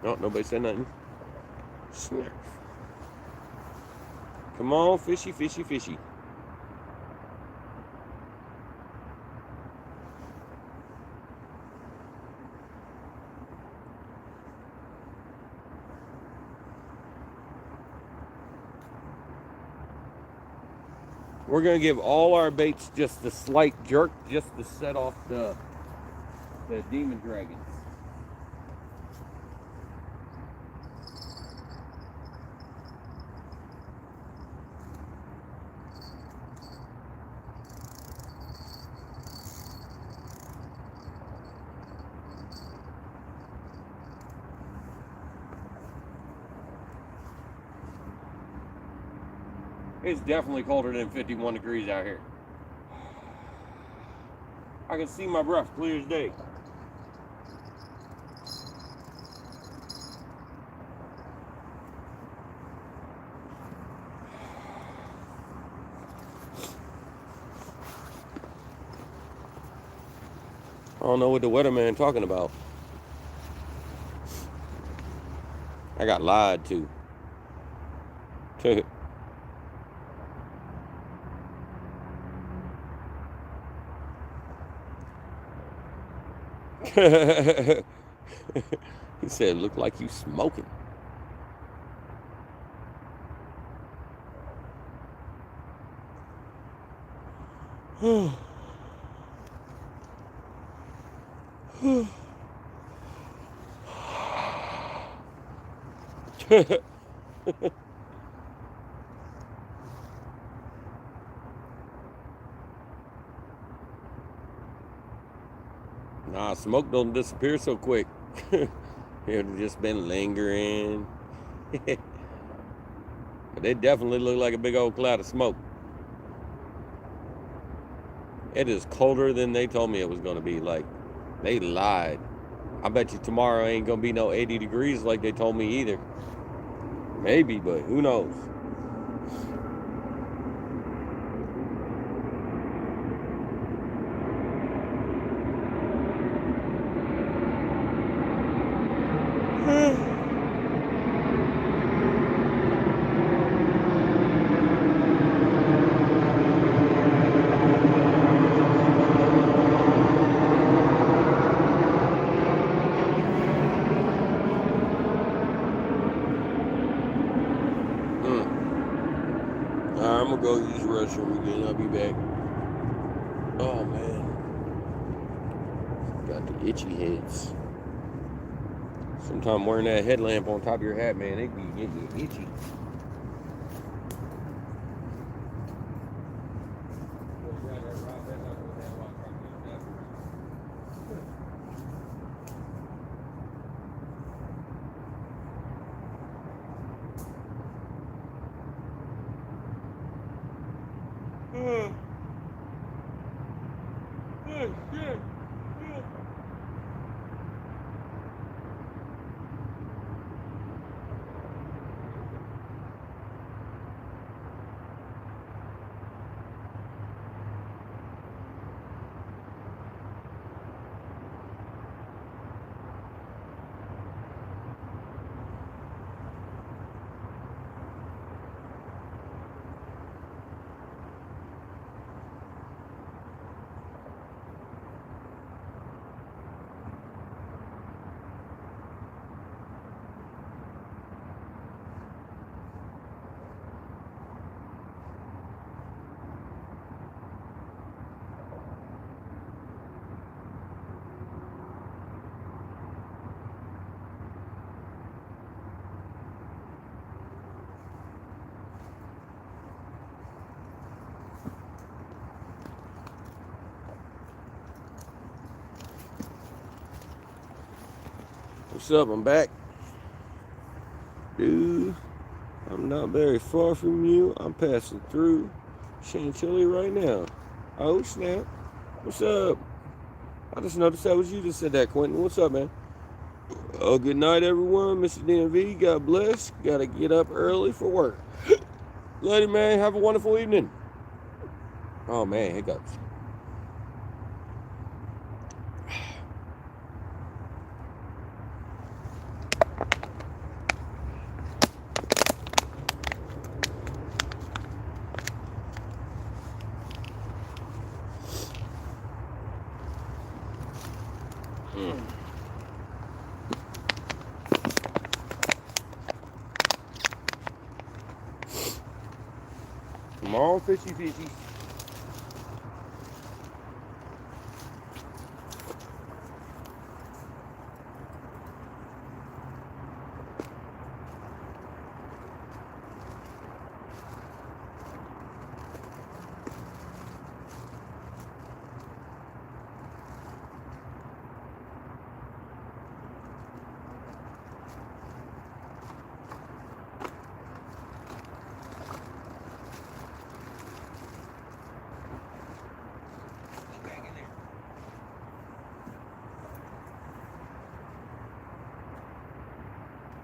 No, nobody said nothing. Snap. Come on, fishy, fishy, fishy. We're going to give all our baits just a slight jerk just to set off the demon dragons. It's definitely colder than 51 degrees out here. I can see my breath clear as day. I don't know what the weatherman talking about. I got lied to. He said, look like you smoking. Nah, smoke don't disappear so quick. It'd just been lingering. But it definitely looked like a big old cloud of smoke. It is colder than they told me it was going to be. Like, they lied. I bet you tomorrow ain't going to be no 80 degrees like they told me either. Maybe, but who knows? I'm gonna go use the restroom again. I'll be back. Oh man, got the itchy heads. Sometimes wearing that headlamp on top of your hat, man, it be getting you itchy. What's up? I'm back. Dude, I'm not very far from you. I'm passing through Chantilly right now. Oh, snap. What's up? I just noticed that was you that said that, Quentin. What's up, man? Oh, good night, everyone. Mr. DMV, God bless. Got to get up early for work. Lady, man, have a wonderful evening. Oh, man, hiccups. Come on, fishy fishy.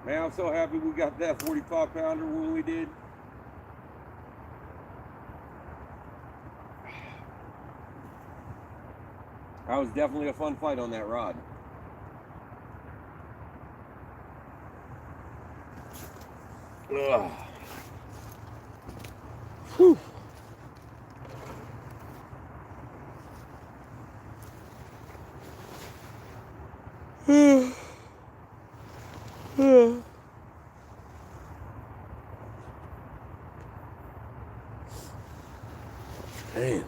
Man, I'm so happy we got that 45-pounder when we did. That was definitely a fun fight on that rod. Ugh. Whew. Damn.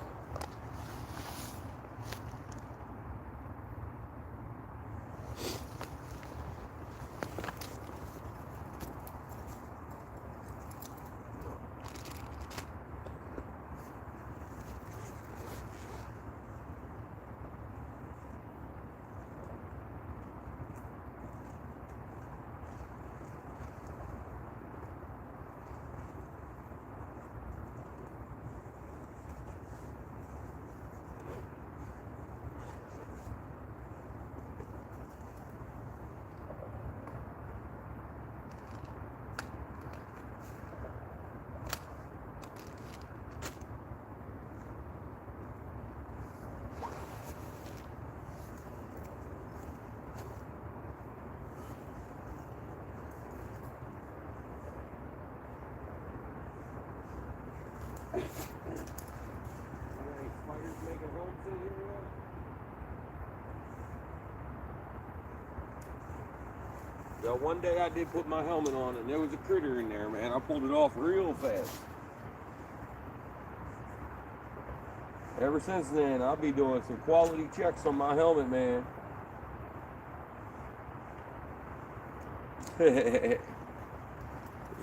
Spiders making homes in here yet? Yeah, one day I did put my helmet on and there was a critter in there, man. I pulled it off real fast. Ever since then, I'll be doing some quality checks on my helmet, man. Just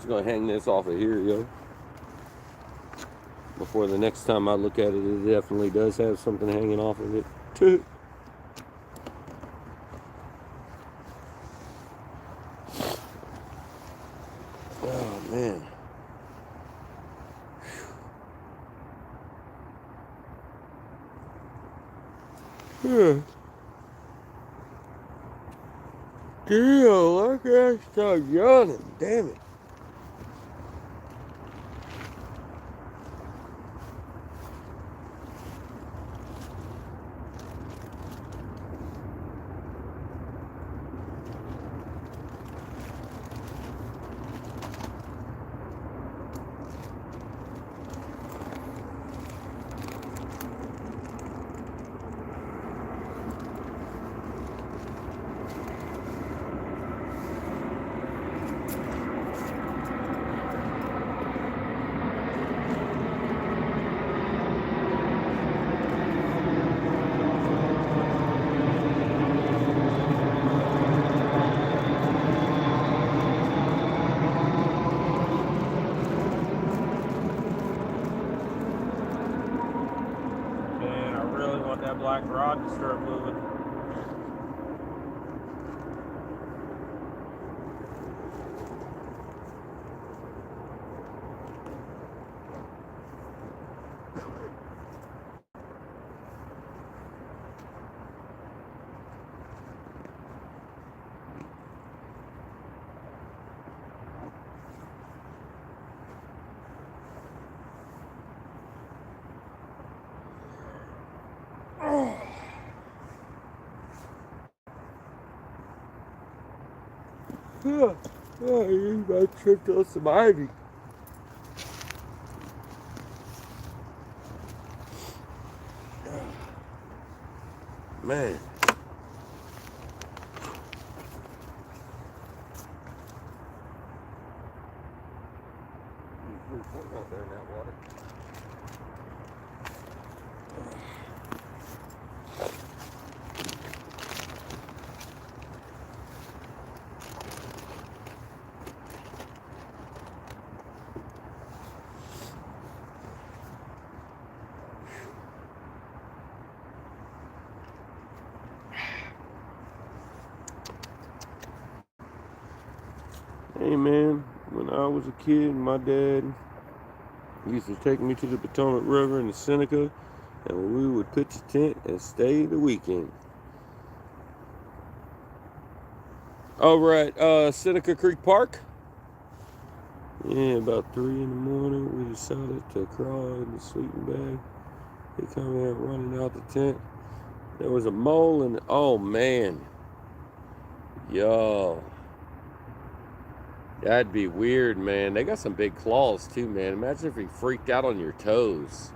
gonna hang this off of here, yo. Before the next time I look at it, it definitely does have something hanging off of it. Oh, man. Yeah. Damn, I can't stop yawning. Damn it. That black rod to start moving. Yeah, you about tripped on some ivy. Man. Out there in that water. Hey man, when I was a kid, my dad used to take me to the Potomac River in the Seneca, and we would pitch a tent and stay the weekend. Over at Seneca Creek Park. Yeah, about 3 in the morning, we decided to crawl in the sleeping bag. They come out running out the tent. There was a mole in the, oh man. Yo. That'd be weird, man. They got some big claws too, man. Imagine if he freaked out on your toes.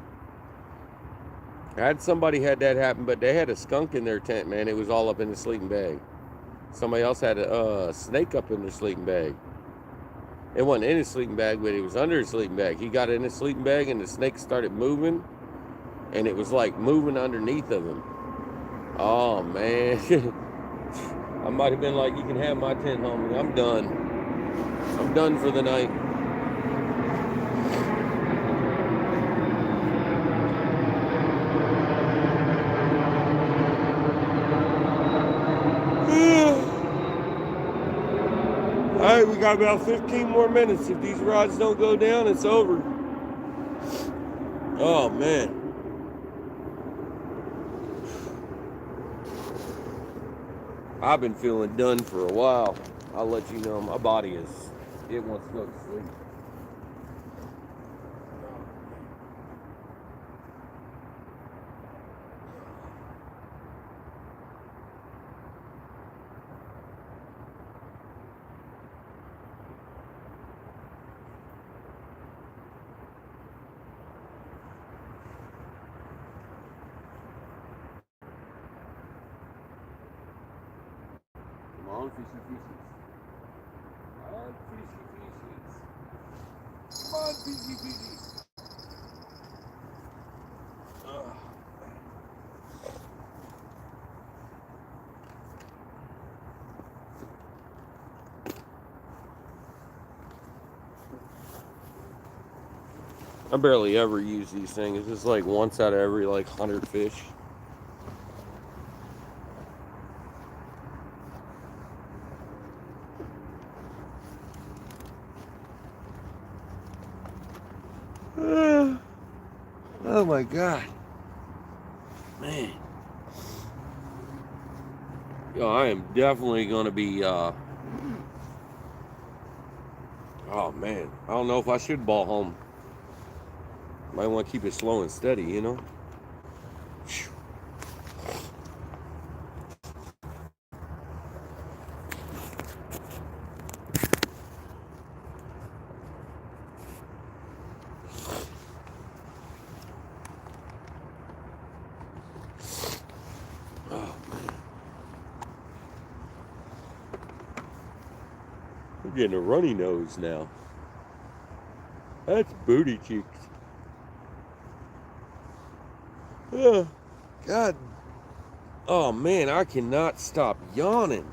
I had somebody had that happen, but they had a skunk in their tent, man. It was all up in the sleeping bag. Somebody else had a snake up in their sleeping bag. It wasn't in his sleeping bag, but it was under his sleeping bag. He got in his sleeping bag and the snake started moving, and it was like moving underneath of him. Oh, man. I might have been like, you can have my tent, homie. I'm done. I'm done for the night. All right, we got about 15 more minutes. If these rods don't go down, it's over. Oh, man. I've been feeling done for a while. I'll let you know, my body it wants to go to sleep. on, fishy fishies. On, fishy fishies. Come on, fishy fishies. I barely ever use these things. It's just like once out of every like 100 fish. Oh my God. Man. Yo, I am definitely going to be, oh man. I don't know if I should ball home. Might want to keep it slow and steady, you know? I'm getting a runny nose now. That's booty cheeks. Oh, God. Oh, man, I cannot stop yawning.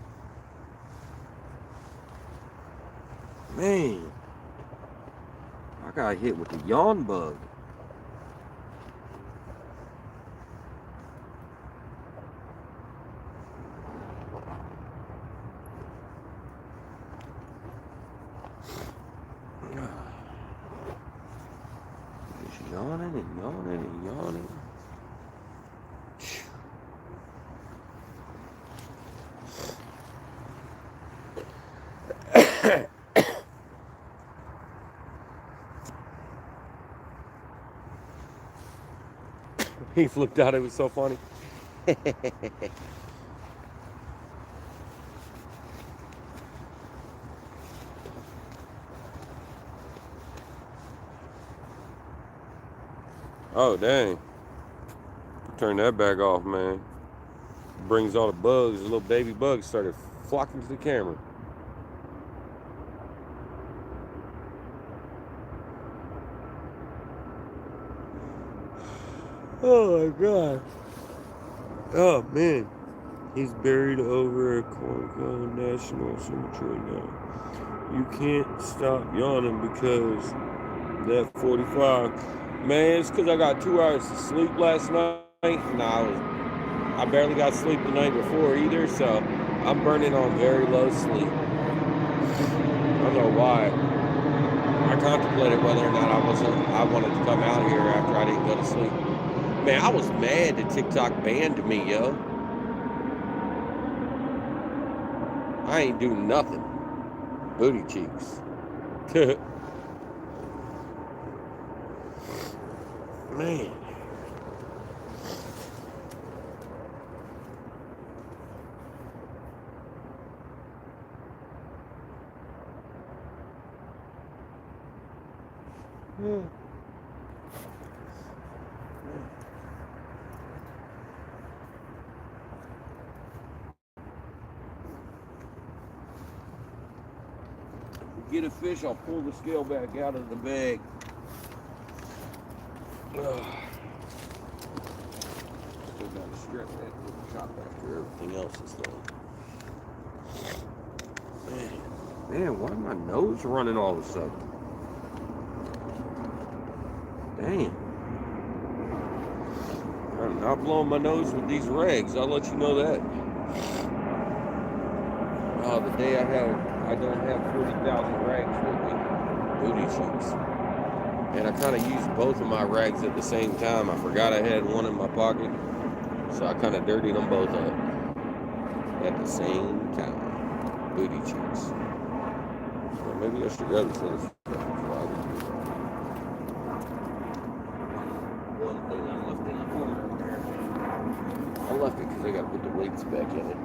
Man. I got hit with the yawn bug. Just yawning and yawning and yawning. He flipped out. It was so funny. Oh, dang. Turn that back off, man. Brings all the bugs. The little baby bugs started flocking to the camera. Oh, my God. Oh, man. He's buried over at Quantico National Cemetery now. You can't stop yawning because that 45. Man, it's because I got 2 hours of sleep last night. And I barely got sleep the night before either, so I'm burning on very low sleep. I don't know why. I contemplated whether or not I wanted to come out here after I didn't go to sleep. Man, I was mad that TikTok banned me, yo. I ain't do nothing. Booty cheeks. Man. Get a fish, I'll pull the scale back out of the bag. Still gotta strip that little chop after everything else is done. Man, why is my nose running all of a sudden? Damn. I'm not blowing my nose with these rags, I'll let you know that. Oh, the day I don't have 40,000 rags with me. Booty cheeks. And I kind of used both of my rags at the same time. I forgot I had one in my pocket. So I kind of dirtied them both up at the same time. Booty cheeks. So maybe I should rather say this. One thing I left in the corner there. I left it because I got to put the weights back in it.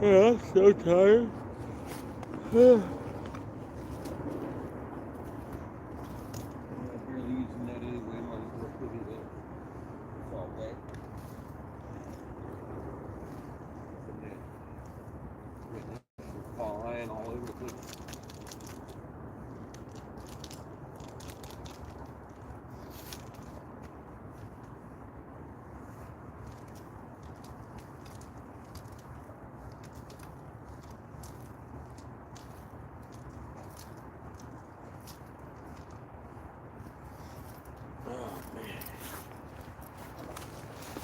Yeah, I'm so tired. I'm barely using that anyway. Might as well put it up. It's all wet.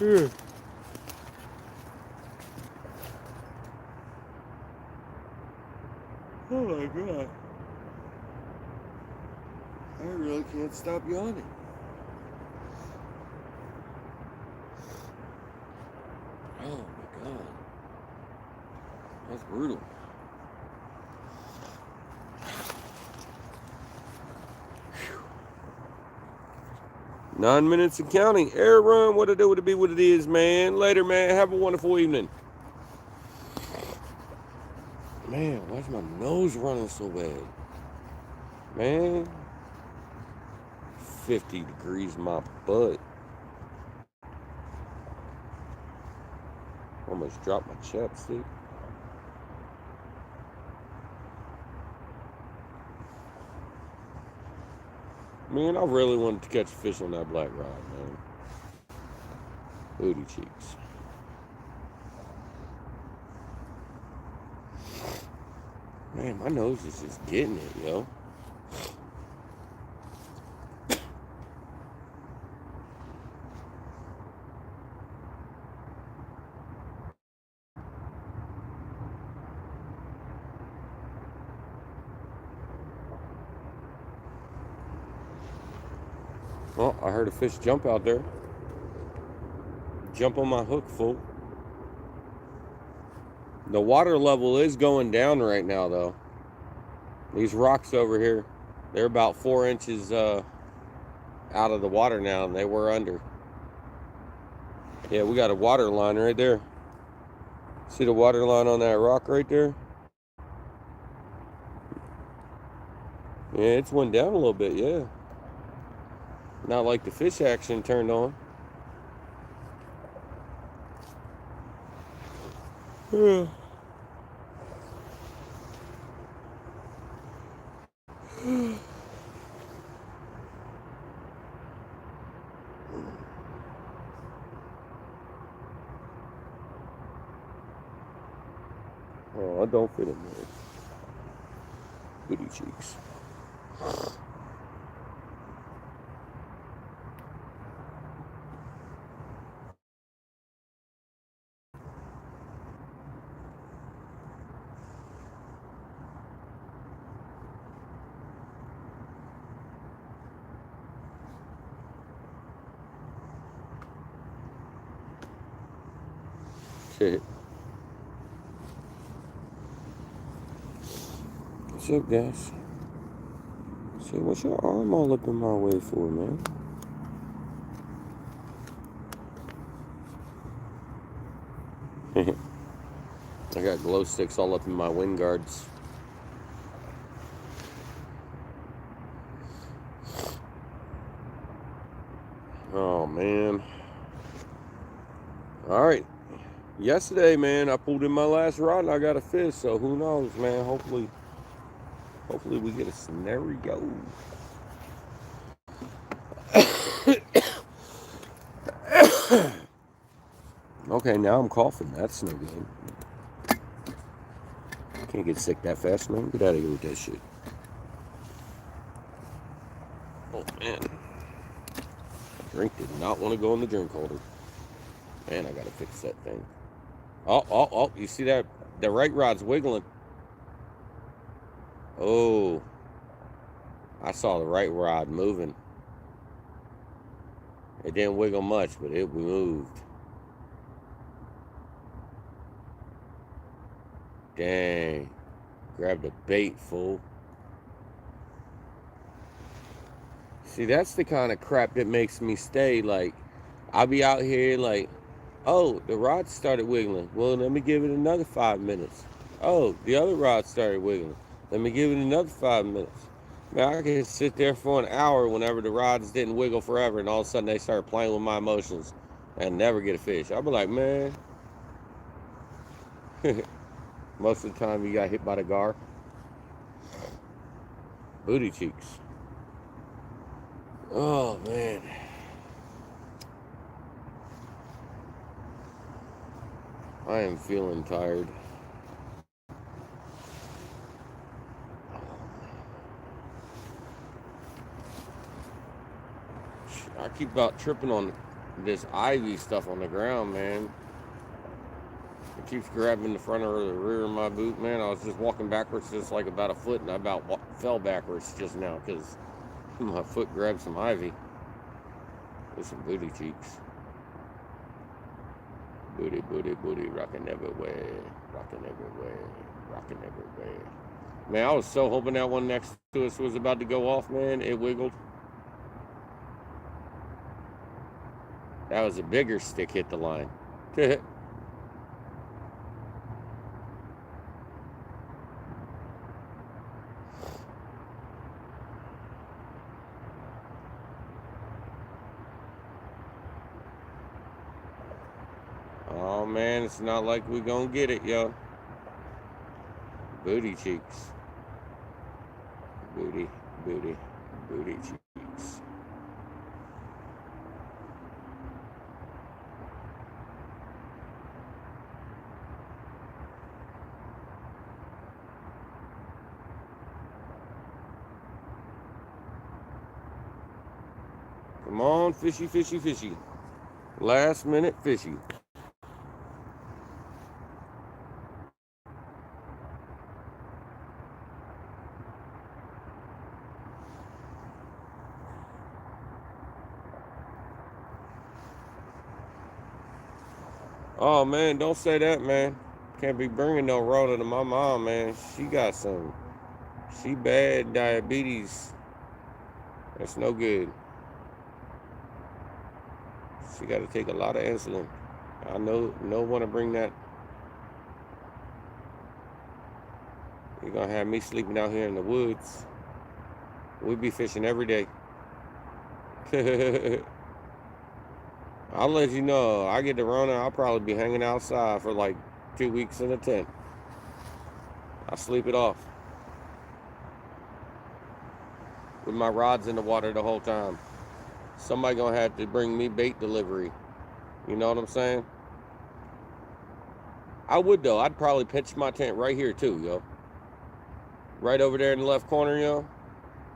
Yeah. Oh my God. I really can't stop yawning. Oh my God. That's brutal. Whew. 9 minutes and counting. Air run. What it do, what it be, what it is, man. Later, man. Have a wonderful evening. Man, why's my nose running so bad? Man. 50 degrees my butt. Almost dropped my chapstick. Man, I really wanted to catch a fish on that black rod, man. Booty cheeks. Man, my nose is just getting it, yo. Oh, I heard a fish jump out there. Jump on my hook, fool. The water level is going down right now, though. These rocks over here, they're about 4 inches out of the water now, and they were under. Yeah, we got a water line right there. See the water line on that rock right there? Yeah, it's went down a little bit, yeah. Not like the fish action turned on. Yeah. Oh, I don't fit in there. Booty cheeks. Shit. What's up, guys? So what's your arm all up in my way for, man? I got glow sticks all up in my wind guards. Oh, man. All right. Yesterday, man, I pulled in my last rod and I got a fish. So who knows, man? Hopefully we get a scenario. Okay, now I'm coughing. That's no good. Can't get sick that fast, man. Get out of here with that shit. Oh, man. Drink did not want to go in the drink holder. Man, I gotta fix that thing. Oh, you see that? The right rod's wiggling. Oh. I saw the right rod moving. It didn't wiggle much, but it moved. Dang. Grabbed a bait, fool. See, that's the kind of crap that makes me stay. Like, I'll be out here like, oh, the rod started wiggling. Well, let me give it another 5 minutes. Oh, the other rod started wiggling. Let me give it another 5 minutes. Man, I can sit there for an hour whenever the rods didn't wiggle forever, and all of a sudden they start playing with my emotions and never get a fish. I'll be like, man. Most of the time you got hit by the gar. Booty cheeks. Oh, man. I am feeling tired. I keep about tripping on this ivy stuff on the ground, man. It keeps grabbing the front or the rear of my boot, man. I was just walking backwards just like about a foot, and I about fell backwards just now because my foot grabbed some ivy. With some booty cheeks. Booty, booty, booty, rocking everywhere. Rocking everywhere. Rocking everywhere. Man, I was so hoping that one next to us was about to go off, man. It wiggled. That was a bigger stick hit the line. Oh, man, it's not like we gonna get it, yo. Booty cheeks. Booty, booty, booty cheeks. Come on, fishy, fishy, fishy. Last minute fishy. Oh, man, don't say that, man. Can't be bringing no Rona to my mom, man. She bad diabetes. That's no good. She got to take a lot of insulin. I know, no want to bring that. You're going to have me sleeping out here in the woods. We be fishing every day. I'll let you know. I get the Rona, I'll probably be hanging outside for like 2 weeks in a tent. I'll sleep it off. With my rods in the water the whole time. Somebody gonna have to bring me bait delivery. You know what I'm saying? I would though. I'd probably pitch my tent right here too, yo. Right over there in the left corner, yo.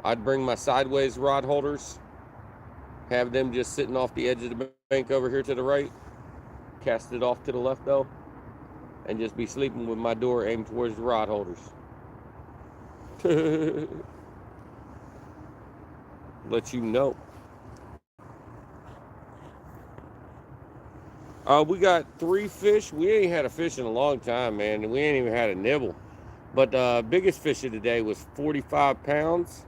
I'd bring my sideways rod holders. Have them just sitting off the edge of the bank over here to the right. Cast it off to the left though. And just be sleeping with my door aimed towards the rod holders. Let you know. We got 3 fish. We ain't had a fish in a long time, man. We ain't even had a nibble. But the biggest fish of the day was 45 pounds.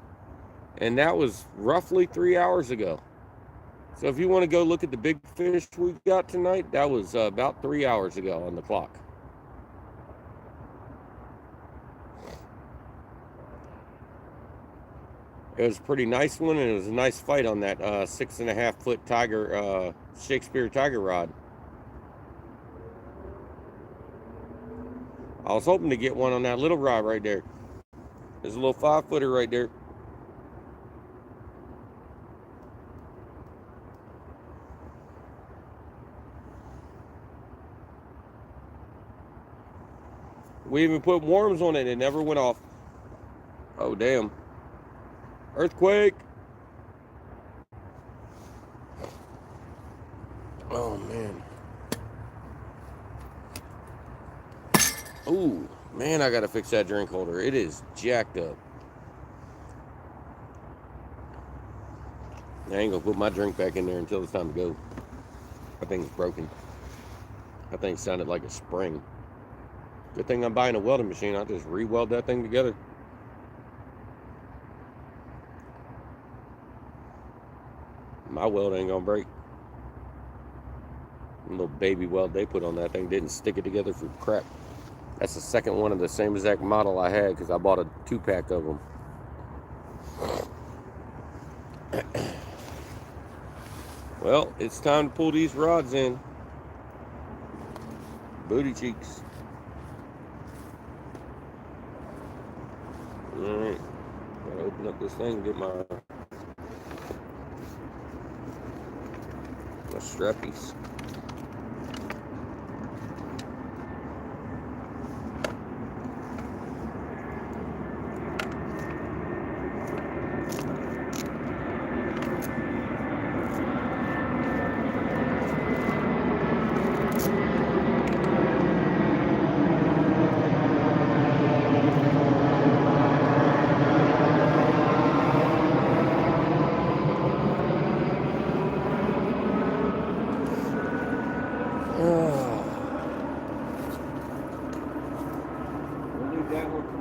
And that was roughly 3 hours ago. So if you want to go look at the big fish we got tonight, that was about 3 hours ago on the clock. It was a pretty nice one, and it was a nice fight on that 6.5 foot tiger, Shakespeare tiger rod. I was hoping to get one on that little rod right there. There's a little 5-footer right there. We even put worms on it, and it never went off. Oh, damn. Earthquake. Oh, man. Ooh, man, I gotta fix that drink holder. It is jacked up. I ain't gonna put my drink back in there until it's time to go. That thing's broken. That thing sounded like a spring. Good thing I'm buying a welding machine. I'll just re-weld that thing together. My weld ain't gonna break. The little baby weld they put on that thing didn't stick it together for crap. That's the second one of the same exact model I had because I bought a 2-pack of them. Well, it's time to pull these rods in. Booty cheeks. Alright. Gotta open up this thing and get my strappies.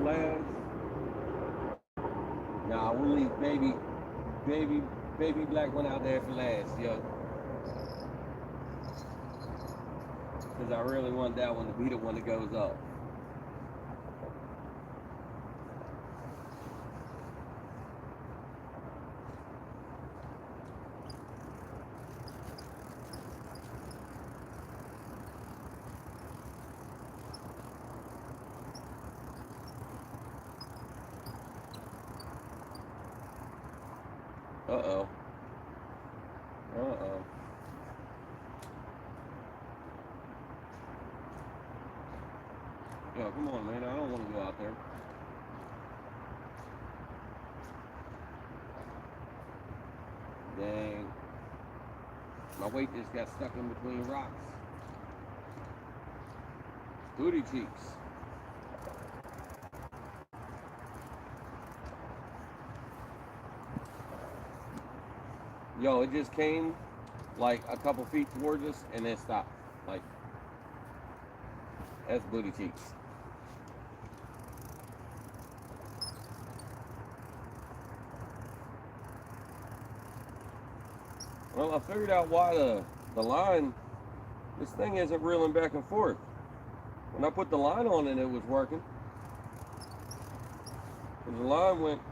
for last. Nah, we'll leave baby black one out there for last, yo. Because I really want that one to be the one that goes up. Uh-oh. Uh-oh. Yo, come on, man. I don't want to go out there. Dang. My weight just got stuck in between rocks. Booty cheeks. Yo, it just came like a couple feet towards us and then stopped. Like, that's booty cheeks. Well, I figured out why the line, this thing isn't reeling back and forth. When I put the line on it was working. And the line went,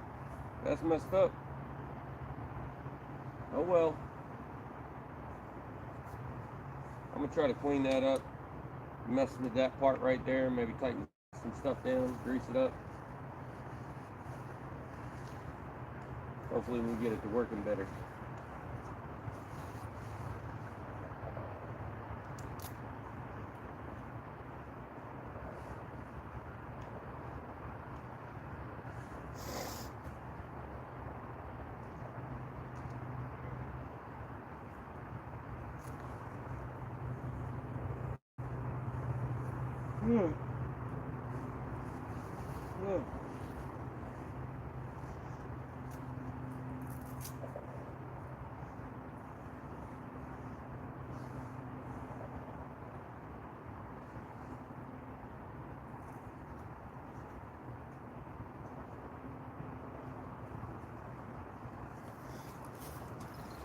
that's messed up. Oh well. I'm gonna try to clean that up. Mess with that part right there. Maybe tighten some stuff down, grease it up. Hopefully we can get it to working better.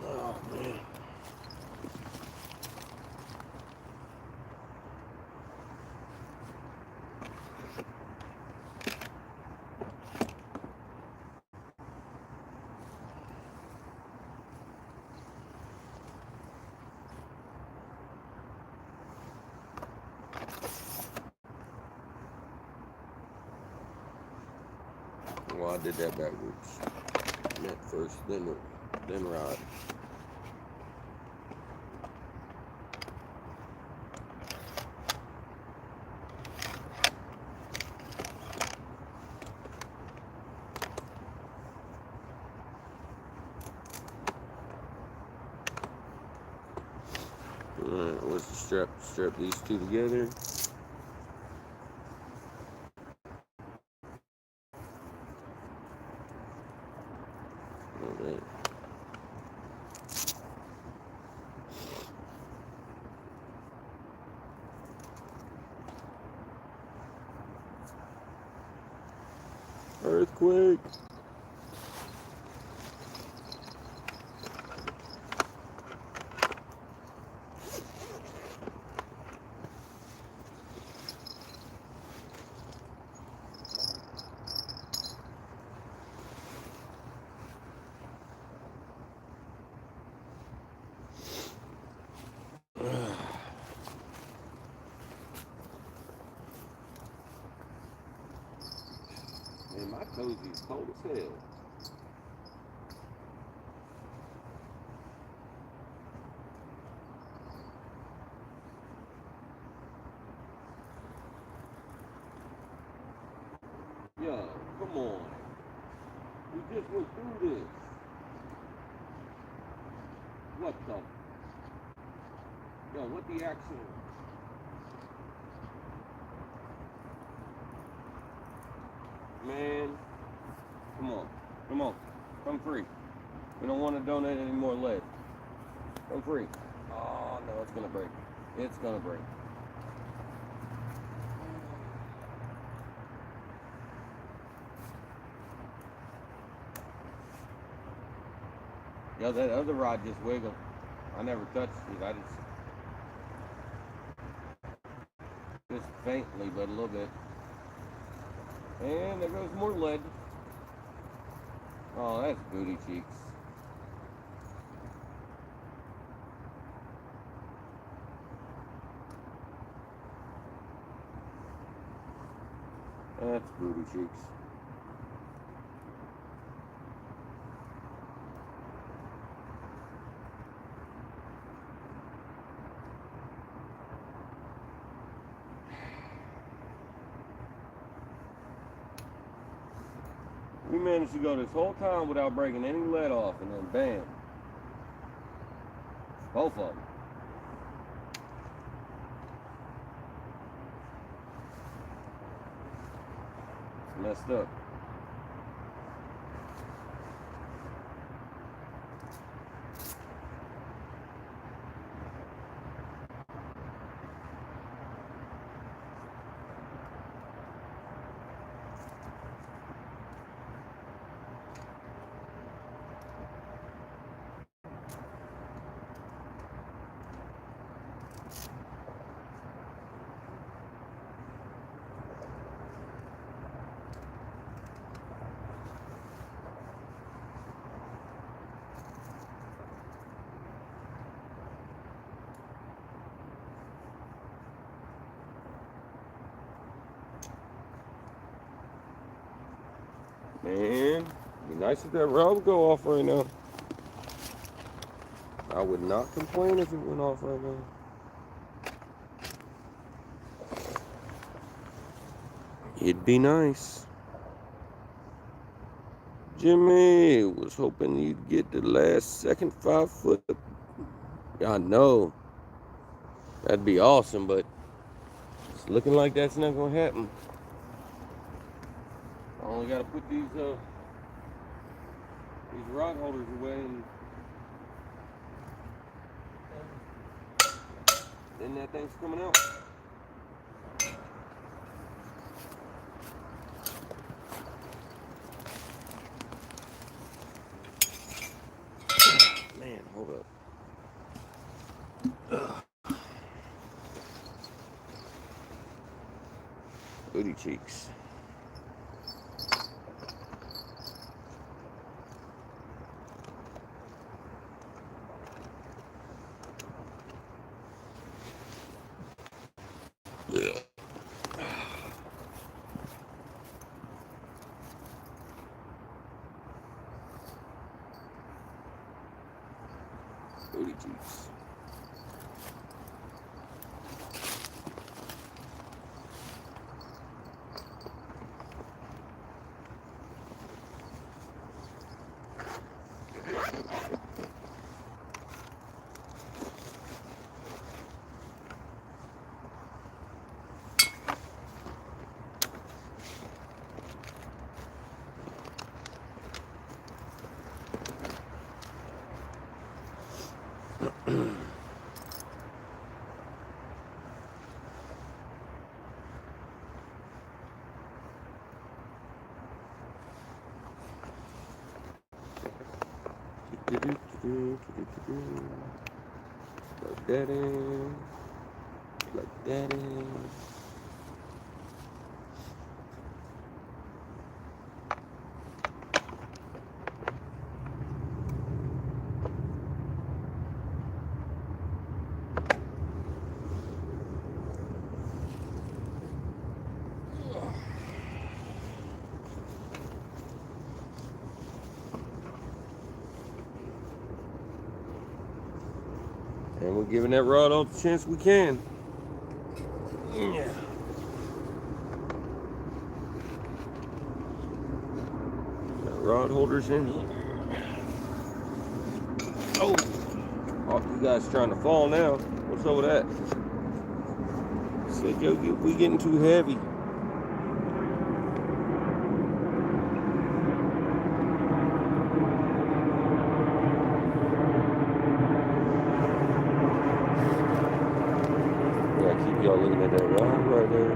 Oh man. Well, I did that backwards. Net first, then rod. Alright, what's the strap? Strap these two together. Alright. Earthquake. Man, my cozy's cold as hell. Yo, come on. We just went through this. What the? Yo, what the action? Man, come on, come free. We don't want to donate any more lead. Come free. Oh no, it's gonna break. It's gonna break. Yeah, that other rod just wiggled. I never touched it. I just faintly, but a little bit. And there goes more lead. Oh, that's booty cheeks. That's booty cheeks. We managed to go this whole time without breaking any lead off, and then bam. Both of them. It's messed up. Man, it'd be nice if that rod would go off right now. I would not complain if it went off right now. It'd be nice. Jimmy was hoping you'd get the last second 5 foot. I know. That'd be awesome, but it's looking like that's not gonna happen. I only gotta put these rod holders away, and then that thing's coming out. Man, hold up. Booty cheeks. Yeah. Booty cheeks. Plug that in. Plug that in. And we're giving that rod all the chance we can. Yeah. Got rod holders in here. Oh, you guys trying to fall now. What's up with that? Said, yo, we getting too heavy. Y'all looking at that rod right there.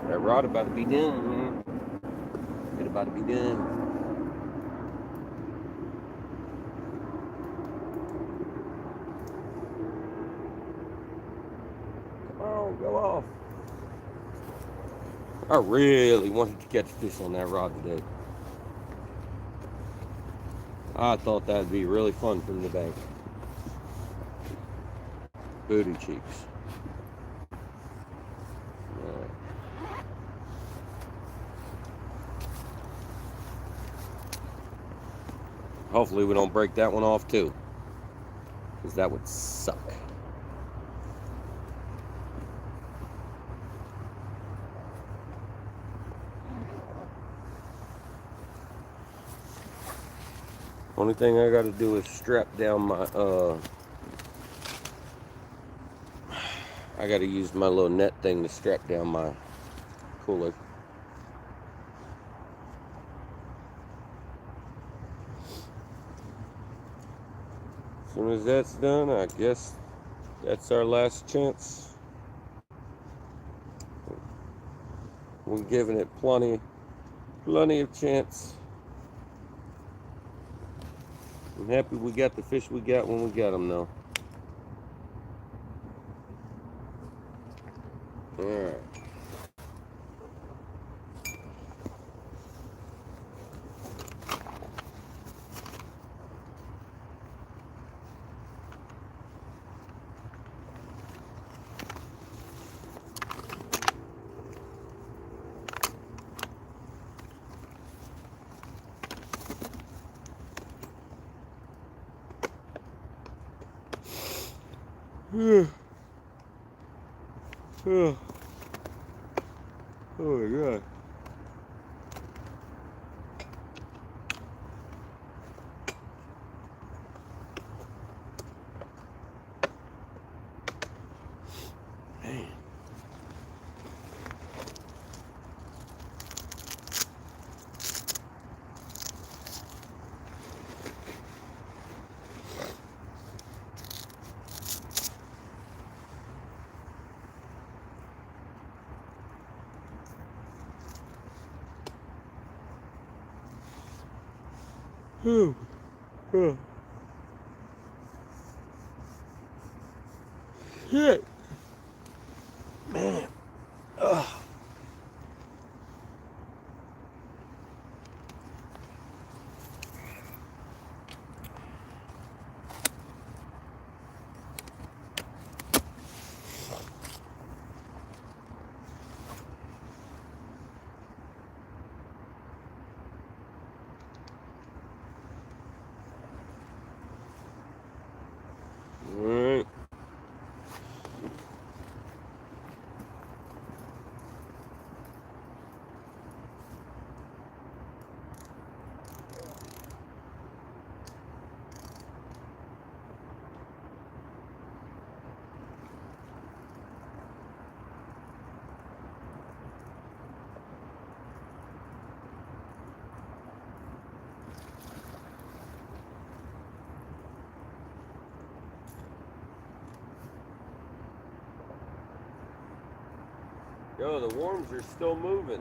That That rod about to be done. It about to be done. Come on, go off. I really wanted to catch fish on that rod today. I thought that'd be really fun from the bank. Booty cheeks. Hopefully we don't break that one off too, because that would suck. Only thing I got to do is strap down my I got to use my little net thing to strap down my cooler. As soon as that's done, I guess that's our last chance. We're giving it plenty of chance. I'm happy we got the fish we got when we got them, though. All right. Oh my God. Shit. Man. Ugh. All right. Yo, the worms are still moving.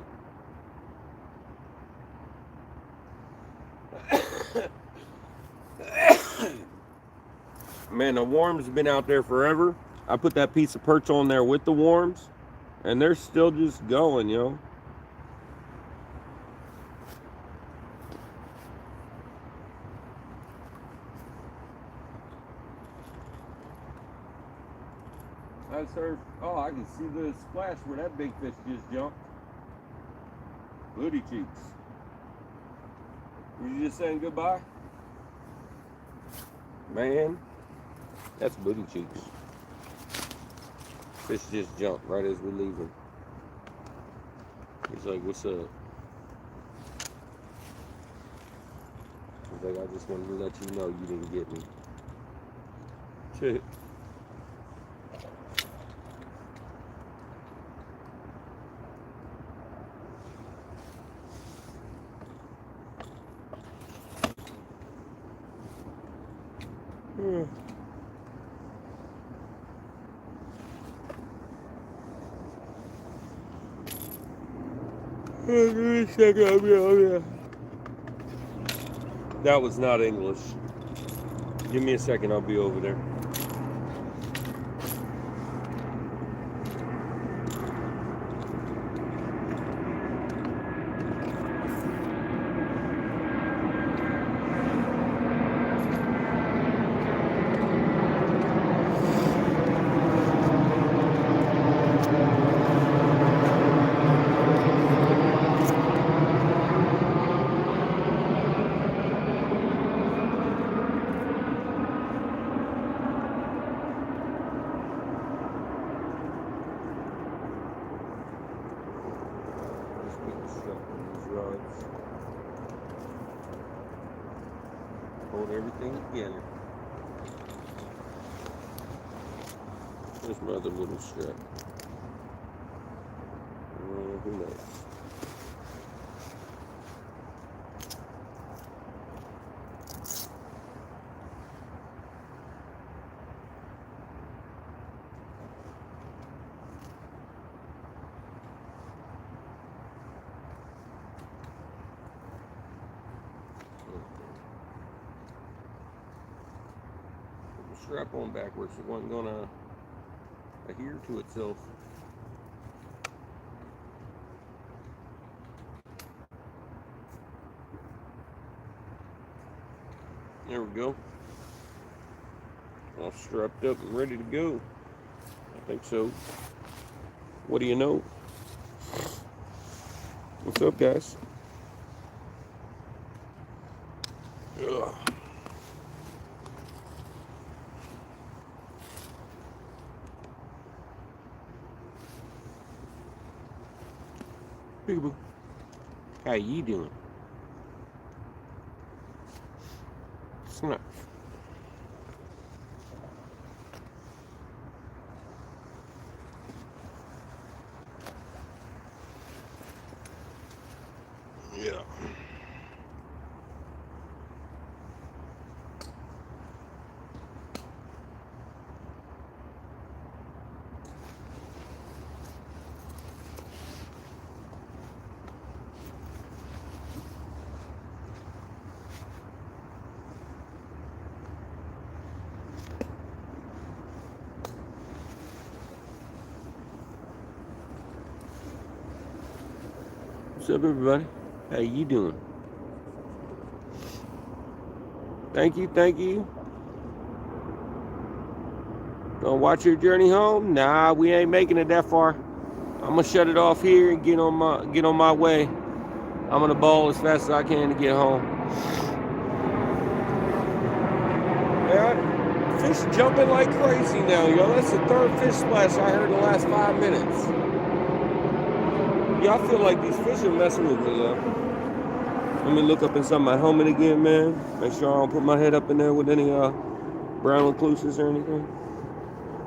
Man, the worms have been out there forever. I put that piece of perch on there with the worms, and they're still just going, yo. I surfed. Oh, I can see the splash where that big fish just jumped. Booty cheeks. Were you just saying goodbye? Man, that's booty cheeks. Fish just jumped right as we're leaving. He's like, what's up? He's like, I just wanted to let you know you didn't get me. Shit. Give me a second, I'll be over there. That was not English. Give me a second, I'll be over there. Hold everything together. There's my other little strap. Who knows? Strap on backwards, it wasn't gonna adhere to itself. There we go. All strapped up and ready to go. I think so. What do you know? What's up, guys? Ugh. Peekaboo. How you doing? Snap. Yeah. What's up, everybody? How you doing? Thank you, thank you. Gonna watch your journey home? Nah, we ain't making it that far. I'm gonna shut it off here and get on my way. I'm gonna ball as fast as I can to get home. Yeah, fish jumping like crazy now, yo. That's the third fish splash I heard in the last 5 minutes. Yeah, I feel like these fish are messing with me, yo. Let me look up inside my helmet again, man. Make sure I don't put my head up in there with any brown recluses or anything.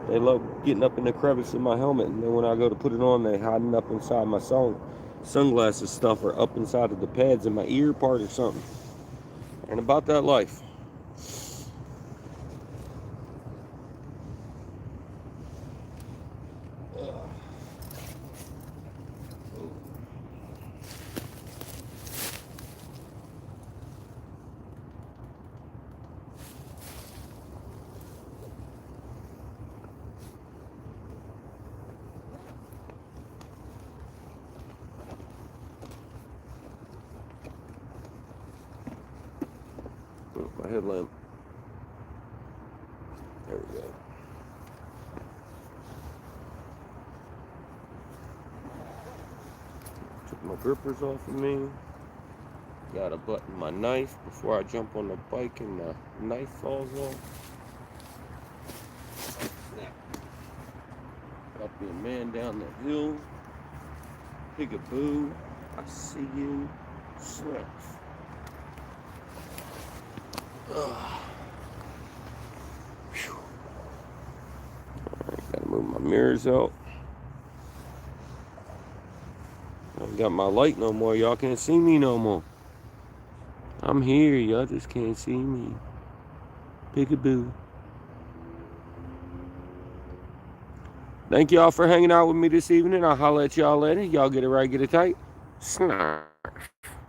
They love getting up in the crevice of my helmet, and then when I go to put it on, they hiding up inside my sunglasses stuff or up inside of the pads in my ear part or something. And about that life. My headlamp. There we go. Took my grippers off of me. Gotta button my knife before I jump on the bike and the knife falls off. Got to be a man down the hill. Peekaboo. I see you. Snap. Alright, gotta move my mirrors out. I ain't got my light no more. Y'all can't see me no more. I'm here. Y'all just can't see me. Peekaboo. Thank y'all for hanging out with me this evening. I'll holler at y'all later. Y'all get it right, get it tight. Snarf.